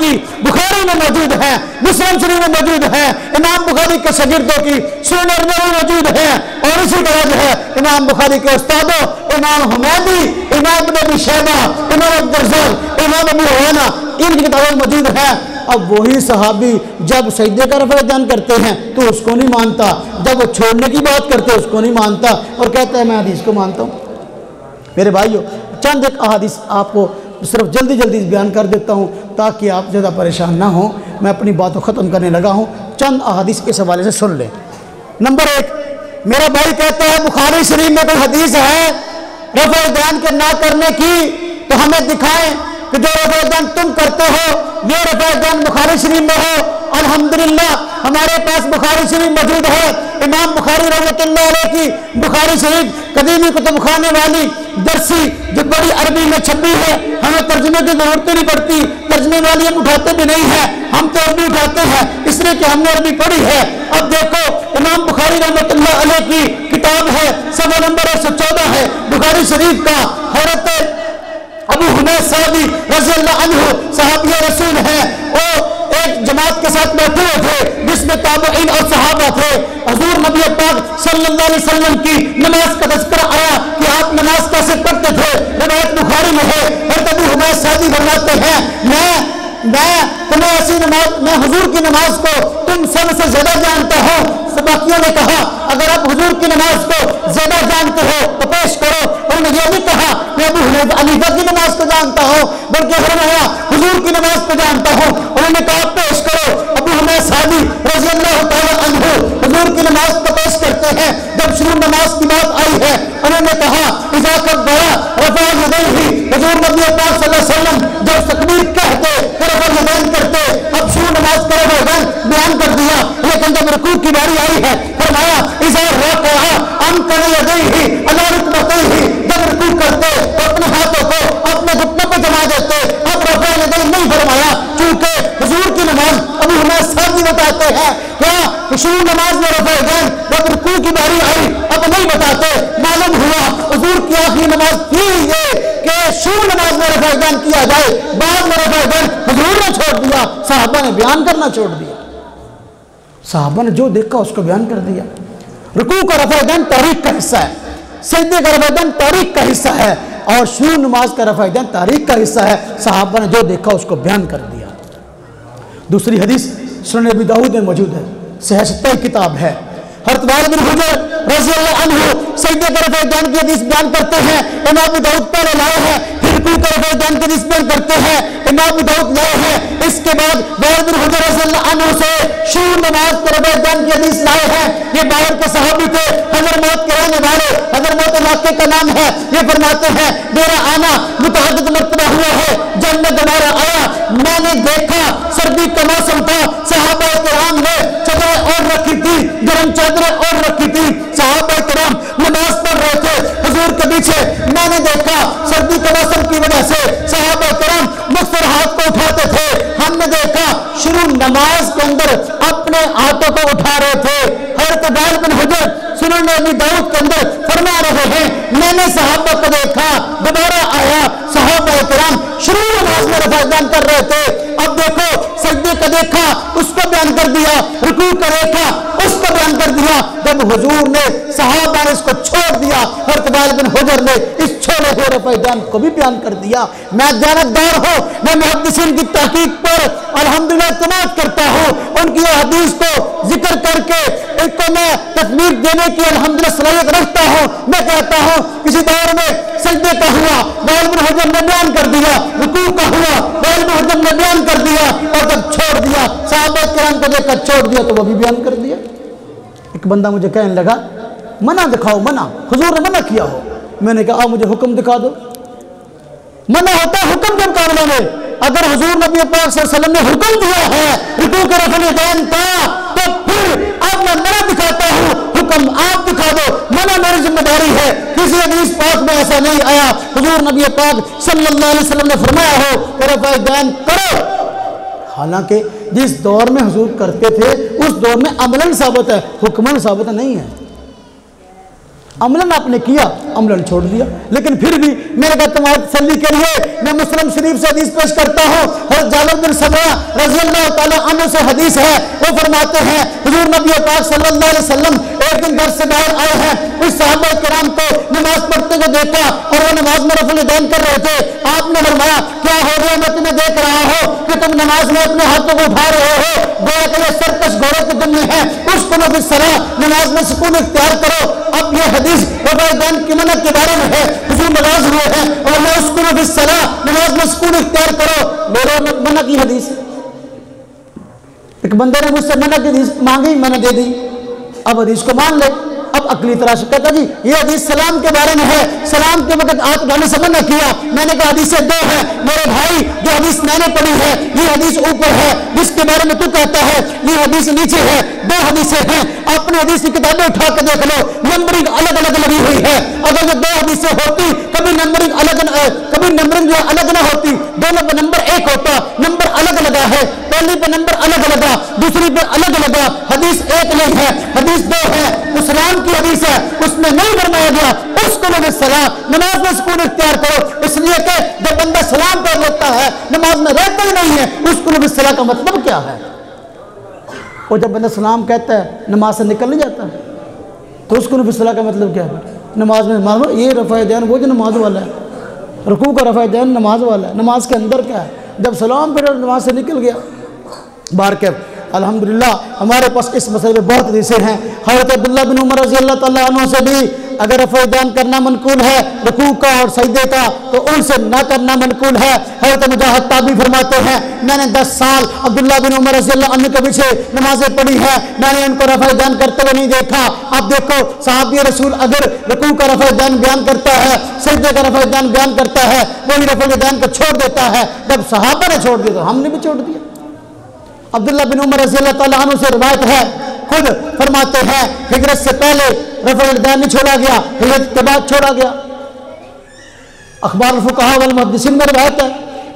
میں موجود ہیں، مسلم شریف میں موجود ہیں، امام بخاری کے شاگردوں کی سنن میں موجود ہیں، اور اسی طرح جو ہے امام بخاری کے استادوں امام حمیدی، امام ابن ابی شیبہ، امام عبدالرزاق، امام ابو عوانہ ان کی کتابیں موجود ہیں. اب وہی صحابی جب سجدے کا رفع دین کرتے ہیں تو اس کو نہیں مانتا، جب وہ چھوڑنے کی بات کرتے ہیں اس کو نہیں مانتا اور کہتا ہے میں حدیث کو مانتا ہوں. میرے بھائیو چند ایک احادیث آپ کو صرف جلدی بیان کر دیتا ہوں تاکہ آپ زیادہ پریشان نہ ہوں. میں اپنی بات کو ختم کرنے لگا ہوں. چند احادیث اس حوالے سے سن لیں. نمبر 1، میرا بھائی کہتا ہے بخاری شریف میں کوئی حدیث ہے رفع دین کے نہ کرنے کی تو ہمیں دکھائیں. کہ جو رفع دین تم کرتے ہو یہ رفع دین بخاری شریف میں ہو. الحمدللہ ہمارے پاس بخاری شریف موجود ہے. امام بخاری رحمۃ اللہ علیہ کی بخاری شریف قدیمی کتب خانے والی درسی جو بڑی عربی میں چھپی ہے, ہمیں ترجمے کی ضرورت نہیں پڑتی, ترجمے والی ہم اٹھاتے بھی نہیں ہیں, ہم تو عربی اٹھاتے ہیں اس لیے کہ ہم نے عربی پڑھی ہے. اب دیکھو امام بخاری رحمۃ اللہ علیہ کی کتاب ہے, صفحہ نمبر 114 ہے بخاری شریف کا. حضرت ابو حمید سعدی رضی اللہ عنہ صحابی رسول ہیں, وہ ایک جماعت کے ساتھ بیٹھے ہوئے تھے جس میں تابعین اور صحابہ تھے. حضور نبی پاک صلی اللہ علیہ وسلم کی نماز کا تذکرہ آیا کہ آپ نماز کیسے پڑھتے تھے, روایت بخاری میں ہے. حضرت ابو حمید سعدی فرماتے ہیں میں تمہیں ایسی نماز, میں حضور کی نماز کو تم سب سے زیادہ جانتا ہوں. باقیوں نے کہا اگر آپ حضور کی نماز کو زیادہ جانتے ہو تو پیش کرو. انہوں نے یہ نہیں کہا میں ابو حنیفہ کی نماز کو جانتا ہوں, بلکہ فرمایا حضور کی نماز کو جانتا ہوں. انہوں نے کہا پیش کرو. ابو حمید سعدی رضی اللہ تعالی عنہ حضور کی نماز کو پیش کرتے ہیں. جب شروع نماز کی بات آئی ہے انہوں نے کہا اذا کبر رفع یدیہ, حضور نبی پاک صلی اللہ علیہ وسلم جب تکبیر کہتے تو رفع یدین کرتے. اب شروع نماز کا رفع یدین بیان کر دیا, لیکن جب رکوع کی باری آئی ہے فرمایا اذا رکع امکن یدیہ علی رکبتیہ, جب رکوع کرتے تو اپنے ہاتھوں کو اپنے گھٹنوں پہ جما دیتے. اب رفع یدین نہیں فرمایا, چونکہ حضور کی نماز ابو حمید سعدی بتاتے ہیں کیا شروع نماز میں رفع یدین, جب رکوع کی باری آئی اب نہیں بتاتے. معلوم ہوا حضور کی آخری نماز تھی یہ کہ شروع نماز میں رفع یدین کیا جائے, بعد میں رفع یدین حضور نے چھوڑ دیا, صحابہ نے بیان کرنا چھوڑ دیا. صحابہ نے جو دیکھا اس کو بیان کر دیا. رکوع کا رفع یدین تاریخ کا حصہ ہے, سجدے کا رفع یدین تاریخ کا حصہ ہے, اور شروع نماز کا رفع یدین تاریخ کا حصہ ہے. صحابہ نے جو دیکھا اس کو بیان کر دیا. دوسری حدیث سنن ابی داؤد میں موجود ہے, صحیح 70 کتاب ہے. حضرت وائل بن حجر رضی اللہ عنہ سجدے کا رفع یدین کی حدیث بیان کرتے ہیں. امام ابو داؤد پہلے لائے ہیں, پھر رکوع کا رفع یدین کی حدیث بیان کرتے ہیں. امام ابو داؤد لائے ہیں, اس کے بعد وائل بن حجر رضی اللہ عنہ سے شروع نماز کا رفع یدین کی حدیث لائے ہیں. یہ باہر کے صحابی تھے, حضرموت کے رہنے والے, حضرموت علاقے کا نام ہے. یہ فرماتے ہیں میرا آنا متعدد مرتبہ ہوا ہے. جب میں دوبارہ آیا میں نے دیکھا سردی کا موسم تھا, صحابہ کرام نے چادریں اوڑھ رکھی تھی, گرم چادریں اوڑھ رکھی تھی. صحابہ کرام نماز پڑھ رہے تھے حضور کے پیچھے. میں نے دیکھا سردی کے موسم کی وجہ سے صحابہ کرام مختصر ہاتھ کو اٹھاتے تھے. ہم نے دیکھا شروع نماز کے اندر اپنے ہاتھوں کو اٹھا رہے تھے. حضرت وائل بن حجر سنن ابی داؤد کے اندر فرما رہے ہیں میں نے صحابہ کو دیکھا, دوبارہ آیا, صحابہ کرام شروع نماز میں رفع یدین کر رہے تھے. اب دیکھو سجدے کا دیکھا اس کو بیان کر دیا, رکوع کا دیکھا اس کو بیان کر دیا. جب حضور نے صحابہ نے اس کو چھوڑ دیا, حضرت وائل بن حجر نے اس چھوڑے ہوئے رفع یدین کو بھی بیان کر دیا. میں دیانتدار ہوں, میں محدثین کی تحقیق پر الحمدللہ اعتماد کرتا ہوں. ان کی حدیث کو ذکر کر کے ایک کو میں تکمیل دینے کی الحمدللہ صلاحیت رکھتا ہوں. میں کہتا ہوں کسی دور میں سجدے کا ہوا وائل بن حجر نے بیان کر دیا, رکوع کا ہوا وائل بن حجر نے بیان کر دیا, اور جب چھوڑ دیا صحابہ کرام کو دیکھ کر چھوڑ دیا تو وہ بھی بیان کر دیا. ایک بندہ مجھے کہنے لگا منع دکھاؤ, منع حضور نے منع کیا ہو. میں نے کہا مجھے حکم دکھا دو. منع ہوتا ہے حکم کے مقابلے میں. اگر حضور نبی پاک صلی اللہ علیہ وسلم نے حکم دیا ہے رکوع کا رفع یدین کا, تو پھر اب میں منع دکھاتا ہوں, حکم آپ دکھا دو, منع میری ذمہ داری ہے. کسی حدیث پاک میں ایسا نہیں آیا حضور نبی پاک صلی اللہ علیہ وسلم نے فرمایا ہو کہ رفع یدین کرو. حالانکہ جس دور میں حضور کرتے تھے اس دور میں عملاً ثابت ہے, حکماً ثابت نہیں ہے. عملاً آپ نے کیا, عملاً چھوڑ دیا. لیکن پھر بھی میرے کہا تمہاری تسلی کے لیے میں مسلم شریف سے حدیث پیش کرتا ہوں. حضرت جابر بن سمرہ رضی اللہ تعالیٰ عنہ سے حدیث ہے, وہ فرماتے ہیں حضور نبی پاک صلی اللہ علیہ وسلم ایک دن گھر سے باہر آئے ہیں, اس صحابہ کرام کو نماز پڑھتے ہوئے دیکھا اور وہ نماز میں رفع یدین کر رہے تھے. آپ نے فرمایا کیا ہو گیا, میں تمہیں دیکھ رہا ہوں کہ تم نماز میں اپنے ہاتھوں کو اٹھا رہے ہو, گویا کہ یہ سرکش گھوڑے کی دنیا ہے. اس کو نبی صلاح نماز میں سکون اختیار کرو. اب یہ حدیث رفع یدین کی منع کے بارے میں ہے, حضور نماز ہوئے ہیں اور میں اس کو نبی صلاح نماز میں سکون اختیار کرو. میرے منع کی حدیث, ایک بندے نے مجھ سے منع کی حدیث مانگی, میں نے دے دی. اب حدیث کو مان لے, اب عقلی تراش کہتا جی یہ حدیث سلام کے بارے میں ہے، سلام کے وقت ہاتھ اٹھانے سے منع کیا، میں نے کہا حدیثیں دو ہیں میرے بھائی، جو حدیث میں نے پڑھی ہے یہ حدیث اوپر ہے، جس کے بارے میں تو کہتا ہے یہ حدیث نیچے ہے، دو حدیثیں ہیں، اپنے حدیث کی کتابیں اٹھا کے دیکھ لو، نمبرنگ الگ الگ لگی ہوئی ہے، اگر یہ دو حدیثیں ہوتی کبھی نمبرنگ جو الگ نہ ہوتی، دونوں پہ نمبر ایک ہوتا، نمبر الگ لگا ہے، پہلی پہ نمبر الگ لگا، دوسری پہ الگ لگا، حدیث ایک نہیں ہے، حدیث دو ہے، اسلام کی حدیث ہے، اس میں نہیں فرمایا گیا اس کو لوگ سلام، نماز میں سکون اختیار کرو، اس لیے کہ جب بندہ سلام پڑھ لیتا ہے نماز میں رہتا ہی نہیں ہے، اس کو لوگ سلام کا مطلب کیا ہے؟ اور جب بندہ سلام کہتا ہے نماز سے نکل نہیں جاتا تو اس کو لوگ سلام کا مطلب کیا ہے؟ نماز میں مانو یہ رفع دین وہ جو نماز والا ہے، رکوع کا رفع دین نماز والا ہے، نماز کے اندر کیا ہے؟ جب سلام پڑھا نماز سے نکل گیا۔ بار کے الحمدللہ ہمارے پاس اس مسئلے میں بہت حدیثیں ہیں، حضرت عبداللہ بن عمر رضی اللہ تعالیٰ عنہ سے بھی اگر رفع دین کرنا منقول ہے رکوع کا اور سجدے کا تو ان سے نہ کرنا منقول ہے۔ حضرت مجاہد تابعی فرماتے ہیں میں نے 10 سال عبداللہ بن عمر رضی اللہ عنہ کے پیچھے نمازیں پڑھی ہیں، میں نے ان کو رفع دین کرتے ہوئے نہیں دیکھا۔ اب دیکھو صحابی رسول اگر رکوع کا رفع دین بیان کرتا ہے، سجدے کا رفع دین بیان کرتا ہے، وہی رفع دین کو چھوڑ دیتا ہے، جب صحابہ نے چھوڑ دیا تو ہم نے بھی چھوڑ دیا۔ عبداللہ بن عمر رضی اللہ تعالیٰ عنہ سے روایت ہے، خود فرماتے ہیں ہجرت سے پہلے رفع دین نہیں چھوڑا گیا، ہجرت کے بعد چھوڑا گیا۔ اخبار الفقہاء والمحدثین میں روایت ہے،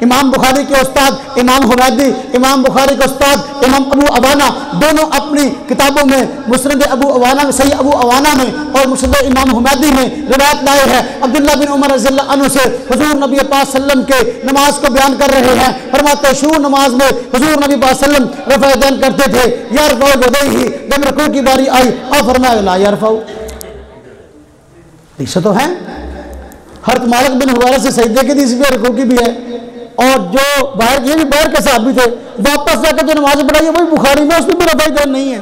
امام بخاری کے استاد امام حمیدی، امام بخاری کے استاد امام ابو عوانہ دونوں اپنی کتابوں میں مسند ابو عوانہ میں صحیح ابو عوانہ میں اور مسند امام حمیدی میں روایت لائے ہیں عبداللہ بن عمر رضی اللہ عنہ سے حضور نبی پاک صلی اللہ علیہ وسلم کے نماز کو بیان کر رہے ہیں، فرماتے شروع نماز میں حضور نبی پاک صلی اللہ علیہ وسلم رفع دین کرتے تھے، یرفع یدیہ، جب رکوع کی باری آئی اور فرمایا لا یرفع، حدیث تو ہیں، حضرت مالک بن حویرث سے سجدے کی حدیث بھی ہے، رکوع کی بھی ہے، اور جو باہر یہ بھی باہر کے صحابی تھے واپس جا کے جو نماز پڑھائی ہے وہی بخاری میں، اس میں بھی رفع دین نہیں ہے،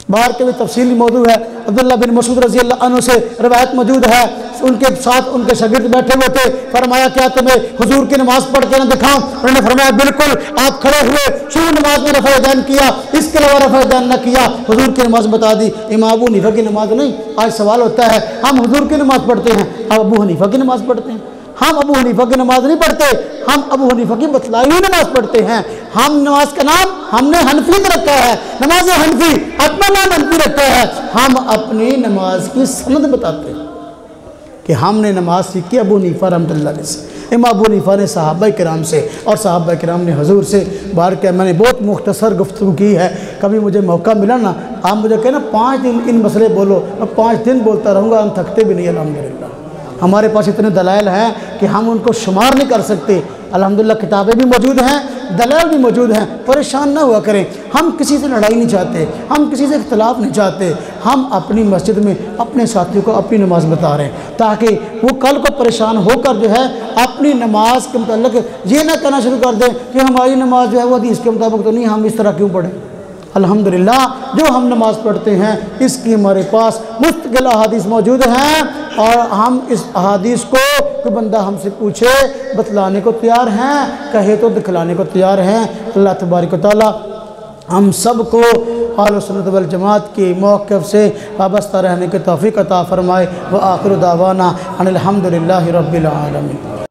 باہر کے بھی تفصیلی موضوع ہے۔ عبداللہ بن مسعود رضی اللہ عنہ سے روایت موجود ہے، ان کے ساتھ ان کے شاگرد بیٹھے ہوئے تھے، فرمایا کیا تمہیں حضور کی نماز پڑھ کے نہ دکھاؤں؟ انہوں نے فرمایا بالکل، آپ کھڑے ہوئے شروع نماز میں رفع دین کیا، اس کے علاوہ رفع دین نہ کیا، حضور کی نماز بتا دی۔ امام ابو حنیفہ کی نماز نہیں، آج سوال ہوتا ہے ہم حضور کی نماز پڑھتے ہیں، اب ابو حنیفہ کی نماز پڑھتے ہیں، ہم ابو حنیفہ کی نماز نہیں پڑھتے، ہم ابو حنیفہ کی بتلائی ہوئی نماز پڑھتے ہیں۔ ہم نماز کا نام ہم نے حنفیت رکھا ہے، نماز حنفی اپنا نام حنفی رکھا ہے، ہم اپنی نماز کی سند بتاتے ہیں کہ ہم نے نماز سیکھی ابو حنیفہ رحمۃ اللہ علیہ سے۔ امام ابو حنیفہ نے صحابہ کرام سے اور صحابہ کرام نے حضور سے بار کہ میں نے بہت مختصر گفتگو کی ہے، کبھی مجھے موقع ملا نا آپ مجھے کہنا 5 دن ان مسئلے بولو، میں 5 دن بولتا رہوں گا، ہم تھکتے بھی نہیں الحمدللہ۔ ہمارے پاس اتنے دلائل ہیں کہ ہم ان کو شمار نہیں کر سکتے، الحمدللہ کتابیں بھی موجود ہیں، دلائل بھی موجود ہیں، پریشان نہ ہوا کریں۔ ہم کسی سے لڑائی نہیں چاہتے، ہم کسی سے اختلاف نہیں چاہتے، ہم اپنی مسجد میں اپنے ساتھیوں کو اپنی نماز بتا رہے ہیں تاکہ وہ کل کو پریشان ہو کر جو ہے اپنی نماز کے متعلق یہ نہ کہنا شروع کر دیں کہ ہماری نماز جو ہے وہ حدیث کے مطابق تو نہیں، ہم اس طرح کیوں پڑھیں۔ الحمدللہ جو ہم نماز پڑھتے ہیں اس کی ہمارے پاس مستقل احادیث موجود ہیں، اور ہم اس احادیث کو کوئی بندہ ہم سے پوچھے بتلانے کو تیار ہیں، کہے تو دکھلانے کو تیار ہیں۔ اللہ تبارک و تعالی ہم سب کو اہل سنت والجماعت کی موقف سے وابستہ رہنے کی توفیق عطا فرمائے۔ وآخر دعوانا ان الحمدللہ رب العالمین۔